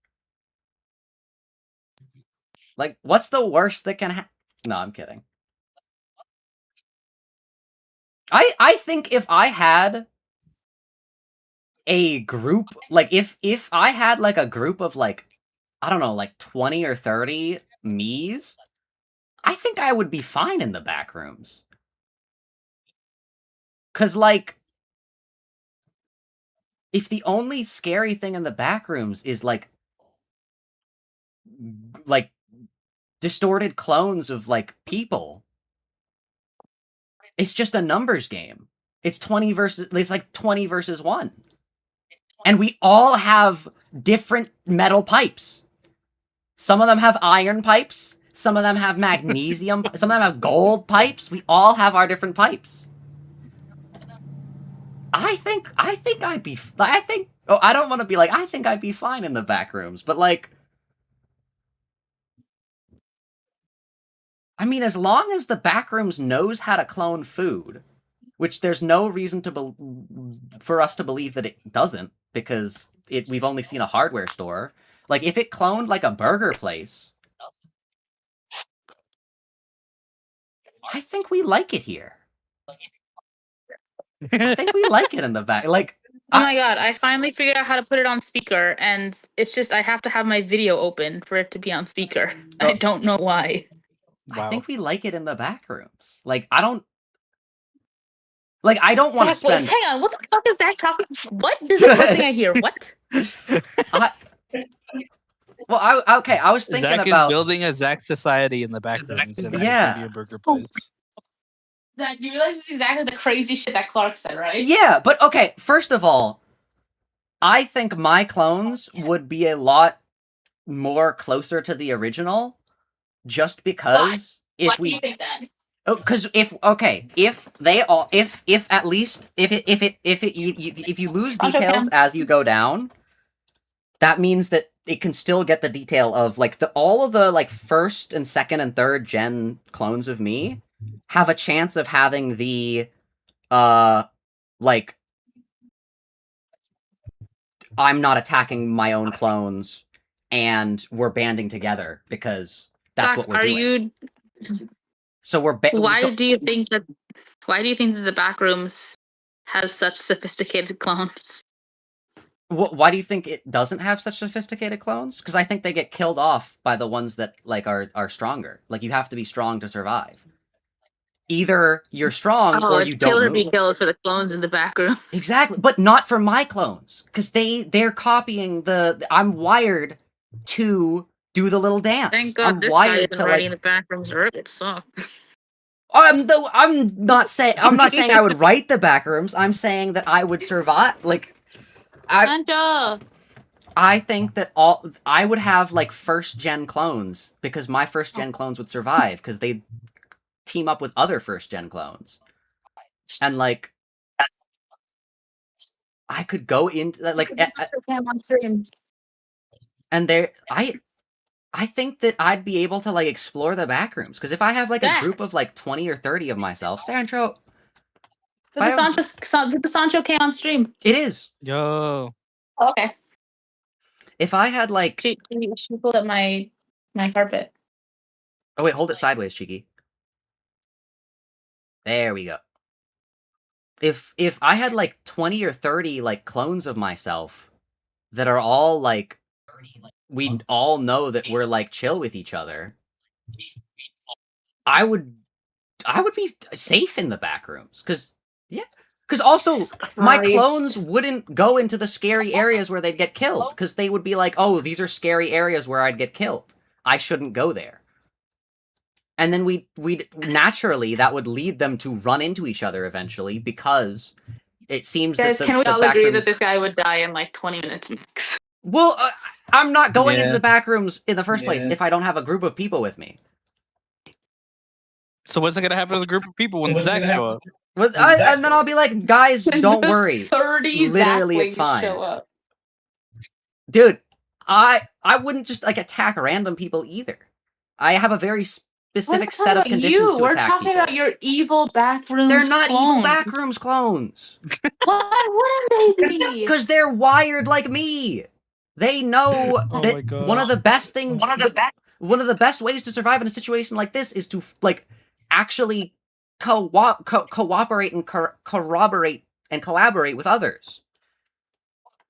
Like what's the worst that can happen? No, I'm kidding. I think if I had a group, like if I had like a group of like, I don't know, like 20 or 30 me's, I think I would be fine in the back rooms. Cause like, if the only scary thing in the back rooms is like distorted clones of like people, it's just a numbers game. It's 20 versus 1. And we all have different metal pipes. Some of them have iron pipes. Some of them have magnesium. Some of them have gold pipes. We all have our different pipes. I think I'd be. Oh, I don't want to be like. I think I'd be fine in the back rooms, but like. I mean, as long as the back rooms knows how to clone food, which there's no reason for us to believe that it doesn't, because we've only seen a hardware store. Like, if it cloned like a burger place, I think we like it here. I think we like it in the back. Like, oh my god, I finally figured out how to put it on speaker, and it's just I have to have my video open for it to be on speaker. I don't know why. Wow. I think we like it in the back rooms. Like, I don't want to Zach, wait, spend. hang on. What the fuck is Zach talking? What? This is the first thing I hear. What? Okay, I was thinking Zach about is building a Zach society in the back rooms and Yeah. maybe a burger place. Zach, you realize this is exactly the crazy shit that Clark said, right? Yeah, but okay, first of all, I think my clones would be a lot more closer to the original just because Why if do you we think that? because if at least if you lose Sancho details can. as you go down, that means that it can still get the detail of like all of the like first and second and third gen clones of me have a chance of having the like I'm not attacking my own clones and we're banding together because that's Zach, what we're doing. So we're Why do you think that the Backrooms has such sophisticated clones? Why do you think it doesn't have such sophisticated clones? Because I think they get killed off by the ones that like are stronger. Like you have to be strong to survive. Either you're strong or you it's don't kill or move. be killed for the clones in the Backrooms. Exactly, but not for my clones because they're copying the. I'm wired to do the little dance. Thank God I'm this guy wired isn't to writing like. the Backrooms script. So. I'm not saying I would write the backrooms. I'm saying that I would survive. Like, Sancho! I think that I would have like first gen clones because my first gen clones would survive because they team up with other first gen clones, and like I could go into like on stream. and there I think that I'd be able to like explore the backrooms because if I have like a group of like 20 or 30 of myself, Sancho. The Sancho came on stream. It is. Yo. Okay. If I had like She pulled up my carpet. Oh wait, hold it sideways, Cheeky. There we go. If I had like 20 or 30 like clones of myself that are all like we all know that we're like chill with each other, I would be safe in the back rooms cuz also my clones wouldn't go into the scary areas where they'd get killed cuz they would be like, "Oh, these are scary areas where I'd get killed. I shouldn't go there." And then we'd naturally that would lead them to run into each other eventually because it seems Guys, that can we all back agree rooms... that this guy would die in like 20 minutes max? Well, I'm not going into the back rooms in the first place if I don't have a group of people with me. So what's going to happen to the group of people when Zach show up? And then I'll be like, guys, don't worry. 30 Literally, it's fine. Show up. Dude, I wouldn't just like attack random people either. I have a very specific set of conditions to attack We're talking about your evil backrooms. They're not evil backrooms clones. Why wouldn't they be? Because they're wired like me. They know that one of the best things, one of the best ways to survive in a situation like this is to like actually cooperate and corroborate and collaborate with others.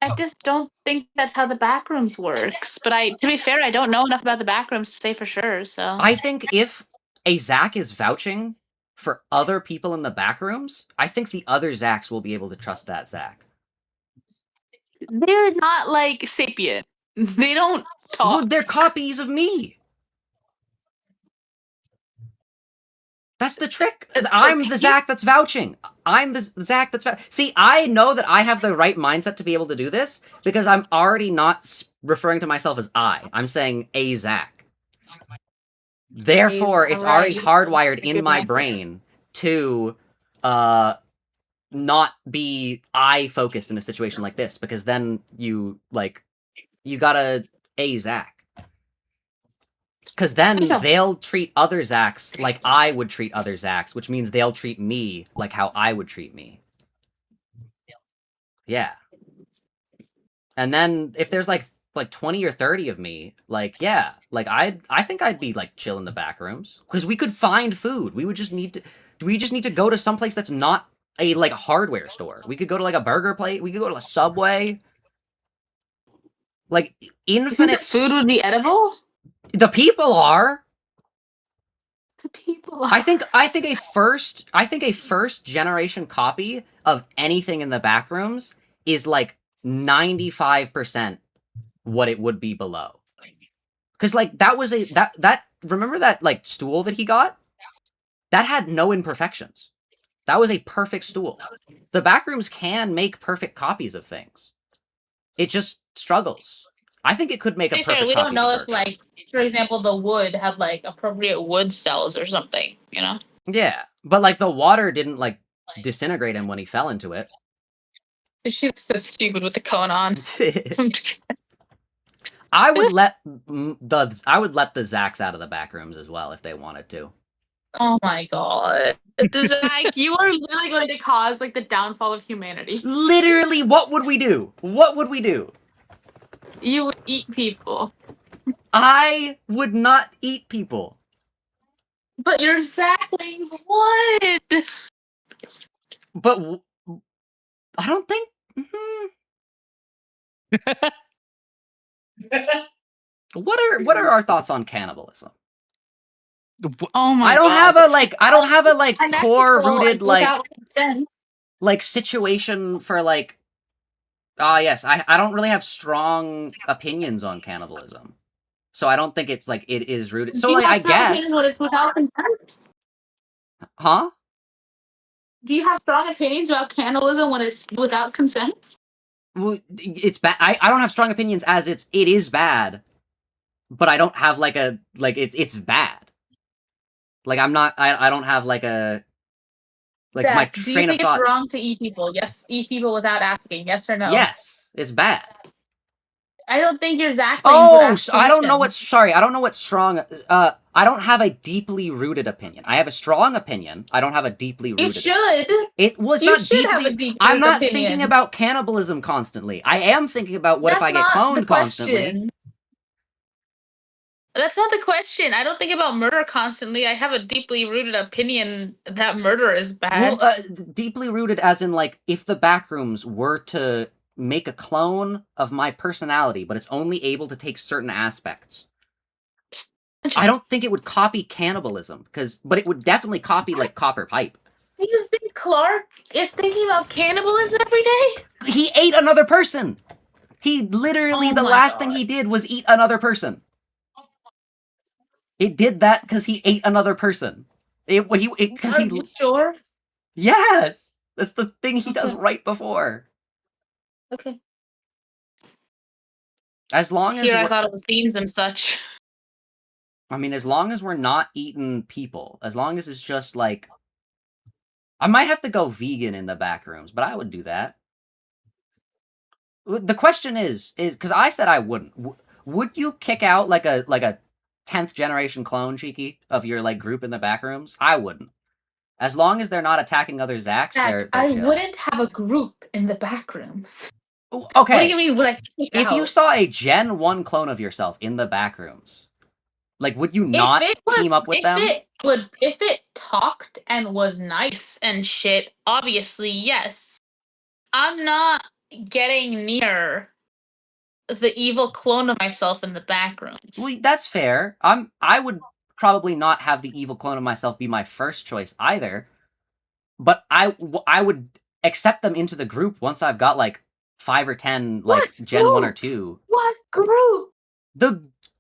I just don't think that's how the backrooms works. But to be fair, I don't know enough about the backrooms to say for sure. So I think if a Zach is vouching for other people in the backrooms, I think the other Zachs will be able to trust that Zach. They're not like sapient. They don't talk. Well, they're copies of me. That's the trick. I'm the Zach that's vouching. I'm the Zach that's vouching. See, I know that I have the right mindset to be able to do this because I'm already not referring to myself as I. I'm saying a Zach. Therefore, it's already hardwired in my brain to not be I focused in a situation like this because then you gotta a Zach. Because then they'll treat other Zachs like I would treat other Zachs, which means they'll treat me like how I would treat me. Yeah. And then if there's like 20 or 30 of me, like, yeah, like I think I'd be like chill in the back rooms because we could find food. We just need to go to someplace that's not a like hardware store. We could go to like a burger place. We could go to a Subway. Like infinite food would be edible. The people are. the people. I think a first generation copy of anything in the Backrooms is like 95% what it would be below. Because like that was that remember that like stool that he got? That had no imperfections. That was a perfect stool. The Backrooms can make perfect copies of things. It just struggles. I think it could make To a be perfect fair, we copy don't know of if, like, for example, the wood had like appropriate wood cells or something. You know. Yeah, but like the water didn't like disintegrate him when he fell into it. She looks so stupid with the cone on. I would let the Zacks out of the Backrooms as well if they wanted to. Oh my god. Zach, you are literally going to cause like the downfall of humanity. Literally, what would we do? What would we do? You would eat people. I would not eat people. But your Zacklings would. But I don't think. What are our thoughts on cannibalism? Oh my god. I don't have a like core rooted like situation for like yes, I don't really have strong opinions on cannibalism. So I don't think it's like it is rooted. So like I guess when it's without consent? Huh? Do you have strong opinions about cannibalism when it's without consent? Well, it's bad. I don't have strong opinions as it is bad. But I don't have like a like it's bad. Like I'm not I don't have like a like Zach, my do you train of think thought. it's wrong to eat people? Yes, eat people without asking. Yes or no? Yes, it's bad. I don't think your Zacklings Oh, would ask I don't know permission. what's sorry. I don't know what's strong. I don't have a deeply rooted opinion. I have a strong opinion. I don't have a deeply You rooted. should. It was You not should have deeply. a deep I'm not opinion. thinking about cannibalism constantly. I am thinking about what if I get cloned constantly. That's not the question. I don't think about murder constantly. I have a deeply rooted opinion that murder is bad. Well, deeply rooted as in like if the Backrooms were to make a clone of my personality, but it's only able to take certain aspects. I don't think it would copy cannibalism, but it would definitely copy like Copper Pipe. Do you think Clark is thinking about cannibalism every day? He ate another person. He literally the last thing he did was eat another person. It did that because he ate another person. Are you sure? Yes, that's the thing he does right before. Okay. As long as I thought it was themes and such. I mean, as long as we're not eating people, as long as it's just like, I might have to go vegan in the Backrooms, but I would do that. The question is because I said I wouldn't. Would you kick out like a 10th generation clone, Cheeky, of your like group in the Backrooms? I wouldn't. As long as they're not attacking other Zacks, they're I chill. wouldn't have a group in the Backrooms. Okay. What do you mean? Would I kick if out? you saw a Gen 1 clone of yourself in the Backrooms, like would you not team up with them? If it talked and was nice and shit, obviously yes. I'm not getting near the evil clone of myself in the Backrooms. Well, that's fair. I would probably not have the evil clone of myself be my first choice either, but I would accept them into the group once I've got like 5 or 10 like Gen 1 or 2. What group?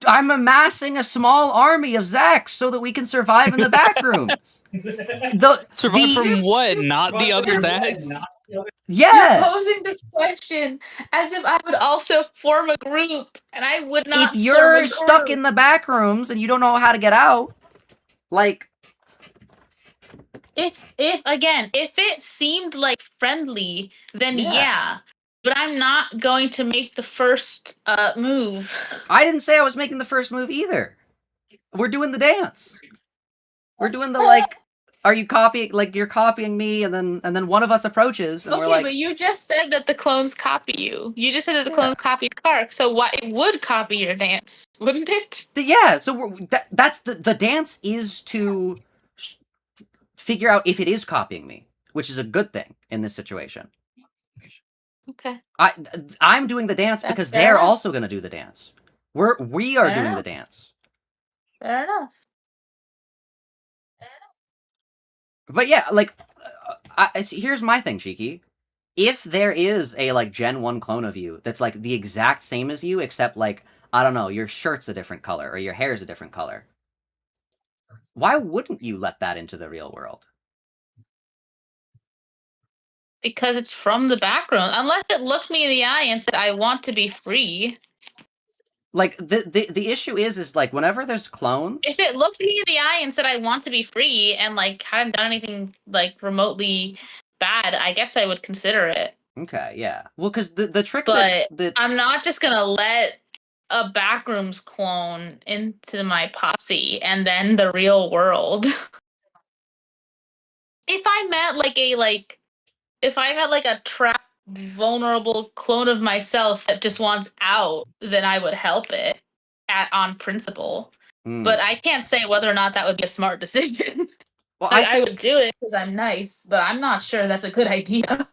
I'm amassing a small army of Zacks so that we can survive in the Backrooms. Survive from what? Not the other Zacks? Yeah. You're posing this question as if I would also form a group, and I would not. If you're stuck in the Backrooms and you don't know how to get out, like, if it seemed like friendly, then yeah. But I'm not going to make the first move. I didn't say I was making the first move either. We're doing the dance. We're doing the like. Are you copying? Like you're copying me, and then one of us approaches, and we're like. But you just said that the clones copy you. You just said that the clones copy Clark. So why it would copy your dance, wouldn't it? Yeah. So that's the dance is to figure out if it is copying me, which is a good thing in this situation. Okay. I'm doing the dance because they're also going to do the dance. We are doing the dance. Fair enough. But yeah, like, here's my thing, Cheeky. If there is a like Gen 1 clone of you that's like the exact same as you, except like, I don't know, your shirt's a different color or your hair's a different color, why wouldn't you let that into the real world? Because it's from the background. Unless it looked me in the eye and said, I want to be free. Like, the issue is like, whenever there's clones... If it looked me in the eye and said, I want to be free, and, like, hadn't done anything, like, remotely bad, I guess I would consider it. Okay, yeah. Well, because the trick But that... I'm not just gonna let a Backrooms clone into my posse and then the real world. If I met like a trapped, vulnerable clone of myself that just wants out, then I would help it on principle. But I can't say whether or not that would be a smart decision. Well, like, I would do it because I'm nice, but I'm not sure that's a good idea.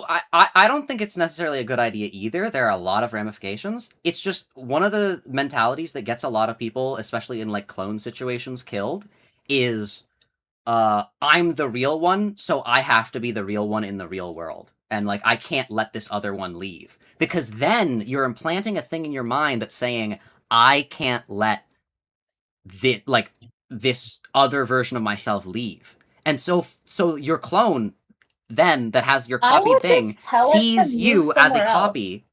I don't think it's necessarily a good idea either. There are a lot of ramifications. It's just one of the mentalities that gets a lot of people, especially in like clone situations, killed is I'm the real one, so I have to be the real one in the real world. And like I can't let this other one leave. Because then you're implanting a thing in your mind that's saying, I can't let this other version of myself leave. And so your clone then that has your copied thing sees you as a copy,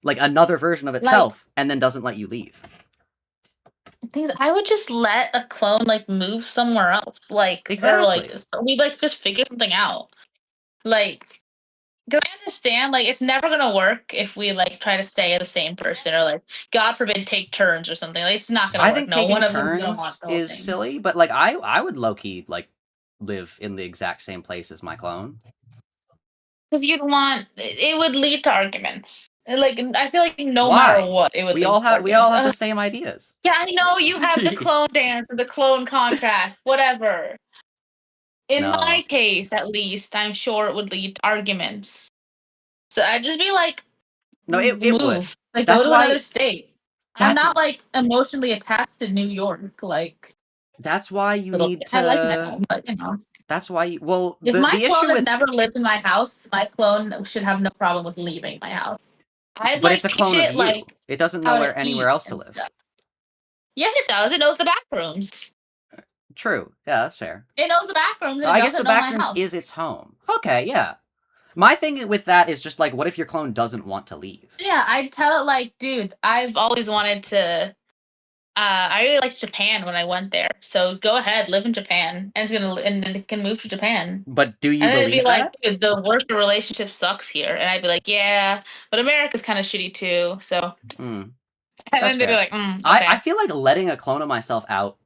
like another version of itself, and then doesn't let you leave. Things I would just let a clone like move somewhere else, like exactly. Or like we like just figure something out. Like, because I understand like it's never gonna work if we like try to stay the same person or like God forbid take turns or something. Like it's not gonna work. I think no, taking one of turns them's gonna want the whole is thing. silly, but like I would low key like live in the exact same place as my clone. Because you'd want it would lead to arguments. Like I feel like no matter what, it would. We all have the same ideas. Yeah, I know you have the clone dance or the clone contract, whatever. In my case, at least, I'm sure it would lead to arguments. So I'd just be like, no, it would. Like, go to another state. I'm not like emotionally attached to New York. Like, that's why you need to. I like my home, but you know. That's why you. Well, if my clone has with... never lived in my house, my clone should have no problem with leaving my house. But like, it's a clone of you. Like, it doesn't know anywhere else to live. Stuff. Yes, it does. It knows the Backrooms. True. Yeah, that's fair. It knows the Backrooms. I guess the Backrooms is its home. Okay, yeah. My thing with that is just like, what if your clone doesn't want to leave? Yeah, I'd tell it like, dude, I've always wanted to. I really liked Japan when I went there, so go ahead, live in Japan, and it can move to Japan. But do you believe it'd be that? Like, dude, the worker relationship sucks here, and I'd be like, yeah, but America's kind of shitty too, so. And then they'd be like, okay. I feel like letting a clone of myself out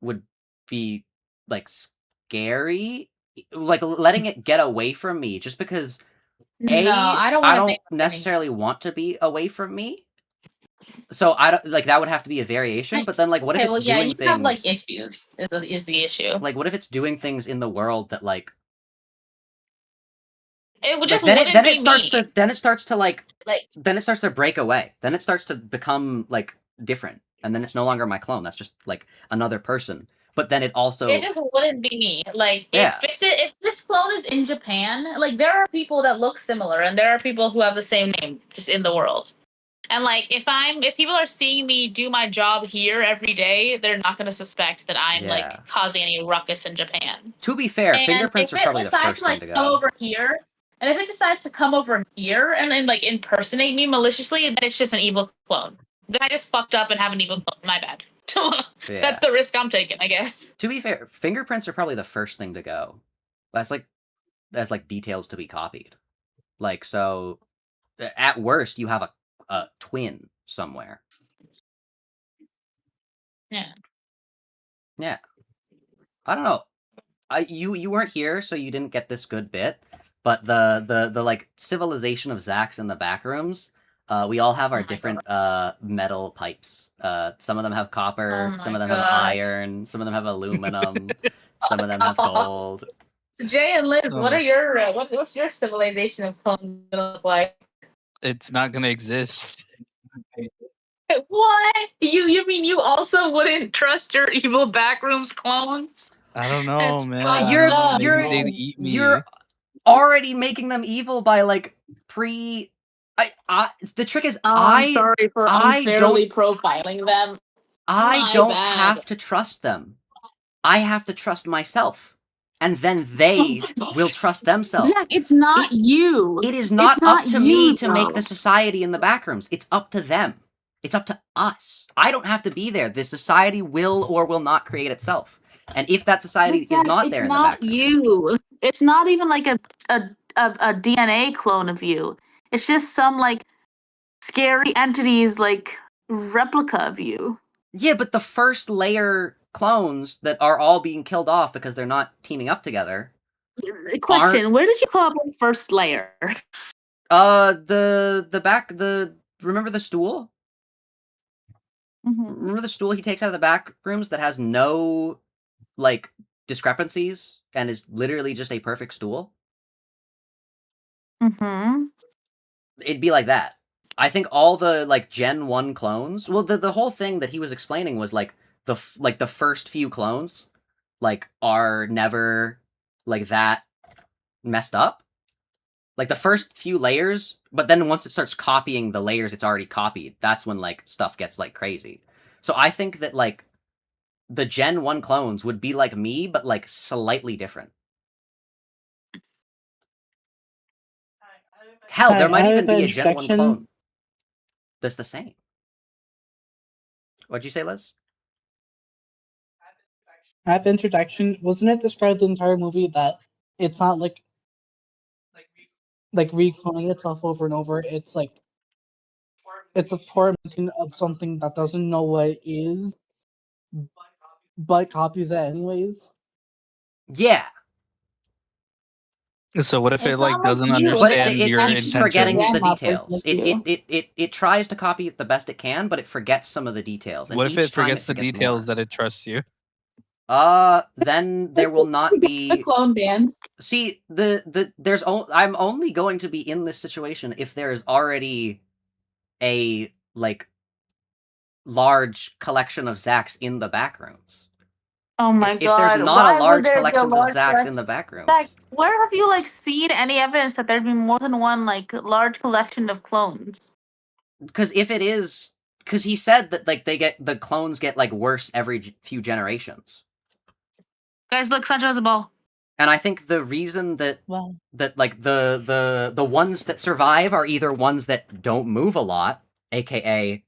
would be like scary, like letting it get away from me, just because I don't necessarily want to be away from me. So I don't like that would have to be a variation, but then like what if it's doing things? Have like issues is the issue. Like what if it's doing things in the world that like it would just then it starts to break away. Then it starts to become like different, and then it's no longer my clone. That's just like another person. But then it just wouldn't be me. Like if this clone is in Japan, like there are people that look similar, and there are people who have the same name just in the world. And like if people are seeing me do my job here every day, they're not going to suspect that I'm like causing any ruckus in Japan. To be fair, fingerprints are probably the first thing to go. Come over here, and if it decides to come over here and then like impersonate me maliciously, then it's just an evil clone. Then I just fucked up and have an evil clone. My bad. That's the risk I'm taking, I guess. To be fair, fingerprints are probably the first thing to go. That's like details to be copied. Like so, at worst, you have a twin somewhere. Yeah. Yeah. I don't know. You weren't here, so you didn't get this good bit. But the like civilization of Zax in the Backrooms, we all have our different metal pipes. Some of them have copper, some of them have iron, some of them have aluminum, some of them have gold. So Jay and Liz, what are your what's your civilization of clones gonna look like? It's not gonna exist. What? You mean you also wouldn't trust your evil Backrooms clones? I don't know, It's man. fucked I You're don't know. up. Maybe you're they'd eat me. you're already making them evil by like the trick is Oh, I'm sorry for I unfairly don't profiling them. I My don't bad. have to trust them. I have to trust myself. And then Oh they my God. will trust themselves. Zach, it's not you. It is It's not up not to me you, to make though. the society in the backrooms. It's up to them. It's up to us. I don't have to be there. The society will or will not create itself. And if that society But is Zach, not it's there in the not backrooms, you. It's not even like a DNA clone of you. It's just some like scary entity's like replica of you. yeah, but the first layer clones that are all being killed off because they're not teaming up together. Question: where did you come up with first layer? Remember the stool? Mm-hmm. Remember the stool he takes out of the back rooms that has no like discrepancies and is literally just a perfect stool? Mm-hmm. It'd be like that. I think all the like Gen 1 clones, well the whole thing that he was explaining was like the first few clones like are never like that messed up. Like the first few layers, but then once it starts copying the layers it's already copied, that's when like stuff gets like crazy. So I think that like the Gen 1 clones would be like me, but like slightly different. Hell, there might even be a Gen 1 clone that's the same. What'd you say, Liz? At the introduction, wasn't it described the entire movie that it's not like recloning itself over and over? It's like it's a poor mention of something that doesn't know what it is, but copies it anyways. Yeah, So what if it It's like not like doesn't you. but understand it your keeps forgetting intentions? the Grandma details. like you. It tries to copy it the best it can, but it forgets some of the details. And What if each it time forgets it the forgets details more. that it trusts you? Then there will not It's the be. clone dance. See, I'm only going to be in this situation if there is already a like large collection of Zacks in the backrooms. Oh my If there's God! not a Why would large there be a collections of large Zacks in collection? the Like, backrooms, where have you like seen any evidence that there'd be more than one like large collection of clones? because if it is, because he said that like the clones get like worse every few generations. Guys, look, Sancho has a ball. And I think the reason that Well, like the ones that survive are either ones that don't move a lot, aka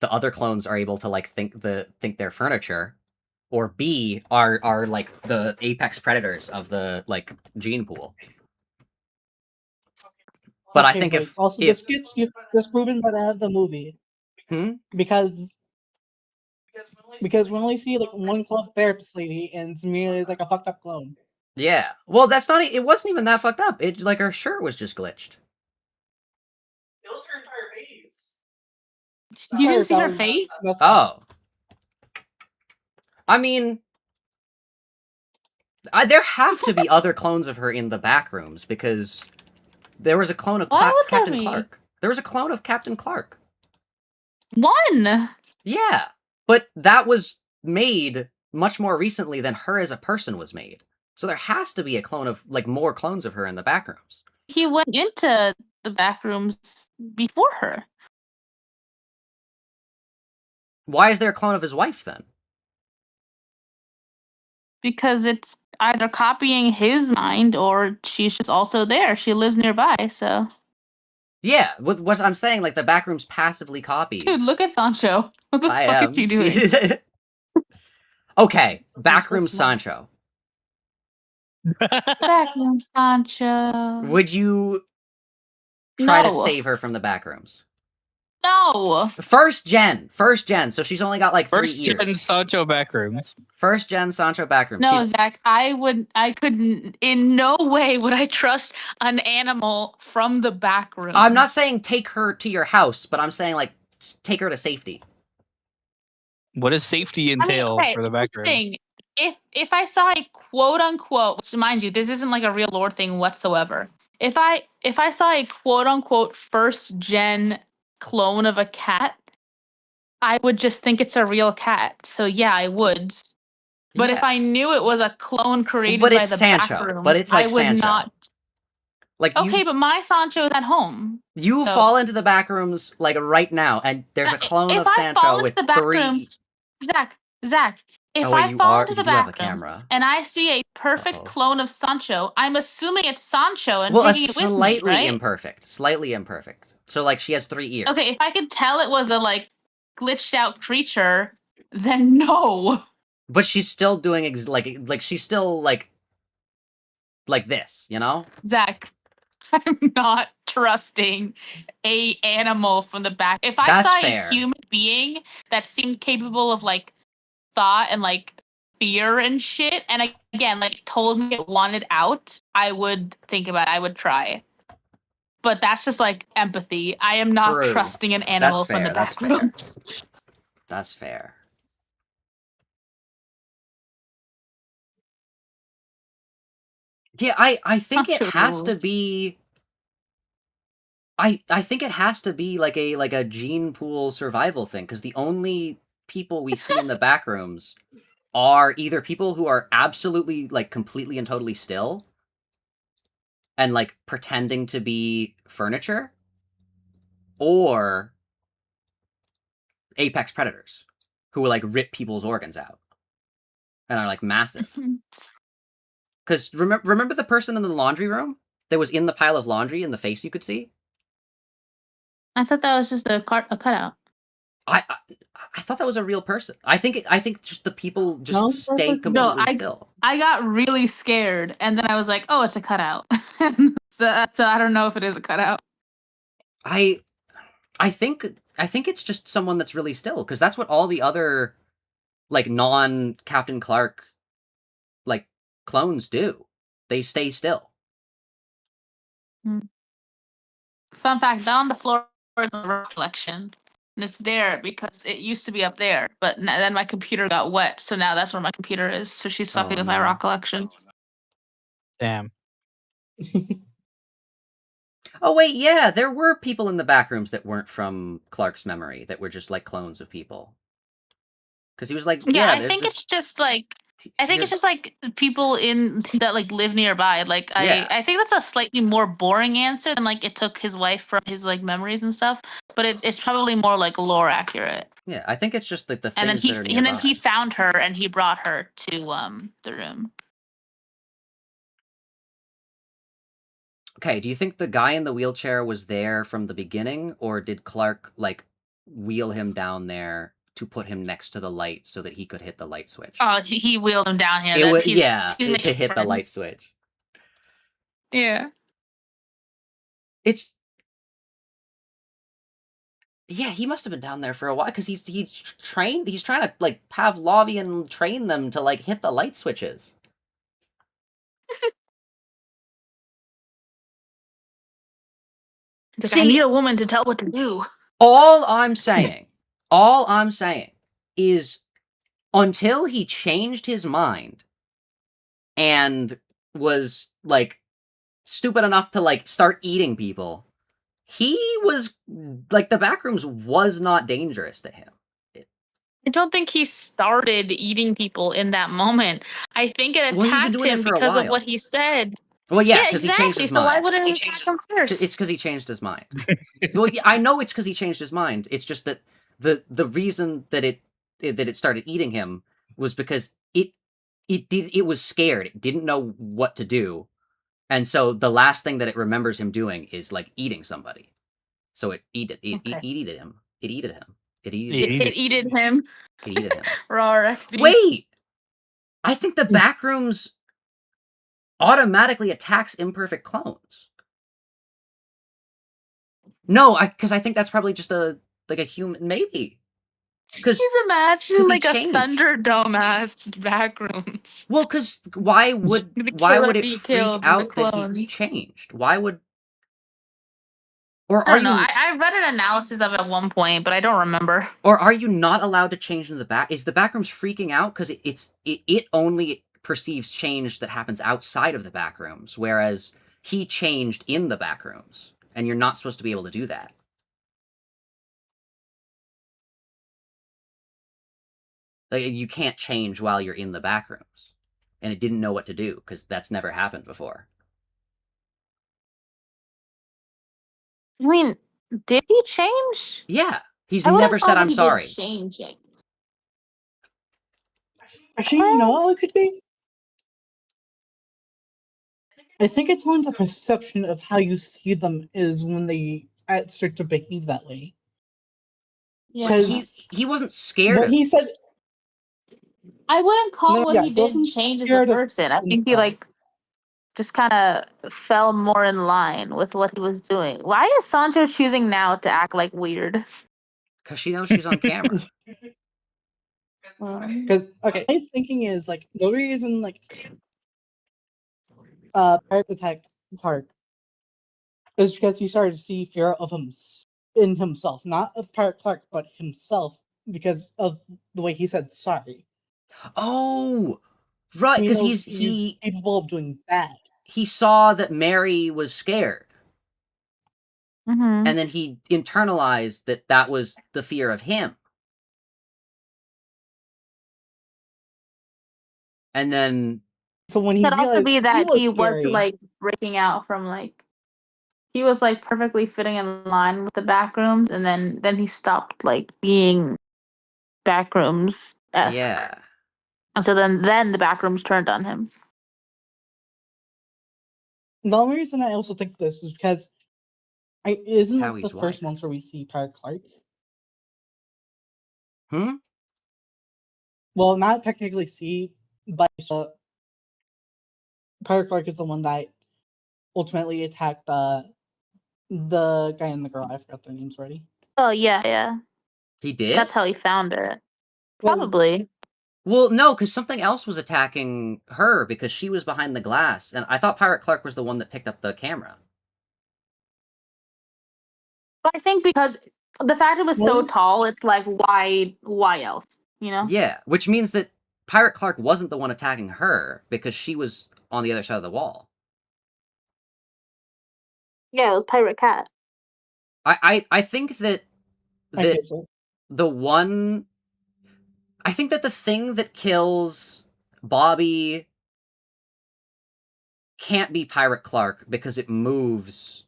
the other clones are able to like think they're furniture, or B are like the apex predators of the like gene pool. But I okay, think wait. if Also, if this gets disproven by the end of the movie because we only see like one club therapist lady, and it's merely like a fucked up clone. yeah, well that's not it wasn't even that fucked up. It like her shirt was just glitched. It was her entire face. You didn't see her face? That's Oh, I mean, there have to be other clones of her in the back rooms because there was a clone of Why would there Captain be? Clark. There was a clone of Captain Clark. One. Yeah, but that was made much more recently than her as a person was made. So there has to be a clone of like more clones of her in the back rooms. He went into the back rooms before her. Why is there a clone of his wife then? Because it's either copying his mind or she's just also there. She lives nearby, so. Yeah, what I'm saying, like the back rooms passively copies. Dude, look at Sancho. What the I fuck am. is she doing? Okay, back so room smart. Sancho. Backroom Sancho. Would you try to No. save her from the back rooms? No. First gen, so she's only got like 3 First years. gen Sancho backrooms. First gen Sancho backrooms. No, Zach, I couldn't, in no way would I trust an animal from the back room. I'm not saying take her to your house, but I'm saying like take her to safety. What does safety entail for the backrooms? Thing. If I saw a quote unquote, which mind you, this isn't like a real lore thing whatsoever. If I saw a quote unquote first gen clone of a cat, I would just think it's a real cat. So yeah, I would. But Yeah. if I knew it was a clone created But by it's the Sancho. Backrooms, But it's like I would Sancho. not. Like Okay, you, but my Sancho is at home. you so- fall into the Backrooms like right now, and there's a clone if of I fall Sancho into with the three. Backrooms, Zach, if Oh wait, I you fall are. into You the do have a Backrooms camera. and I see a perfect Uh-oh. clone of Sancho, I'm assuming it's Sancho and Well, a taking it with me, slightly right? imperfect. Slightly imperfect. So like she has 3 ears. Okay, if I could tell it was a like glitched out creature, then no. But she's still doing like she's still like this, you know? Zach, I'm not trusting a animal from the back. If I That's saw fair. a human being that seemed capable of like thought and like fear and shit, and again like told me it wanted out, I would think about it. I would try. But that's just like empathy. I am not True. trusting an animal from the fair, that's back fair. rooms. That's fair. Yeah, I think it Sancho has to rules. be I think it has to be like a gene pool survival thing, because the only people we see in the back rooms are either people who are absolutely like completely and totally still and like pretending to be furniture, or apex predators who will like rip people's organs out and are like massive. Because remember the person in the laundry room that was in the pile of laundry and the face you could see? I thought that was just a cutout. I thought that was a real person. I think just the people just No, stay no, completely still. I got really scared, and then I was like, "Oh, it's a cutout." so I don't know if it is a cutout. I think it's just someone that's really still, because that's what all the other like non Captain Clark like clones do. They stay still. Fun fact: down on the floor is a rock collection, and it's there because it used to be up there, but then my computer got wet, so now that's where my computer is. So she's fucking with my rock collection. Damn. Oh wait, yeah, there were people in the back rooms that weren't from Clark's memory, that were just like clones of people. Because he was like, Yeah, I there's think this... it's just like it's just like people in that like live nearby. Like Yeah. I think that's a slightly more boring answer than like it took his wife from his like memories and stuff. But it's probably more like lore accurate. Yeah, I think it's just like the And then things that are nearby. he found her and he brought her to the room. Okay, do you think the guy in the wheelchair was there from the beginning, or did Clark like wheel him down there to put him next to the light so that he could hit the light switch? Oh, he wheeled him down here. It was, he's to making hit the light friends. switch. Yeah. Yeah, he must have been down there for a while, because he's trained. He's trying to like Pavlovian train them to like hit the light switches. It's like, I need a woman to tell what to do. All I'm saying is, until he changed his mind and was like stupid enough to like start eating people, he was like, the Backrooms was not dangerous to him. I don't think he started eating people in that moment. I think it Well, he's been attacked doing it him for a because of while. what he said. Well, yeah, Yeah, because he changed exactly. his So why mind. wouldn't he attack him first? It's because he changed his mind. Well, yeah, I know it's because he changed his mind. It's just that the reason that it started eating him was because it was scared. It didn't know what to do, and so the last thing that it remembers him doing is like eating somebody. So it eated him. It eated him. It eated him. It eated him. It eated him. Raw XD. Wait, I think the Backrooms automatically attacks imperfect clones. No, because I think that's probably just a human, maybe. Because He's imagining like a changed. Thunderdome ass Backrooms. Well, because why would it freak out that he changed? Why would? Or I don't know. I read an analysis of it at one point, but I don't remember. Or are you not allowed to change in the back? Is the Backrooms freaking out because it only perceives change that happens outside of the Backrooms, whereas he changed in the Backrooms, and you're not supposed to be able to do that. Like, you can't change while you're in the back rooms. And it didn't know what to do, because that's never happened before. I mean, did he change? Yeah. He's I would never have said, thought that I'm he sorry. did change it. Actually, you know what it could be? I think it's on the perception of how you see them is when they start to behave that way. Yeah. Because He wasn't scared what of he said, I wouldn't call No, what yeah, he he did wasn't change as a scared of person. I think he himself. like just kind of fell more in line with what he was doing. Why is Sancho choosing now to act like weird? because she knows she's on camera. Because okay, my thinking is like the reason like Pirate attacked Clark is because he started to see fear of him in himself, not of Pirate Clark, but himself, because of the way he said sorry. Oh, right, He because knows he's capable of doing bad. he saw that Mary was scared, Mm-hmm. and then he internalized that that was the fear of him. And then So when he Could also realized be that was he was scary, like breaking out from like he was like perfectly fitting in line with the backrooms, and then he stopped like being backrooms esque, yeah, and so then the backrooms turned on him. the only reason I also think this is because isn't how like the he's first wired. month where we see Pirate Clark. Hmm? Well, not technically see, but Pirate Clark is the one that ultimately attacked the guy and the girl. I forgot their names already. Oh yeah. He did? That's how he found it. 'Cause- Probably. Well, no, because something else was attacking her because she was behind the glass, and I thought Pirate Clark was the one that picked up the camera. But I think because the fact it was so Was- tall, it's like why else? You know? Yeah, which means that Pirate Clark wasn't the one attacking her because she was on the other side of the wall. Yeah, it was Pirate Cat. I think that I guess so. the one I think that the thing that kills Bobby can't be Pirate Clark because it moves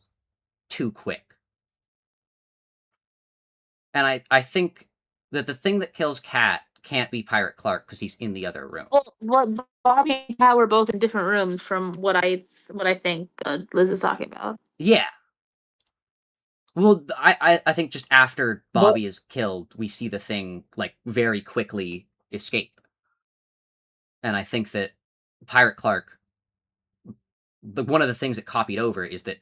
too quick. And I think that the thing that kills Cat can't be Pirate Clark because he's in the other room. Well, Bobby and Cat were both in different rooms from what I think Liz is talking about. Yeah. Well, I think just after Bobby is killed, we see the thing like very quickly escape. And I think that Pirate Clark, one of the things it copied over is that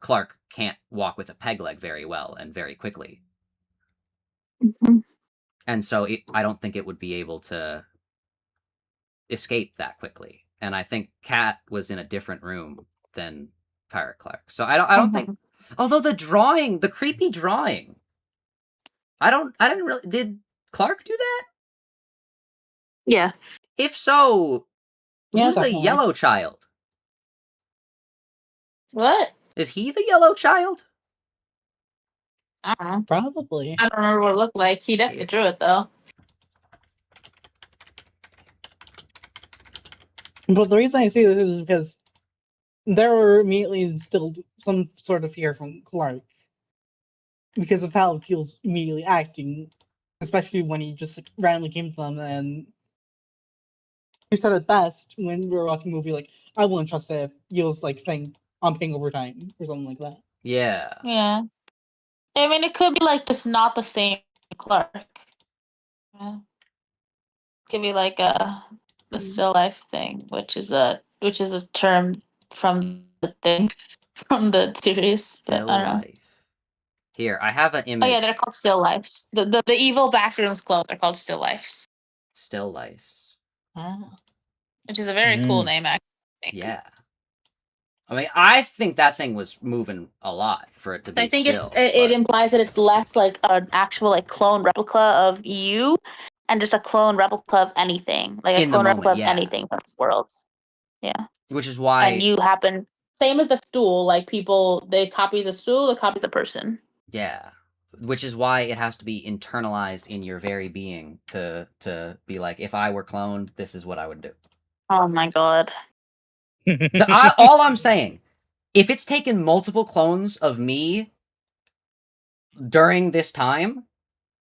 Clark can't walk with a peg leg very well and very quickly. And so I don't think it would be able to escape that quickly. And I think Cat was in a different room than Pirate Clark. So I don't think, although the creepy drawing, I didn't really, did Clark do that? Yeah. If so, Yeah, who's the definitely. yellow child? What? Is he the yellow child? I don't know. Probably. I don't remember what it looked like. He definitely drew it though. But the reason I say this is because there were immediately instilled some sort of fear from Clark because of how he was immediately acting, especially when he just like, randomly came to them and he said it best when we were watching a movie like, I wouldn't trust it if he was like saying I'm paying overtime or something like that. Yeah. Yeah. I mean, it could be like just not the same Clark. Yeah. Could be like the still life thing, which is a term from the thing from the series. But Still I don't know. life. Here, I have an image. Oh yeah, they're called still lifes. The evil backrooms clothes are called still lifes, Still lifes. Ah. which is a very cool name. Actually, I think. Yeah. I mean, I think that thing was moving a lot for it to be I think still. it implies that it's less like an actual like clone replica of you, and just a clone replica of anything, like a In the clone replica moment, of yeah. anything from this world. Yeah. Which is why. And you happen same as the stool. Like people, they copies a stool, they copies a person. Yeah. which is why it has to be internalized in your very being to be like, if I were cloned, this is what I would do. Oh my god. All I'm saying, if it's taken multiple clones of me during this time,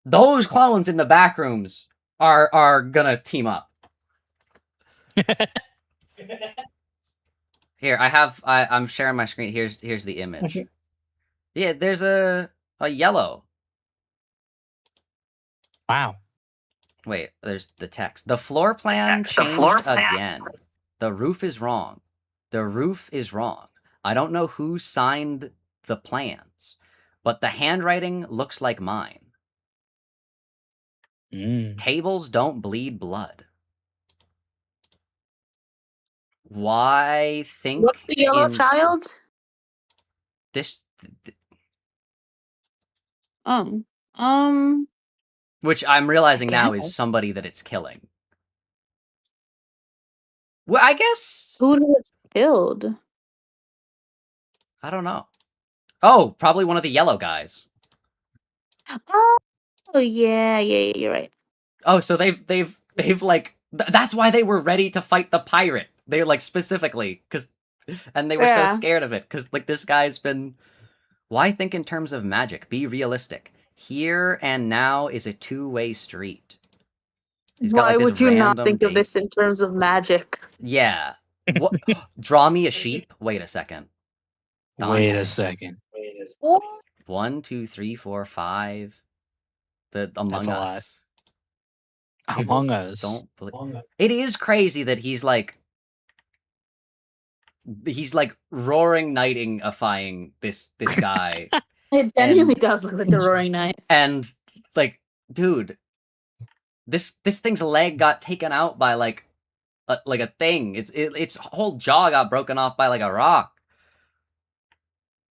those clones in the Backrooms are gonna team up. Here, I'm sharing my screen. Here's the image. Okay. Yeah, there's a yellow. Wow. Wait, there's the text. The floor plan changed again. The roof is wrong. The roof is wrong. I don't know who signed the plans, but the handwriting looks like mine. Tables don't bleed blood. Why think What's the yellow child? this? Which I'm realizing now is somebody that it's killing. Well, I guess. Who did it killed? I don't know. Oh, probably one of the yellow guys. Oh yeah, you're right. Oh, so they've like that's why they were ready to fight the pirate. They like specifically and they were so scared of it because like this guy's been. Why think in terms of magic? Be realistic. Here and now is a two-way street. Why would you not think of this in terms of magic? Yeah. What? Draw me a sheep. Wait a second. Wait a second. 1, 2, 3, 4, 5. The Among Us. Among Us. Don't believe. It is crazy that he's like roaring knighting-ifying this guy. It genuinely does look like the Roaring Knight. And like, dude, this thing's leg got taken out by like a thing. Its whole jaw got broken off by like a rock.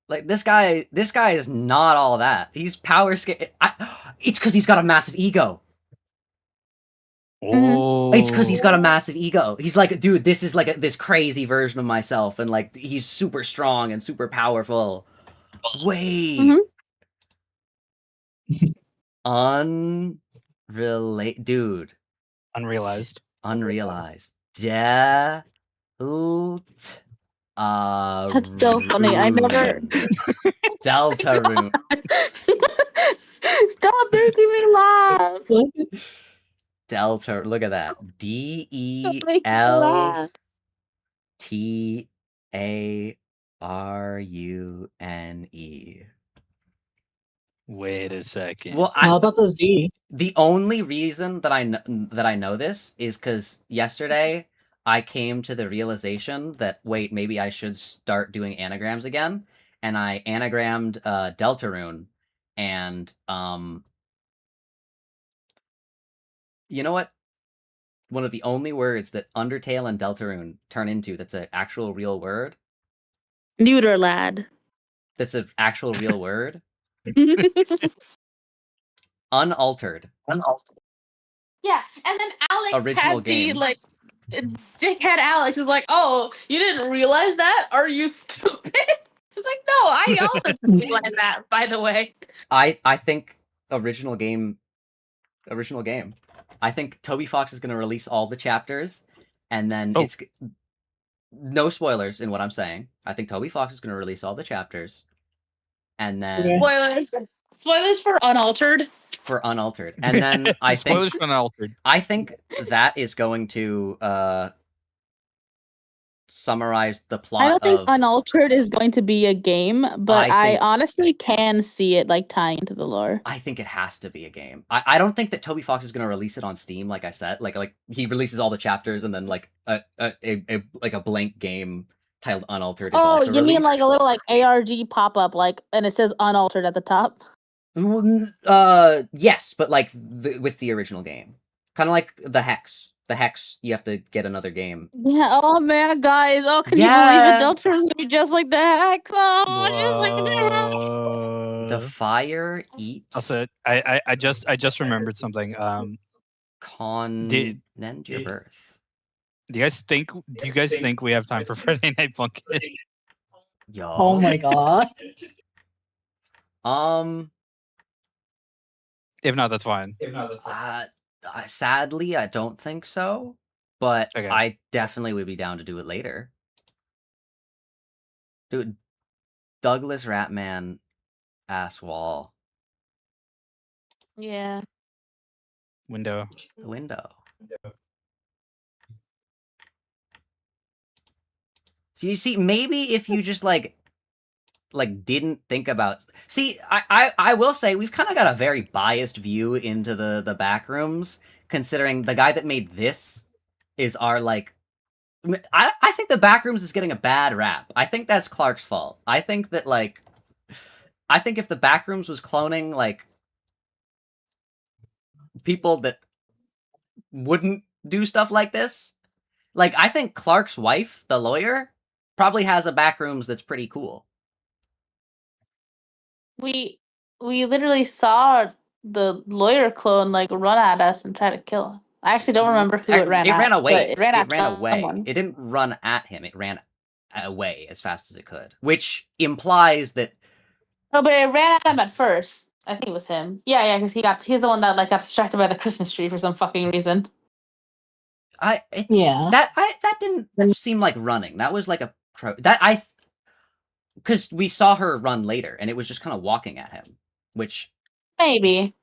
Like this guy is not all that. He's power scale. It's because he's got a massive ego. Oh. It's because he's got a massive ego. He's like, dude, this is like this crazy version of myself, and like he's super strong and super powerful. Wait. Dude. Unrealized. That's so funny. I never. Deltarune. Stop making me laugh. Delta. Look at that. DELTARUNE. Wait a second. Well, how about the Z? The only reason that I know this is because yesterday I came to the realization that wait, maybe I should start doing anagrams again, and I anagrammed Deltarune, and you know what? One of the only words that Undertale and Deltarune turn into that's an actual real word. Neuter lad. That's an actual real word. Unaltered. Yeah, and then Alex Original had game. the like dickhead Alex was like, "Oh, you didn't realize that? Are you stupid?" It's like, "No, I also didn't realize that." By the way, I think original game. I think Toby Fox is going to release all the chapters, and then it's no spoilers in what I'm saying. I think Toby Fox is going to release all the chapters, and then spoilers for Unaltered. And then I think spoilers for Unaltered. I think that is going to summarize the plot. I don't think Unaltered is going to be a game, but I honestly can see it like tying into the lore. I think it has to be a game. I don't think that Toby Fox is going to release it on Steam, like I said. Like he releases all the chapters and then like a blank game titled Unaltered is also released. You mean like a little like ARG pop up, like, and it says Unaltered at the top? Yes, but like with the original game, kind of like the Hex. The Hex, you have to get another game. Yeah. Oh man, guys. Oh, can you believe Deltarune be just like the Hex? Oh, just like the Fire Eat. Also, I just remembered something. End your birth. Do you guys think we have time for Friday Night Funkin'? Yo. Oh my god. If not, that's fine. Sadly, I don't think so, but Okay. I definitely would be down to do it later. Dude, Douglas Ratman ass wall. Yeah. Window. The window. So you see, maybe if you just like didn't think about. See, I will say we've kind of got a very biased view into the Backrooms, considering the guy that made this is our like. I think the Backrooms is getting a bad rap. I think that's Clark's fault. I think that like. I think if the Backrooms was cloning like people that wouldn't do stuff like this, like I think Clark's wife, the lawyer, probably has a Backrooms that's pretty cool. We literally saw the lawyer clone like run at us and try to kill him. I actually don't remember who it ran at. It ran away. But it ran at away. someone. It didn't run at him. It ran away as fast as it could, which implies that. No, but it ran at him at first. I think it was him. Yeah, because he's the one that like got distracted by the Christmas tree for some fucking reason. Yeah. That didn't seem like running. That was like a because we saw her run later, and it was just kind of walking at him, which maybe.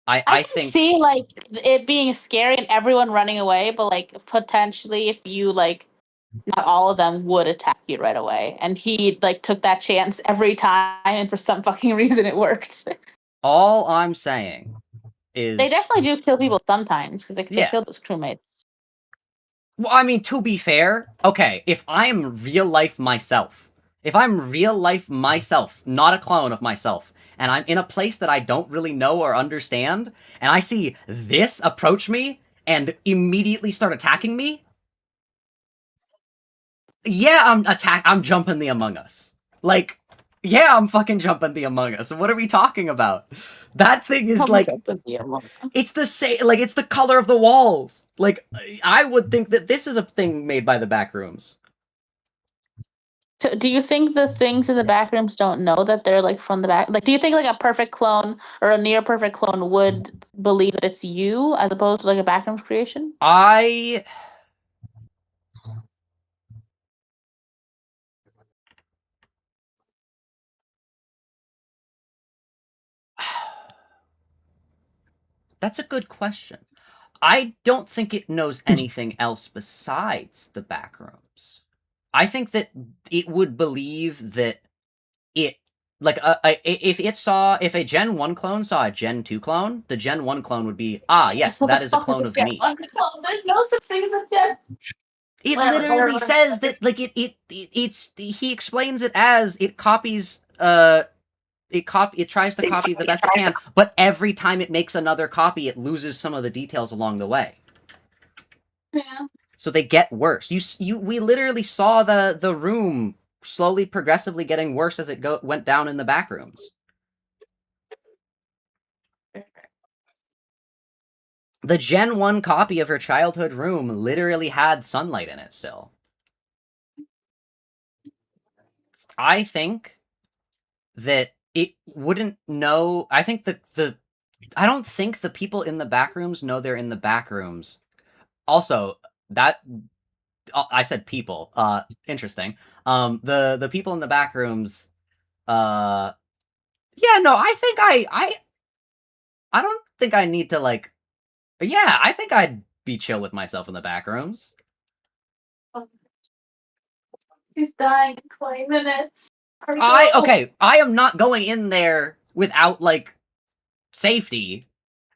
I can think see like it being scary and everyone running away, but like potentially if you like not all of them would attack you right away. And he like took that chance every time and for some fucking reason it worked. All I'm saying is they definitely do kill people sometimes because they Yeah. kill those crewmates. Well, I mean, to be fair, okay, if I'm real life myself, not a clone of myself, and I'm in a place that I don't really know or understand, and I see this approach me and immediately start attacking me, yeah, I'm jumping the Among Us. Like, yeah, I'm fucking jumping the Among Us. What are we talking about? That thing is like, it's the same, like, it's the color of the walls. Like, I would think that this is a thing made by the Backrooms. So do you think the things in the Backrooms don't know that they're like from the back? Like, do you think like a perfect clone or a near perfect clone would believe that it's you as opposed to like a Backrooms creation? That's a good question. I don't think it knows anything else besides the Backrooms. I think that it would believe that it, like, if a Gen 1 clone saw a Gen 2 clone, the Gen 1 clone would be, yes, that is a clone of me. There's no such thing as a Gen. It literally says that, like, he explains it as it copies, it tries to copy the best it can, but every time it makes another copy, it loses some of the details along the way. Yeah. So they get worse. We literally saw the room slowly, progressively getting worse as it went down in the Backrooms. The Gen 1 copy of her childhood room literally had sunlight in it still. I think that it wouldn't know. I think I don't think the people in the Backrooms know they're in the Backrooms. Also, I said people. Interesting. The people in the Backrooms. Yeah, no, I think I don't think I need to like. Yeah, I think I'd be chill with myself in the Backrooms. He's dying in 20 minutes. I am not going in there without like safety,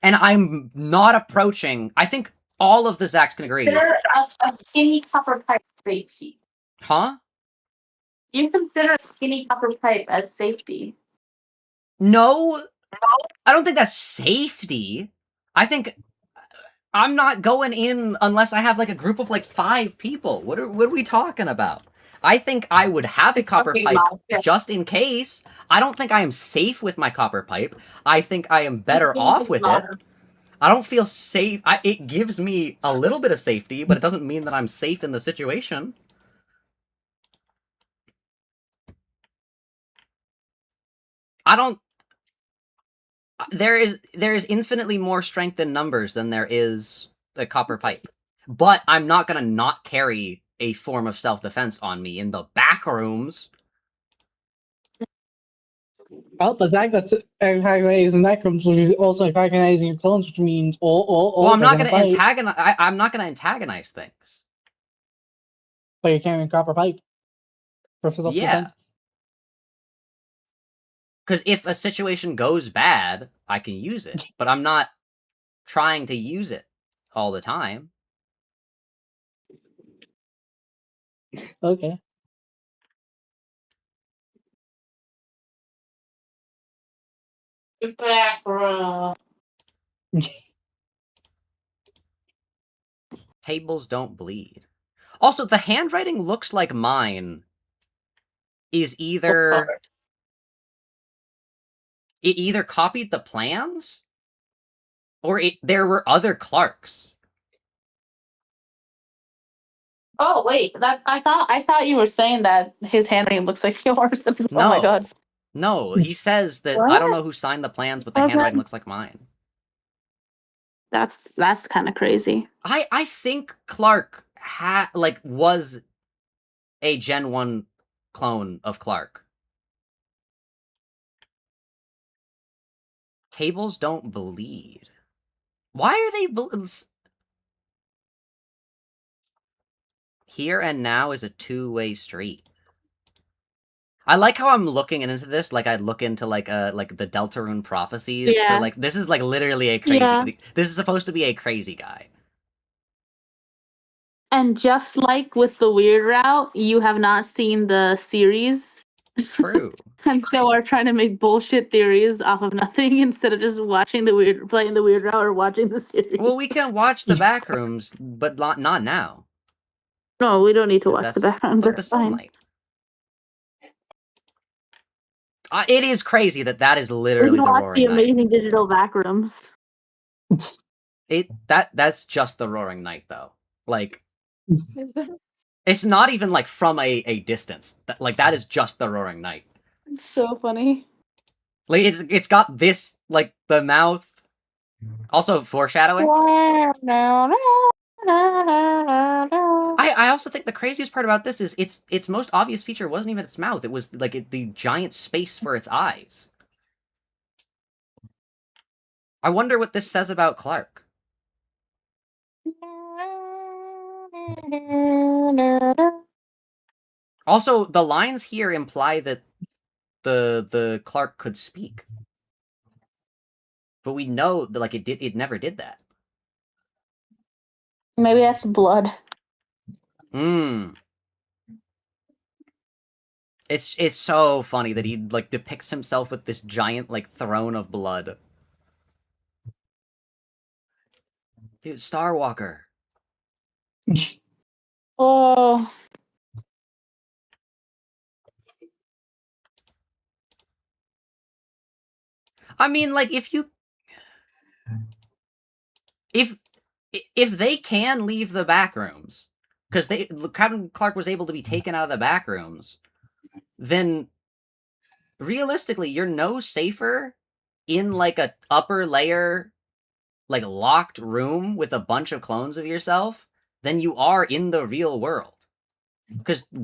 and I'm not approaching. I think all of the Zacks can agree. Consider a skinny copper pipe safety. Huh? You consider a skinny copper pipe as safety? No, I don't think that's safety. I think I'm not going in unless I have like a group of like 5 people. What are we talking about? I think I would have a copper pipe just in case. I don't think I am safe with my copper pipe. I think I am better off with it. I don't feel safe. It gives me a little bit of safety, but it doesn't mean that I'm safe in the situation. I don't... There is infinitely more strength in numbers than there is a copper pipe. But I'm not gonna not carry a form of self-defense on me in the back rooms. Oh, but that's antagonizing Backrooms, which is also antagonizing your clones, which means all Well, I'm not they're gonna fight, antagonize. I'm not gonna antagonize things. but you're carrying copper pipe for self-defense. Because if a situation goes bad, I can use it. But I'm not trying to use it all the time. Okay. Tables don't bleed. Also, the handwriting looks like mine is either... It either copied the plans, or there were other Clarks. Oh wait, that I thought you were saying that his handwriting looks like yours. Oh my No. god. No, he says that I don't know who signed the plans, but the Okay. handwriting looks like mine. That's kind of crazy. I think Clark was a Gen 1 clone of Clark. Tables don't bleed. Why are they Here and now is a two-way street. I like how I'm looking into this like I'd look into like the Deltarune prophecies for Yeah. this is like literally a crazy Yeah. this is supposed to be a crazy guy. And just like with the weird route, you have not seen the series. True. And so are trying to make bullshit theories off of nothing instead of just playing the weird route or watching the series. Well, we can watch the Backrooms, but not now. No, we don't need to 'Cause watch the that's background. look at the That's fine. sunlight. It is crazy that is literally the watch Roaring the Night. amazing digital backrooms. That's just the Roaring Night though. Like it's not even like from a distance. That is just the Roaring Night. It's so funny. Like it's got this like the mouth. Also foreshadowing. I also think the craziest part about this is its most obvious feature wasn't even its mouth. It was like the giant space for its eyes. I wonder what this says about Clark. Also, the lines here imply that the Clark could speak. But we know that it never did that. Maybe that's blood. It's so funny that he like depicts himself with this giant like throne of blood. Dude, Starwalker. Oh. I mean, like if they can leave the Backrooms, because Captain Clark was able to be taken out of the Backrooms, then realistically, you're no safer in like a upper layer, like locked room with a bunch of clones of yourself than you are in the real world. Because I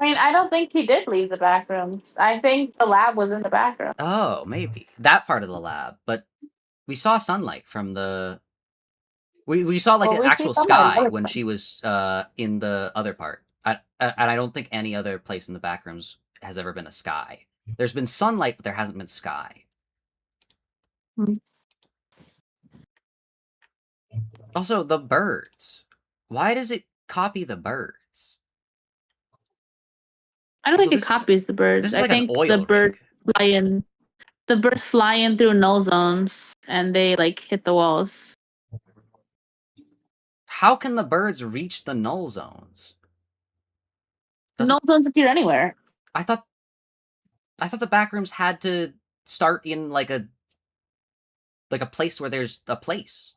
mean, I don't think he did leave the backrooms. I think the lab was in the backroom. oh, maybe that part of the lab, but we saw sunlight from the. We saw like Well, an we see actual sunlight sky all when the she was in the other part. And I don't think any other place in the Backrooms has ever been a sky. There's been sunlight, but there hasn't been sky. Hmm. Also, the birds. Why does it copy the birds? I don't So think it this is- copies the birds. This is I like an think oil the birds rig. the birds fly in through null zones and they like hit the walls. How can the birds reach the null zones? Null zones appear anywhere. I thought the Backrooms had to start in like a place where there's a place,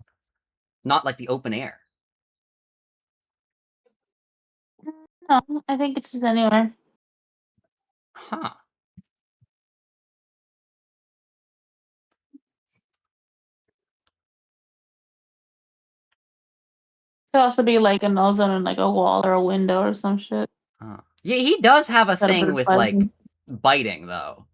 not like the open air. No, I think it's just anywhere. Huh. Could also be like a nose on like a wall or a window or some shit. Yeah, he does have a That a thing bird with flies like in. biting though.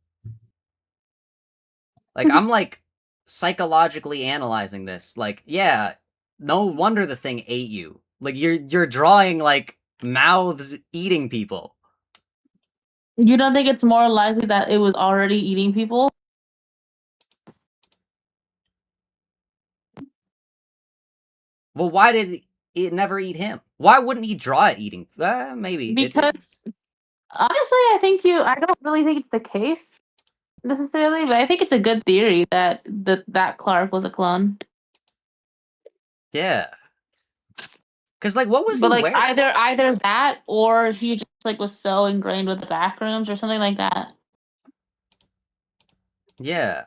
Like I'm like psychologically analyzing this. Like, yeah, no wonder the thing ate you. Like you're drawing like mouths eating people. You don't think it's more likely that it was already eating people? Well, why did it never eat him? Why wouldn't he draw it eating? Maybe it. Because honestly, I don't really think it's the case necessarily, but I think it's a good theory that that Clark was a clone. Yeah. Cause like, what was But he like wearing? either that or he just like was so ingrained with the backrooms or something like that. Yeah.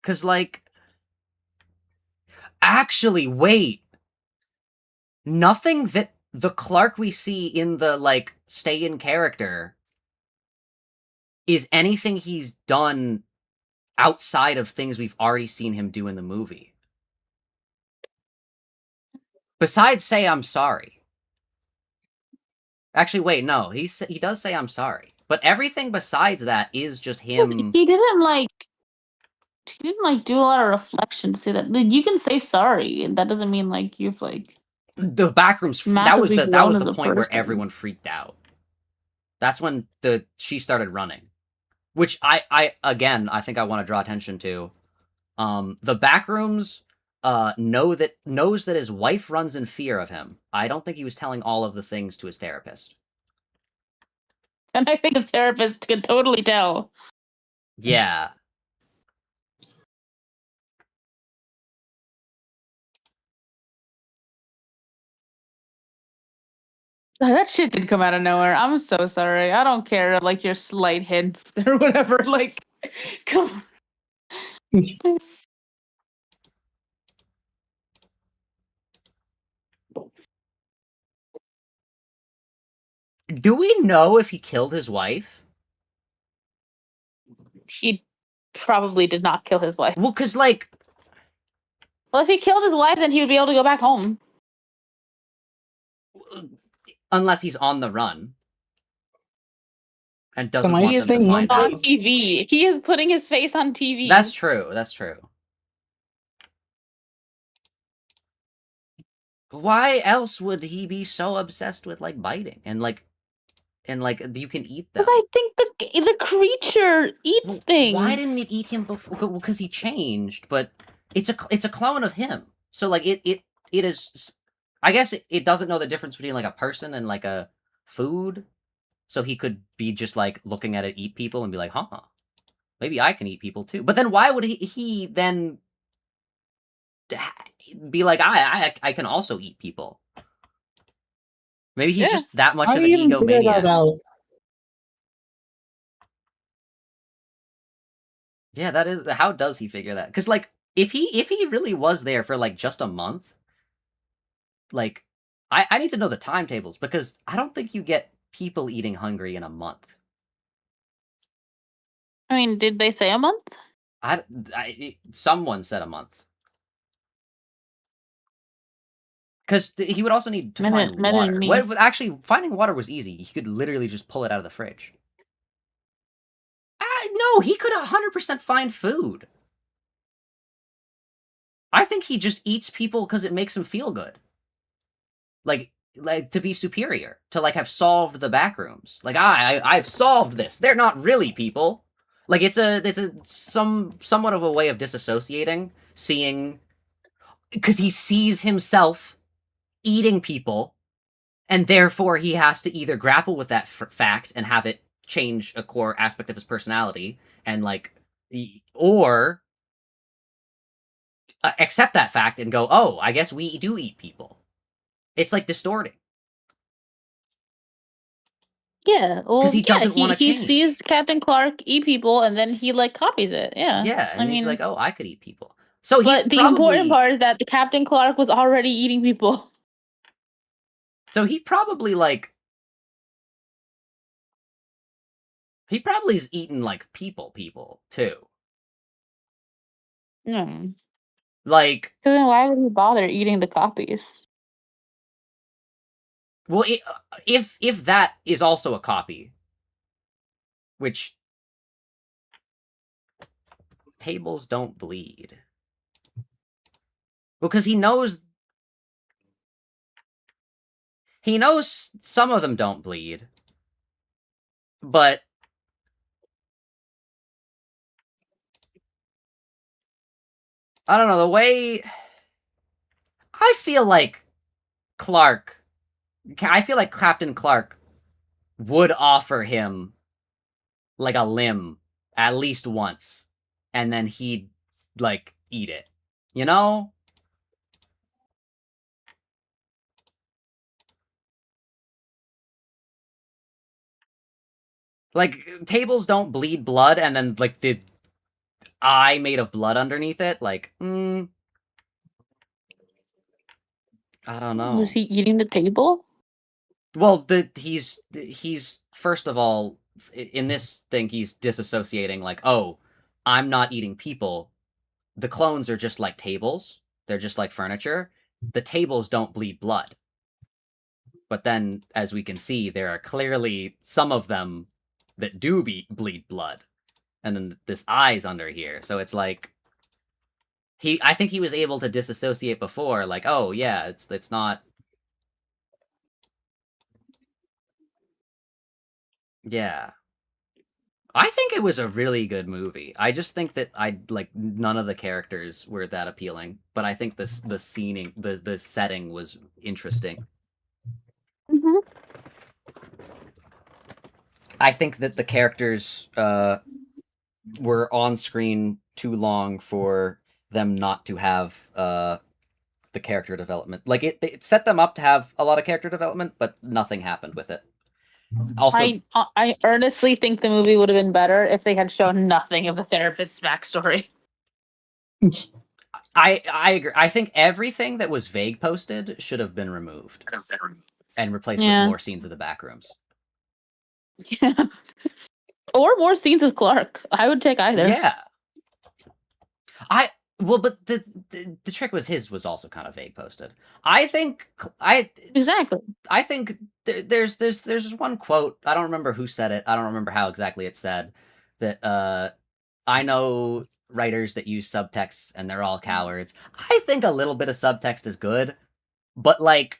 Cause like, actually, wait. Nothing that the Clark we see in the like stay in character is anything he's done outside of things we've already seen him do in the movie. Besides say I'm sorry. Actually, wait, no, he does say I'm sorry. But everything besides that is just him. He didn't like do a lot of reflection to say that. Like, you can say sorry, and that doesn't mean like you've like The Backrooms, massively that grown was as the a point where person. everyone freaked out. That's when she started running. Which I again, I think I want to draw attention to. The Backrooms knows that his wife runs in fear of him. I don't think he was telling all of the things to his therapist. And I think a therapist could totally tell. Yeah. That shit did come out of nowhere. I'm so sorry. I don't care like your slight hints or whatever. Like, come on. Do we know if he killed his wife? He probably did not kill his wife. Well, because, like... Well, if he killed his wife, then he would be able to go back home. Unless he's on the run. And doesn't want nice them to thing find On out. TV. He is putting his face on TV. That's true, that's true. Why else would he be so obsessed with, like, biting? And, like, you can eat them. Because I think the creature eats things. Why didn't it eat him before? Well, because he changed, but it's a clone of him. So like it is. I guess it doesn't know the difference between like a person and like a food. So he could be just like looking at it eat people and be like, huh, maybe I can eat people too. But then why would he then be like, I can also eat people? Maybe he's just that much How of do an you even figure that egomaniac. out? Yeah, that is. How does he figure that? Because like, if he really was there for like just a month, like, I need to know the timetables because I don't think you get people eating hungry in a month. I mean, did they say a month? Someone said a month. Because he would also need to find water. Actually, finding water was easy. He could literally just pull it out of the fridge. No, he could 100% find food. I think he just eats people because it makes him feel good. Like to be superior, to like have solved the backrooms. Like I've solved this. They're not really people. Like it's somewhat of a way of disassociating, seeing, because he sees himself eating people, and therefore he has to either grapple with that fact and have it change a core aspect of his personality, and like, or accept that fact and go, oh, I guess we do eat people. It's like distorting. Yeah, well, he doesn't want to he change. sees Captain Clark eat people, and then he like copies it. Yeah, Yeah, and I he's mean, like, oh, I could eat people. So he's but the probably, important part is that the Captain Clark was already eating people. So he probably like, he probably is eating like people too. No. Like, So then why would he bother eating the copies? well, if that is also a copy, which tables don't bleed. Because he knows some of them don't bleed. But I don't know, the way I feel like Captain Clark would offer him like a limb at least once, and then he'd like eat it. You know? Like, tables don't bleed blood, and then like the eye made of blood underneath it. Like, I don't know. Was he eating the table? Well, he's first of all, in this thing, he's disassociating. Like, oh, I'm not eating people. The clones are just like tables. They're just like furniture. The tables don't bleed blood. But then, as we can see, there are clearly some of them that do bleed blood. And then this eye's under here. So it's like I think he was able to disassociate before, like, oh yeah, it's not. Yeah. I think it was a really good movie. I just think that none of the characters were that appealing, but I think the setting was interesting. Mm-hmm. I think that the characters were on screen too long for them not to have the character development. Like it set them up to have a lot of character development, but nothing happened with it. Also, I earnestly think the movie would have been better if they had shown nothing of the therapist's backstory. I agree. I think everything that was vague posted should have been removed and replaced with more scenes of the Backrooms. Yeah. Or more scenes with Clark. I would take either. Yeah. But the trick was his was also kind of vague posted. Exactly. I think there's one quote. I don't remember who said it. I don't remember how exactly it said that. I know writers that use subtext and they're all cowards. I think a little bit of subtext is good, but like,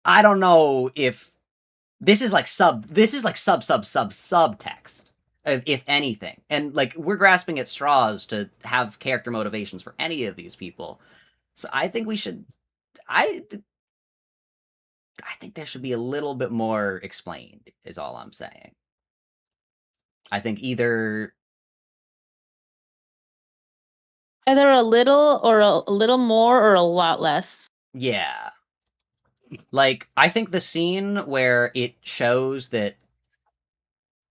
I don't know if this is like subtext, if anything. And like, we're grasping at straws to have character motivations for any of these people. So I think we should. I think there should be a little bit more explained. Is all I'm saying. I think either a little or a little more or a lot less. Yeah. Like, I think the scene where it shows that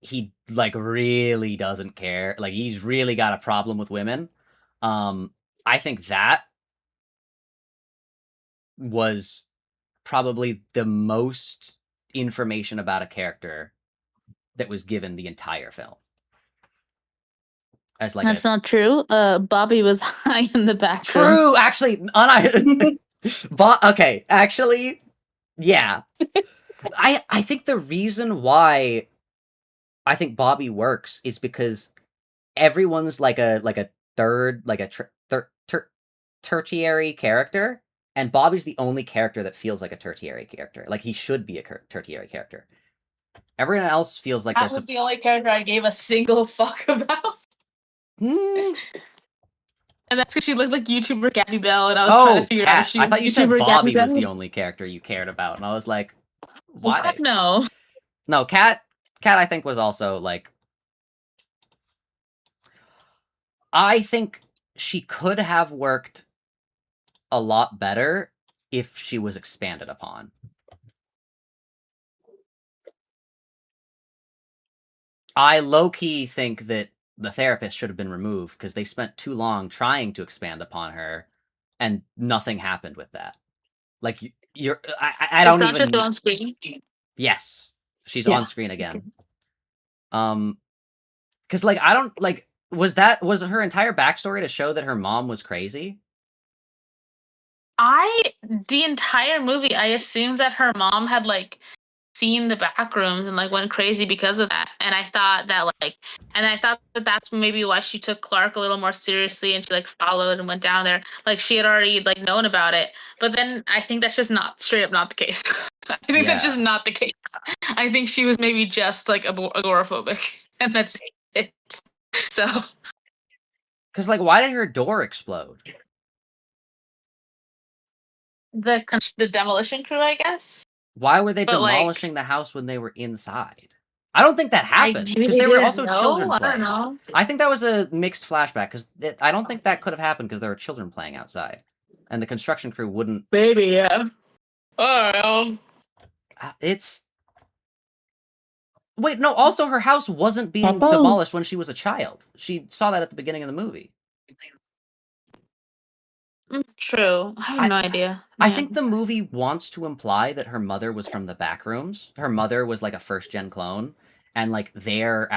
he, like, really doesn't care, like, he's really got a problem with women, I think that was probably the most information about a character that was given the entire film. As like That's not true. Bobby was high in the back. True, actually, okay, actually, yeah. I think the reason why I think Bobby works is because everyone's like a third, like a tertiary character, and Bobby's the only character that feels like a tertiary character. Like, he should be a tertiary character. Everyone else feels like that was the only character I gave a single fuck about. And that's because she looked like YouTuber Gabby Bell, and I was trying to figure out if she was I thought you YouTuber said Bobby Gabby was Bell. the only character you cared about, and I was like, why? What? No. No, Cat I think was also like, I think she could have worked a lot better if she was expanded upon. I low-key think that the therapist should have been removed because they spent too long trying to expand upon her, and nothing happened with that. Like, I don't even. Is Sasha on screen? Yes, she's on screen again. Because like, I don't like. was her entire backstory to show that her mom was crazy? The entire movie, I assumed that her mom had like seen the Backrooms and like went crazy because of that. And I thought that that's maybe why she took Clark a little more seriously and she like followed and went down there. Like she had already like known about it. But then I think that's just not straight up not the case. I think that's just not the case. I think she was maybe just like agoraphobic and that's it. So Because like, why did her door explode? the demolition crew, I guess. Why were they But, like, demolishing the house when they were inside? I don't think that happened maybe because they there were didn't also know? children I playing. don't know. I think that was a mixed flashback because I don't think that could have happened because there were children playing outside, and the construction crew wouldn't. Maybe, yeah. Oh. It's wait, no. Also, her house wasn't being Thought that was- demolished when she was a child. She saw that at the beginning of the movie. True. I have no idea. I Yeah. think the movie wants to imply that her mother was from the Backrooms. Her mother was like a first gen clone, and like their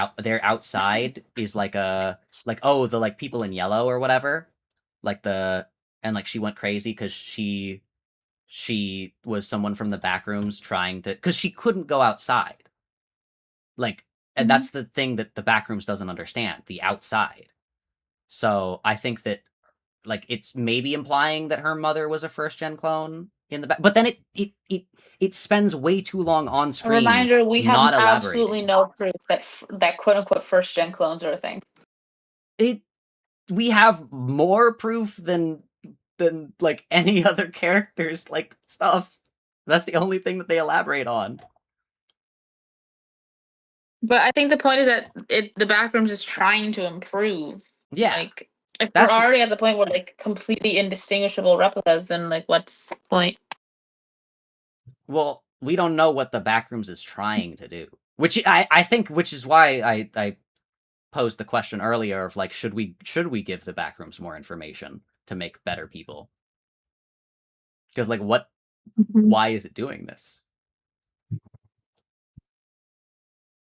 outside is like the like people in yellow or whatever, like and like she went crazy because she was someone from the Backrooms trying to because she couldn't go outside, like, and that's the thing that the Backrooms doesn't understand, the outside. So I think that like it's maybe implying that her mother was a first gen clone in the back, but then it spends way too long on screen. A reminder: we have not absolutely elaborating. no proof that quote unquote first gen clones are a thing. We have more proof than like any other characters like stuff. That's the only thing that they elaborate on. But I think the point is that the Backrooms is trying to improve. Yeah, Like if That's- we're already at the point where like completely indistinguishable replicas, then like what's the point? well, we don't know what the Backrooms is trying to do, which I think, which is why I posed the question earlier of like, should we give the Backrooms more information to make better people? Because like, why is it doing this?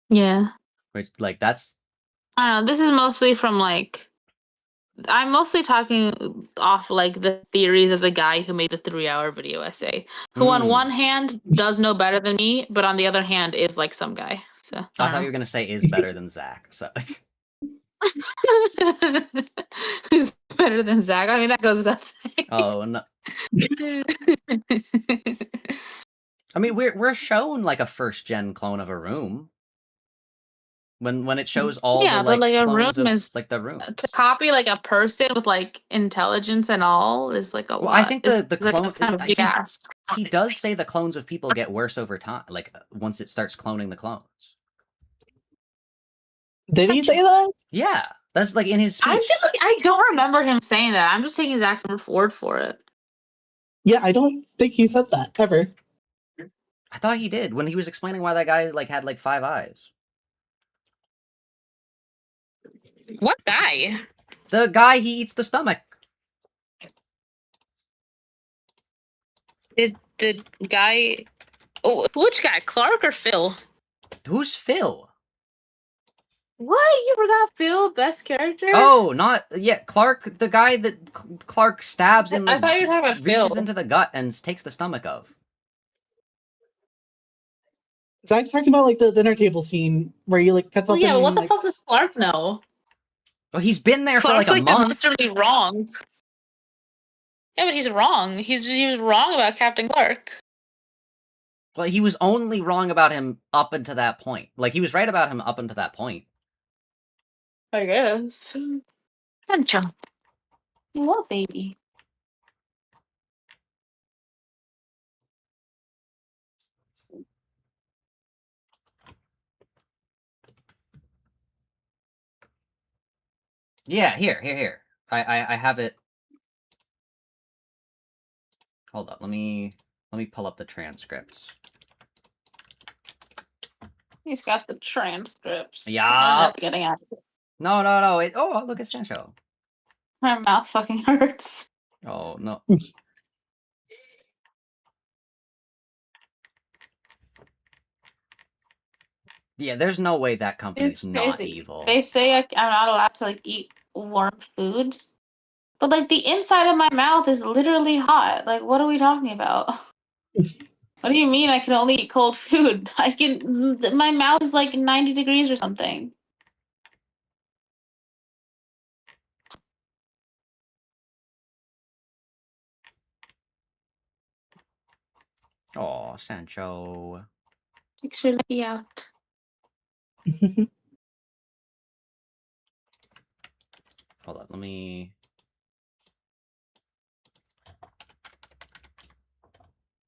Yeah. Which like that's I don't know. This is mostly from like I'm mostly talking off like the theories of the guy who made the 3-hour video essay, who on one hand does know better than me, but on the other hand is like some guy. So I thought you were gonna say is better than Zach. So who's better than Zach? I mean that goes without saying. oh no. I mean we're shown like a first gen clone of a room. When it shows all the but like a clones room of, is like the rooms. to copy like a person with like intelligence and all is like a lot. I think the It's like clone a kind of big ass. he does say the clones of people get worse over time, like once it starts cloning the clones. Did he say that? Yeah, that's like in his speech. I feel like I don't remember him saying that. I'm just taking Zach's word for it. Yeah, I don't think he said that ever. I thought he did when he was explaining why that guy like had like 5 eyes. What guy? The guy he eats the stomach. Did the guy? Oh, which guy? Clark or Phil? Who's Phil? What? You forgot Phil, best character? Oh, not Clark, the guy that Clark stabs in the I thought you were talking about reaches Phil. into the gut and takes the stomach of. Zach's talking about like the dinner table scene where he like cuts Well, up. yeah, but what the like, fuck does Clark know? Well, he's been there Clark's for like a month. demonstrably wrong. Yeah, but he's wrong. He was wrong about Captain Clark. Well, he was only wrong about him up until that point. Like he was right about him up until that point. I guess. Pancho. What baby? Yeah, here. I have it. Hold up, let me pull up the transcripts. He's got the transcripts. Yeah. I'm not getting at it. No. Oh, look at Sancho. My mouth fucking hurts. Oh no. Yeah, there's no way that company's It's not crazy. evil. They say I'm not allowed to like eat warm foods, but like the inside of my mouth is literally hot. Like, what are we talking about? What do you mean I can only eat cold food? I can. My mouth is like 90 degrees or something. Oh, Sancho. Thanks for letting me out. Hold on, let me...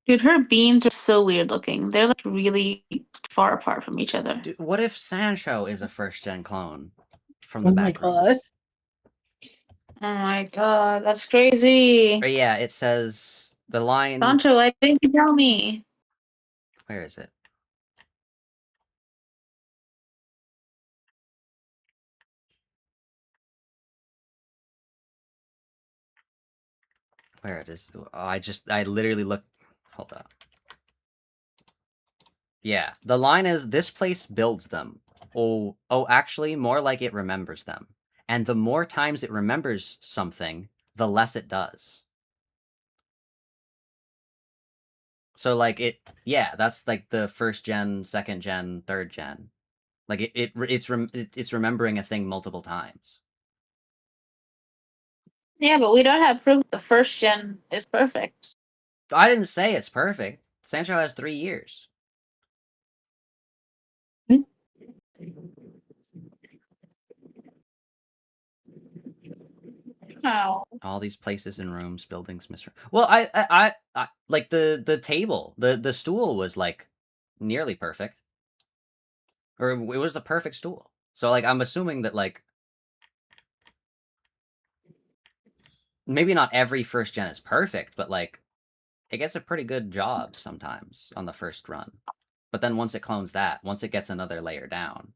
Dude, her beans are so weird looking. They're like really far apart from each other. Dude, what if Sancho is a first-gen clone from Oh the my Backrooms? god. Oh my god, that's crazy. Or yeah, it says the line... Sancho, why didn't you tell me? Where is it? Where it is? I literally looked... Hold up. Yeah, the line is, this place builds them. Oh, actually, more like it remembers them. And the more times it remembers something, the less it does. So, like, yeah, that's like the first gen, second gen, third gen. Like, it's remembering a thing multiple times. Yeah, but we don't have proof the first gen is perfect. I didn't say it's perfect. Sancho has 3 years. Oh. All these places and rooms, buildings, Mr. Well, I like the table, the stool was like nearly perfect, or it was a perfect stool. So like I'm assuming that like maybe not every first gen is perfect, but like it gets a pretty good job sometimes on the first run. But then once it clones that, once it gets another layer down.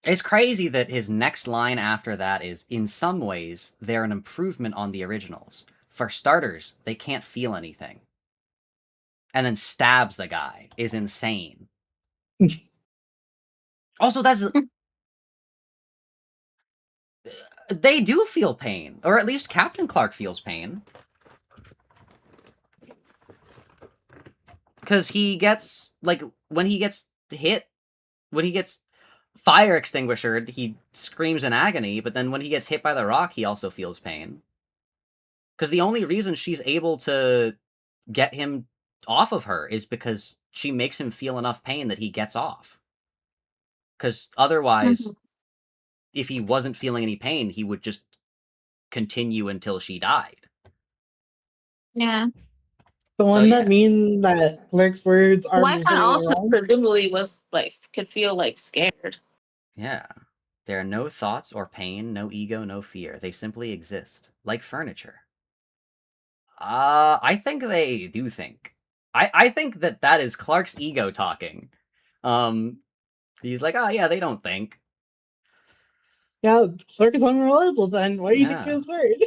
It's crazy that his next line after that is, in some ways, they're an improvement on the originals. For starters, they can't feel anything. And then stabs the guy is insane. Also, that's... They do feel pain. Or at least Captain Clark feels pain. Because he gets, like, when he gets hit, when he gets fire extinguished, he screams in agony, but then when he gets hit by the rock, he also feels pain. Because the only reason she's able to get him off of her is because she makes him feel enough pain that he gets off. Because otherwise, if he wasn't feeling any pain, he would just continue until she died. Yeah. So So, wouldn't yeah. that mean that Clerk's words are Wi-Fi completely also wrong? presumably was like could feel like scared. Yeah. There are no thoughts or pain, no ego, no fear. They simply exist, like furniture. I think they do think. I think that is Clark's ego talking. He's like, oh yeah, they don't think. Yeah, Clerk is unreliable then. Why do you think Yeah. his word?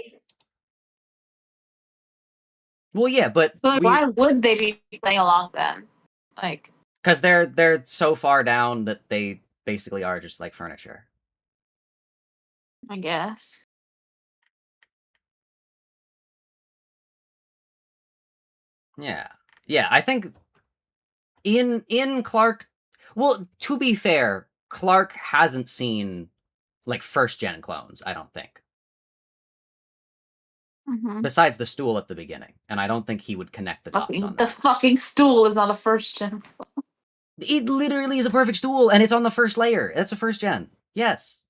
Well, yeah, but But like, why would they be playing along then? Like, because they're so far down that they basically are just like furniture. I guess. Yeah. Yeah, I think in Clark, well, to be fair, Clark hasn't seen like first gen clones, I don't think. Besides the stool at the beginning, and I don't think he would connect the dots on The that. fucking stool is not a first gen. It literally is a perfect stool, and it's on the first layer. That's a first gen. Yes.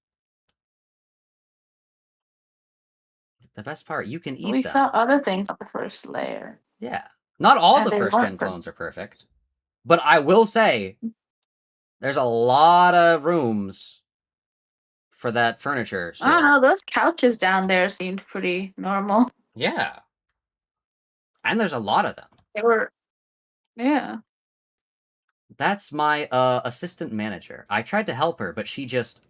The best part, you can eat We them. saw other things on the first layer. Yeah. Not all And the they first gen weren't clones are perfect. But I will say, there's a lot of rooms for that furniture store. I don't know, those couches down there seemed pretty normal. Yeah. And there's a lot of them. They were, yeah. That's my assistant manager. I tried to help her, but she just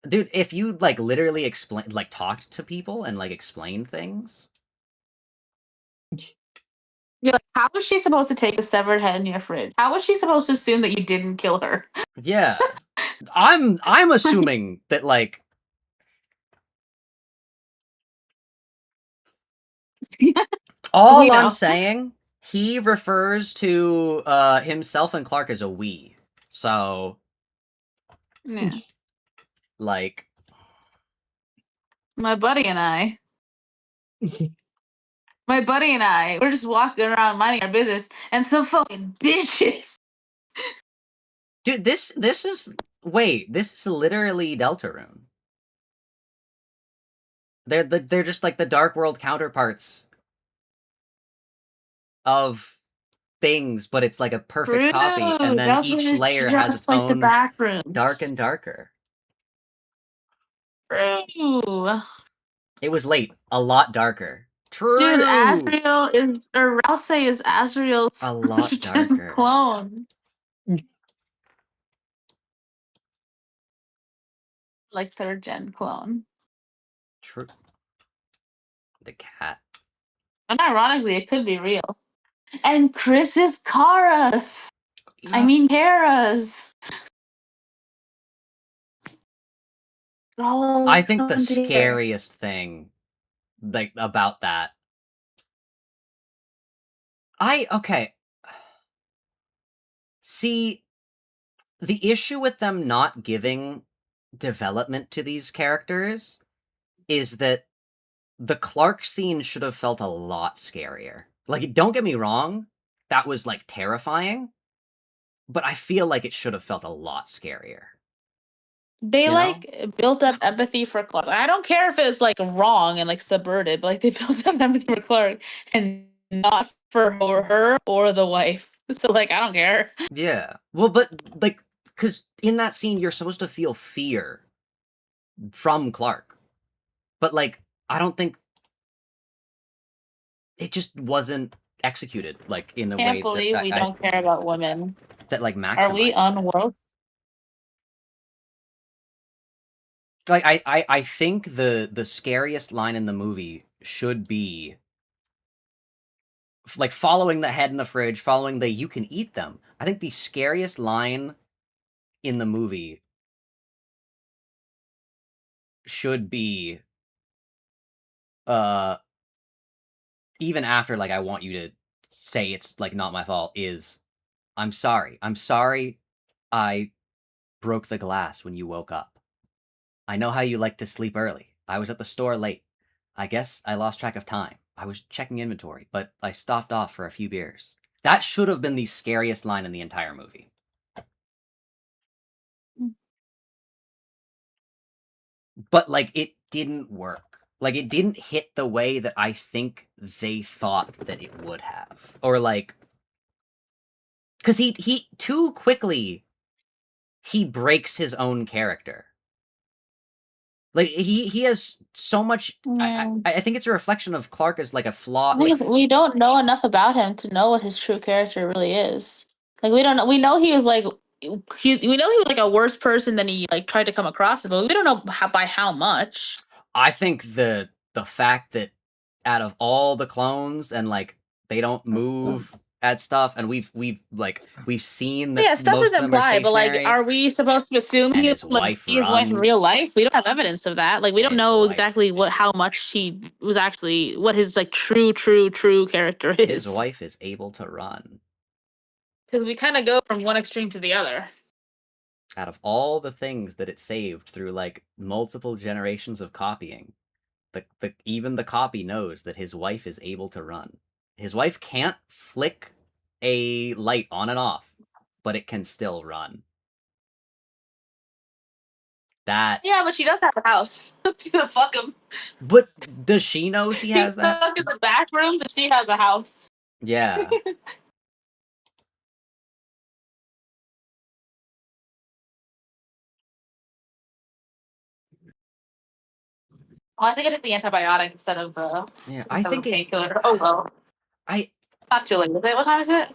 Dude, if you like literally explain, like talked to people and like explained things, You're like, how was she supposed to take a severed head in your fridge? How was she supposed to assume that you didn't kill her? yeah, I'm assuming that like all I'm know. saying, he refers to himself and Clark as a we, so Yeah. like My buddy and I. We're just walking around minding our business, and some fucking bitches. dude, this is this is literally Deltarune. They're just like the Dark World counterparts of things, but it's like a perfect copy, and then That's each what it's layer has just its like the own Backrooms. dark and darker. True. It was late, a lot darker. True. Dude, Asriel is, or Rouse is Asriel's A lot first darker. clone. Like 3rd gen clone. True. The cat. And ironically, it could be real. And Chris is Kara's. I mean, Kara's. Oh, I think the dear. scariest thing like about that. Okay. See, the issue with them not giving development to these characters is that the Clark scene should have felt a lot scarier. Like, don't get me wrong, that was like terrifying, but I feel like it should have felt a lot scarier. They You know? like built up empathy for Clark. I don't care if it's like wrong and like subverted, but like they built up empathy for Clark and not for her or the wife. So like I don't care. Yeah. Well, but like, because in that scene, you're supposed to feel fear from Clark, but like, I don't think it just wasn't executed like in a Can't way believe that we don't care about women. that like Are we maximized. unworld? Like I think the scariest line in the movie should be like following the head in the fridge, following the you can eat them. I think the scariest line in the movie should be uh even after like I want you to say it's like not my fault is I'm sorry. I'm sorry I broke the glass when you woke up. I know how you like to sleep early. I was at the store late. I guess I lost track of time. I was checking inventory, but I stopped off for a few beers. That should have been the scariest line in the entire movie. But like it didn't work. Like it didn't hit the way that I think they thought that it would have. Or like cuz he too quickly he breaks his own character. Like he has so much. Yeah. I think it's a reflection of Clark as like a flaw. The thing Like is, we don't know enough about him to know what his true character really is. Like we don't know. We know he was like we know he was like a worse person than he like tried to come across as, but we don't know by how much. I think the fact that out of all the clones and like they don't move at stuff, and we've seen that Yeah, stuff most is of them are implied, but like, stationary. are we supposed to assume And he his like wife see his wife in real runs. life? We don't have evidence of that. Like, we don't His know wife. exactly how much he was actually what his like true character His is. wife is able to run. Because we kind of go from one extreme to the other. Out of all the things that it saved through like multiple generations of copying, even the copy knows that his wife is able to run. His wife can't flick a light on and off, but it can still run. That. Yeah, but she does have a house. She's gonna fuck him. But does she know she has that? Stuck in the back rooms, and she has a house. Yeah. Oh, I think I took the antibiotic instead of the Yeah, I think it's. painkiller. Oh well. I Not too late. Is it? What time is it?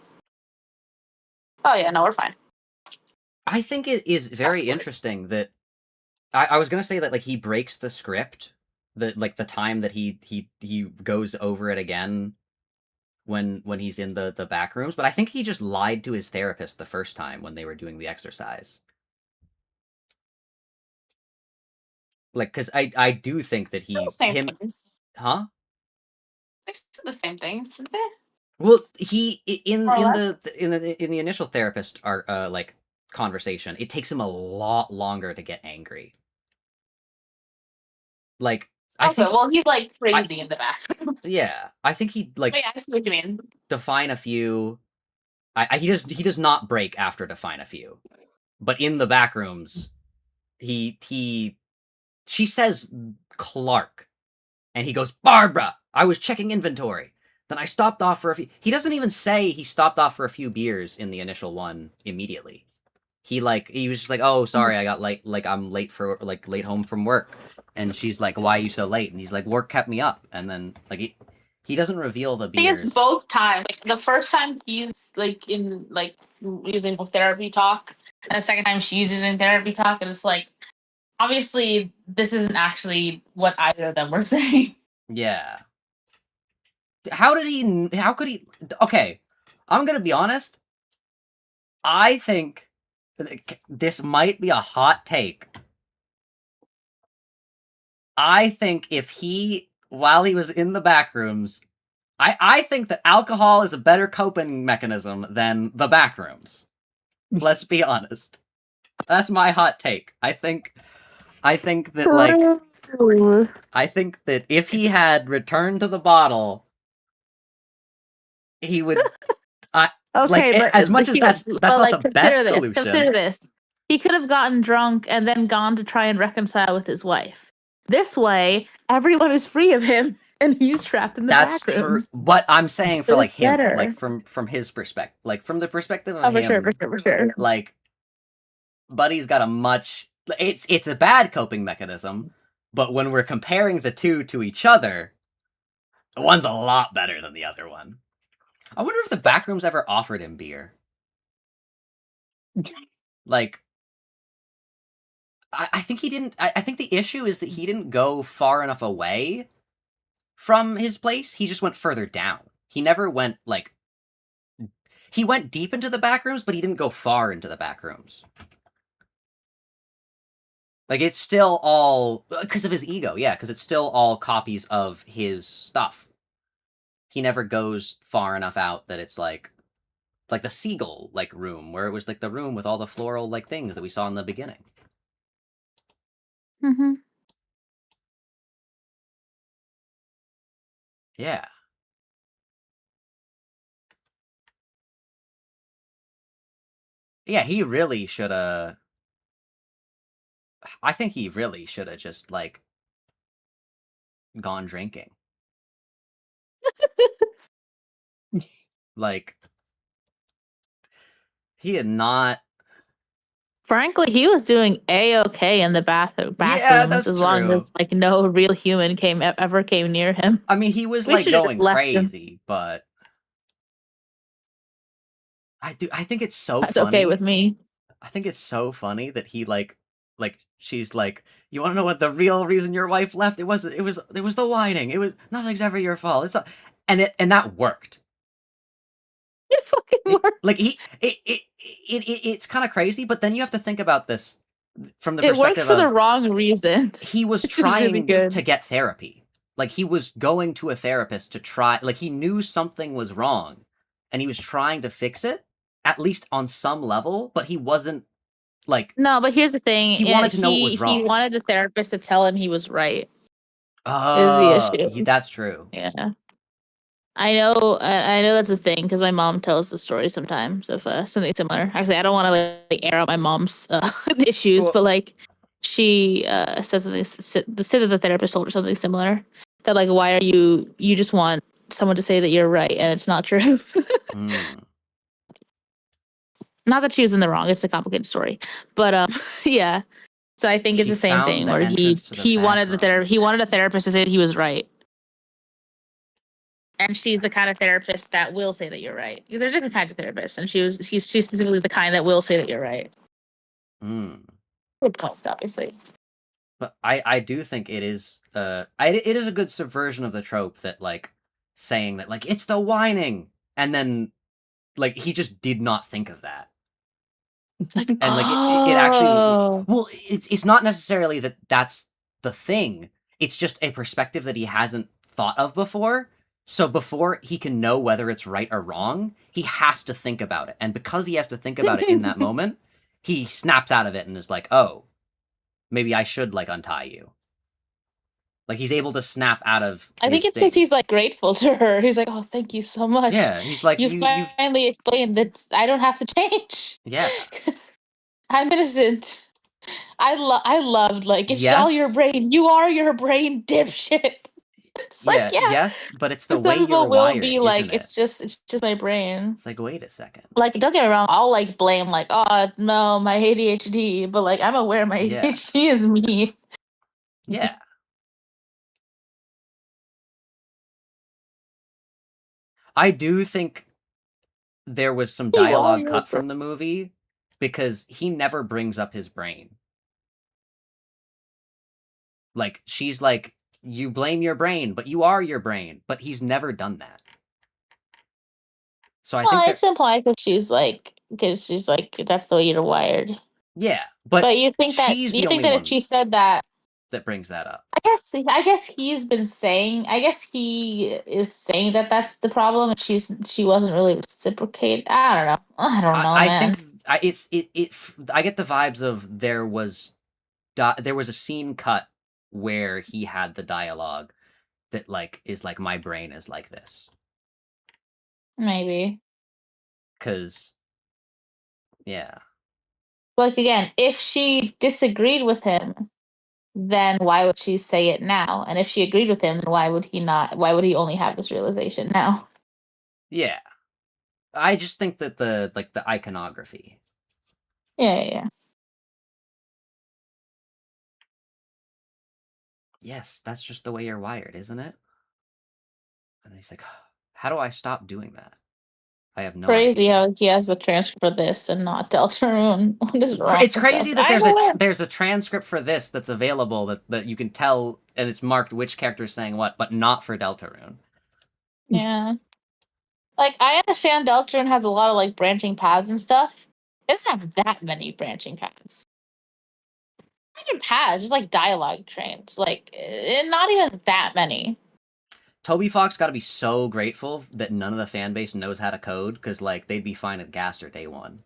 Oh yeah, no, we're fine. I think it is very Afterwards. interesting that I was gonna say that like he breaks the script, the time that he goes over it again when he's in the back rooms, but I think he just lied to his therapist the first time when they were doing the exercise. Like, because I do think that Still the same things. huh? They still the same things, isn't they? Well, he in More or in less. the initial therapist like conversation, it takes him a lot longer to get angry. Like, I Okay, think well, he's like crazy in the background. yeah, I think he'd like But yeah, I see what you mean. define a few. He does not break after define a few, but in the back rooms, she says Clark, and he goes, Barbara, I was checking inventory. Then I stopped off for a few. He doesn't even say he stopped off for a few beers in the initial one immediately. He was just like, oh, sorry, I got late. Like, I'm late late home from work. And she's like, why are you so late? And he's like, work kept me up. And then like he doesn't reveal the I think beers. it's both times. Like the first time he's like in like using therapy talk, and the second time she's using therapy talk, and it's like obviously this isn't actually what either of them were saying. Yeah. How could he? Okay, I'm gonna be honest. I think this might be a hot take. I think if while he was in the back rooms, I think that alcohol is a better coping mechanism than the back rooms. Let's be honest. That's my hot take. I think that like I think that if he had returned to the bottle, he would. Okay, Like, as much as that's not the best solution. Consider this. He could have gotten drunk and then gone to try and reconcile with his wife. This way, everyone is free of him, and he's trapped in the That's back true. rooms. But I'm saying for So like it's him, better. like from his perspective, like from the perspective of Oh, for him, sure, for sure. like Buddy's got a much. It's a bad coping mechanism, but when we're comparing the two to each other, one's a lot better than the other one. I wonder if the Backrooms ever offered him beer. Like, I think he didn't. I think the issue is that he didn't go far enough away from his place. He just went further down. He never went like. He went deep into the Backrooms, but he didn't go far into the Backrooms. Like, it's still all because of his ego, yeah, because it's still all copies of his stuff. He never goes far enough out that it's like the seagull like room where it was like the room with all the floral like things that we saw in the beginning. Mm-hmm. Yeah. Yeah, he really should have. I think he really should have just like gone drinking. Like, he had not. Frankly, he was doing a-okay in the bathroom. Yeah, that's as long true. as like no real human ever came near him. I mean, he was We like should've going left him. crazy, but I think it's so That's funny. okay with me. I think it's so funny that he like she's like, you want to know what the real reason your wife left? It was the whining. It was nothing's ever your fault. It's and that worked. It fucking worked. Like it's kind of crazy, but then you have to think about this from the It worked perspective for the of wrong reason. he was Which is really trying good. to get therapy. Like, he was going to a therapist to try, like, he knew something was wrong and he was trying to fix it, at least on some level, but he wasn't like, No, but here's the thing. he wanted to know what was wrong. He wanted the therapist to tell him he was right. Oh, Is the issue. that's true. Yeah. I know that's a thing because my mom tells the story sometimes of something similar. Actually, I don't want to like air out my mom's issues, Well- but like she says something. That the therapist told her something similar. That like, why are you just want someone to say that you're right and it's not true. Mm. Not that she was in the wrong. It's a complicated story, but yeah. So I think it's She the same found thing the where entrance to the he wanted back he rooms. wanted a therapist to say that he was right. And she's the kind of therapist that will say that you're right. Because there's different kinds of therapists, and she's specifically the kind that will say that you're right. Mm. Good points, obviously. But I do think it is it is a good subversion of the trope that like saying that like it's the whining and then like he just did not think of that. It's like, And like it actually oh, well it's not necessarily that that's the thing. It's just a perspective that he hasn't thought of before. So before he can know whether it's right or wrong, he has to think about it. And because he has to think about it in that moment, he snaps out of it and is like, "Oh, maybe I should like untie you." Like he's able to snap out of I think his it's because thing. he's like grateful to her. He's like, oh, thank you so much. Yeah, he's like You you've finally explained that I don't have to change. yeah. I'm innocent. I loved like it's all your Yes. brain. You are your brain, dipshit. It's like, Yeah, yeah. yes, but it's the Some way you're people will wired, be like, isn't it? it's just my brain. It's like, wait a second. Like, don't get me wrong, I'll like blame like, oh no, my ADHD, but like I'm aware my Yeah. ADHD is me. Yeah. I do think there was some You are dialogue your cut brain. from the movie because he never brings up his brain. Like, she's like, you blame your brain, but you are your brain. But he's never done that. So I think Well, that, it's implied because she's like that's the way you're wired. yeah, but But she's the you think only that if one she said that, that brings that up. I guess he's been saying, I guess he is saying that that's the problem, and she wasn't really reciprocated. I don't know, I man. think I get the vibes of there was a scene cut where he had the dialogue that like is like my brain is like this Maybe. because yeah Like again, if she disagreed with him, then why would she say it now? And if she agreed with him, then why would he not? Why would he only have this realization now? yeah I just think that the like the iconography Yeah. yes that's just the way you're wired isn't it and he's like how do I stop doing that I have no Crazy idea. how he has the transcript for this and not Deltarune. What is wrong It's with crazy that I'm aware. there's a transcript for this that's available that you can tell and it's marked which character is saying what but not for Deltarune. Yeah. Like I understand Deltarune has a lot of like branching paths and stuff. It doesn't have that many branching paths. Branching paths, just like dialogue trains. Like not even that many. Toby Fox got to be so grateful that none of the fan base knows how to code because like they'd be fine at Gaster day one.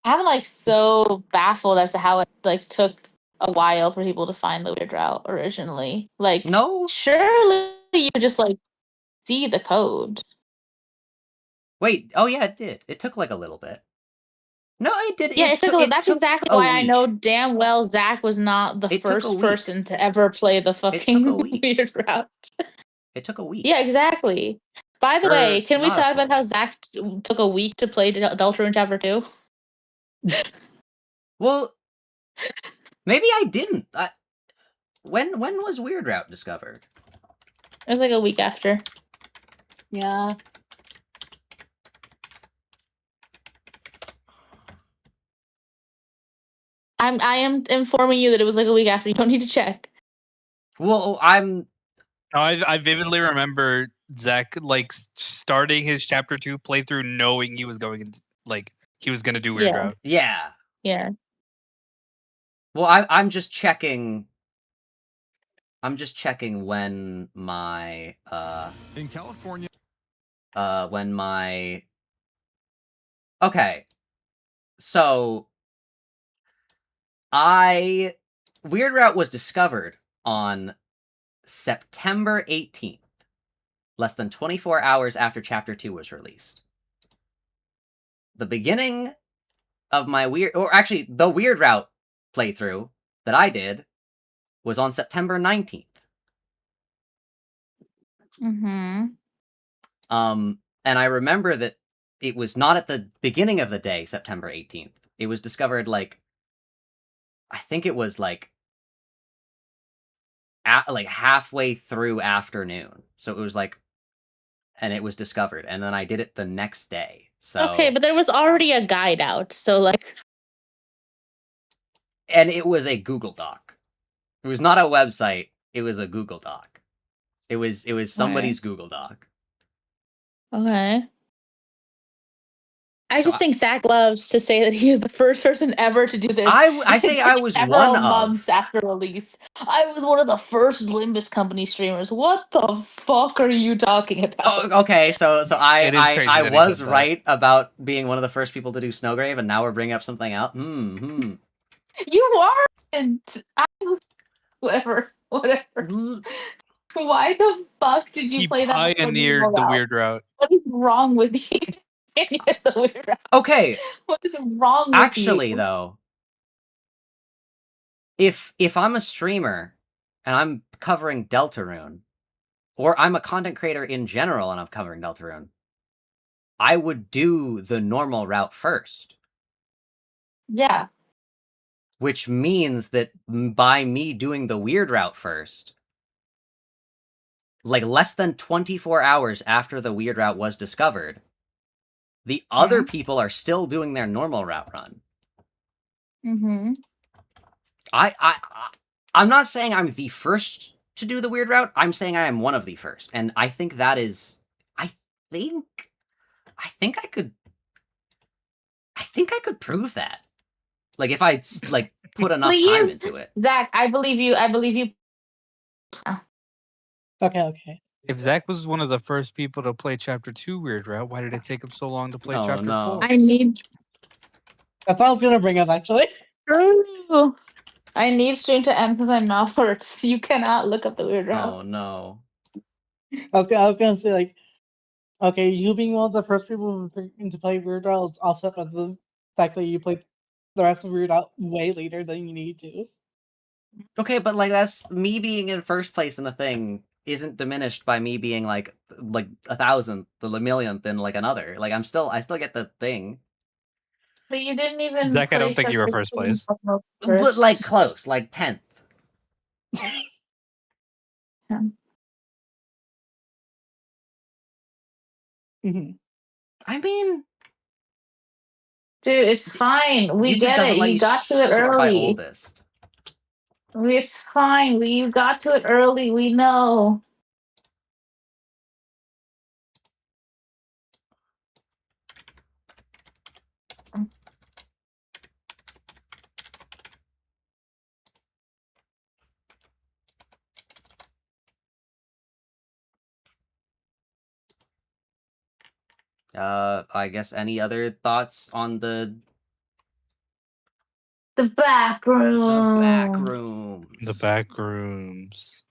I'm like so baffled as to how it like took a while for people to find the weird route originally. Like No, surely you just like see the code. wait. Oh yeah, it did. It took like a little bit. No, it did. Yeah, It took. It that's took exactly a why I know week. damn well Zach was not the It took a first week. person to ever play the It took a fucking week. weird route. It took a week. Yeah, exactly. By the way, Or can we not a talk about full how week. Zach took a week to play Deltarune Chapter 2? Well, maybe I didn't. When was Weird Route discovered? It was like a week after. Yeah. I am informing you that it was like a week after. You don't need to check. Well, I'm. I vividly remember Zach like starting his chapter 2 playthrough knowing he was going like he was gonna do Weird Yeah. Route. Yeah. Yeah. Well, I'm just checking. I'm just checking when my in California. When my okay. So Weird Route was discovered on September 18th, less than 24 hours after Chapter 2 was released. The beginning of my the Weird Route playthrough that I did was on September 19th. Mm-hmm. And I remember that it was not at the beginning of the day, September 18th. It was discovered like I think it was like like halfway through afternoon. So it was like and it was discovered and then I did it the next day. So Okay, but there was already a guide out, so like and it was a Google Doc. It was not a website. It was a Google Doc. It was somebody's Google Doc. Okay. I So just think Zach loves to say that he was the first person ever to do this. I say It's I like was several one of. months after release. I was one of the first Limbus Company streamers. What the fuck are you talking about? Oh, okay, so It is I crazy that he was said that. right about being one of the first people to do Snowgrave, and now we're bringing up something else. You aren't. Whatever. Why the fuck did you He play that? pioneered the weird route. What is wrong with you? The weird route. Okay, What is wrong with actually you? though, if I'm a streamer and I'm covering Deltarune, or I'm a content creator in general and I'm covering Deltarune, I would do the normal route first. Yeah. Which means that by me doing the weird route first, like less than 24 hours after the weird route was discovered, the other people are still doing their normal route run. Mm-hmm. I'm not saying I'm the first to do the weird route. I'm saying I am one of the first, and I think that is. I think I could. I think I could prove that. Like if I like put enough time Please, into it. Zach, I believe you. I believe you. Okay. If Zach was one of the first people to play Chapter 2 Weird Route, why did it take him so long to play Oh, Chapter no. 4? I need. That's all I was gonna bring up actually. Ooh. I need stream to end because my mouth hurts. You cannot look up the weird route. Oh no. I was gonna say like, okay, you being one of the first people to play Weird Out is offset by the fact that you played the rest of Weird Out way later than you need to. Okay, but like that's me being in first place in a thing isn't diminished by me being like 1,000th, the millionth in like another. Like I still get the thing. But you didn't even. Zach, I don't play think you were Chapter first 2 place. until But first. like close, like 10th. Mhm. I mean, Dude, it's fine. We YouTube get doesn't it. let You you got to it sort by early. oldest. It's fine. You got to it early. We know. I guess any other thoughts on the The back room. back rooms? The Backrooms.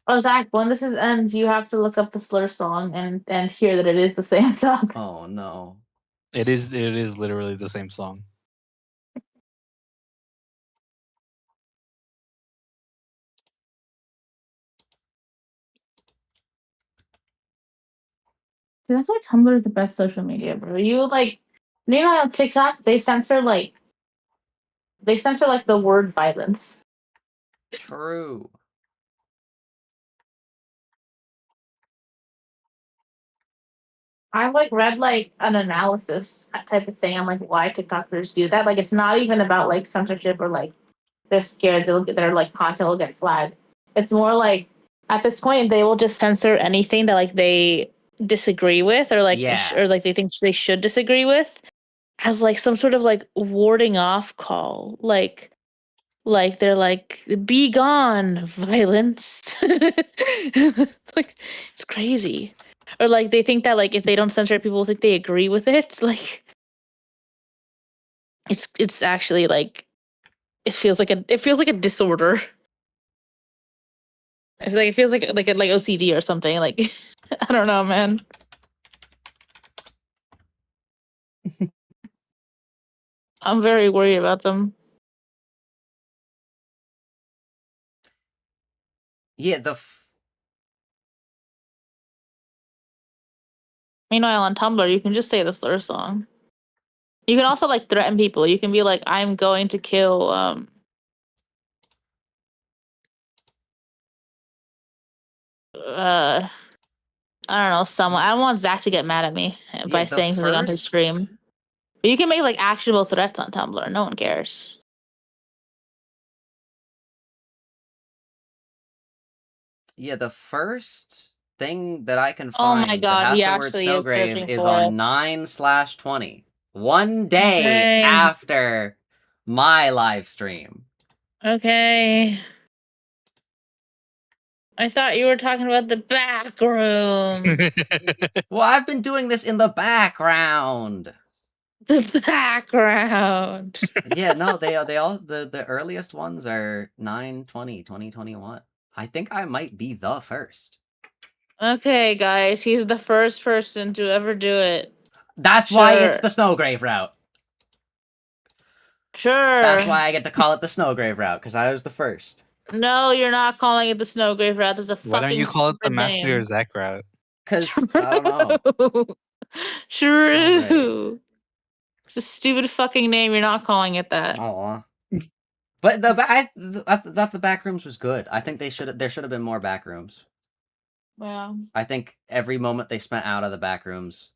Oh, Zach, when this ends, you have to look up the Slur song and hear that it is the same song. Oh no. It is literally the same song. Dude, that's why Tumblr is the best social media, bro. You know on TikTok they censor like the word violence. True. I read an analysis type of thing on why TikTokers do that. Like it's not even about censorship or they're scared their content will get flagged. It's more like at this point they will just censor anything that they disagree with or Yeah. or they think they should disagree with as some sort of warding off call. They're be gone, violence. It's crazy. Or they think that if they don't censor it, people will think they agree with it. It's actually it feels like a disorder. I feel like it feels like OCD or something. I don't know, man. I'm very worried about them. Yeah, Meanwhile, on Tumblr, you can just say the slur song. You can also threaten people. You can be like, "I'm going to kill." I don't know, someone. I don't want Zach to get mad at me by the saying something on his first- stream. But you can make like actionable threats on Tumblr. No one cares. Yeah, the first thing that I can Oh find my that god, has he the word actually is Snowgrave searching is for on it. 9/20. One day Okay. after my live stream. Okay. I thought you were talking about the back room. Well, I've been doing this in the background. The background. Yeah, no, they all the earliest ones are 9/20/2021. I think I might be the first. Okay, guys, he's the first person to ever do it. That's why it's Sure. the Snowgrave route. Sure. That's why I get to call it the Snowgrave route, because I was the first. No, you're not calling it the Snowgrave route. There's a Why don't you fucking call it the stupid Master name. Zach route? Because, I don't know. True. It's a stupid fucking name. You're not calling it that. Aw. But I thought the Backrooms was good. I think there should have been more Backrooms. Yeah. I think every moment they spent out of the Backrooms,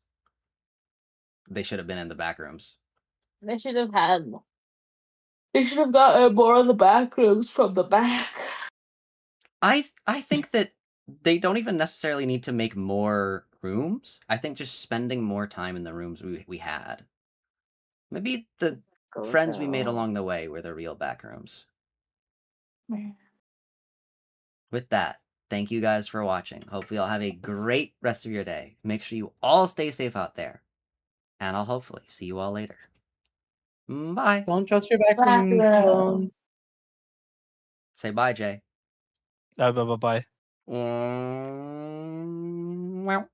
they should have been in the Backrooms. They should have had. They should have gotten more of the back rooms from the back. I think that they don't even necessarily need to make more rooms. I think just spending more time in the rooms we had. Maybe the friends we made along the way were the real Backrooms. With that, thank you guys for watching. Hopefully you'll have a great rest of your day. Make sure you all stay safe out there. And I'll hopefully see you all later. Bye. Don't trust your backrooms Backroom. alone. Say bye, Jay. Bye bye bye. Wow.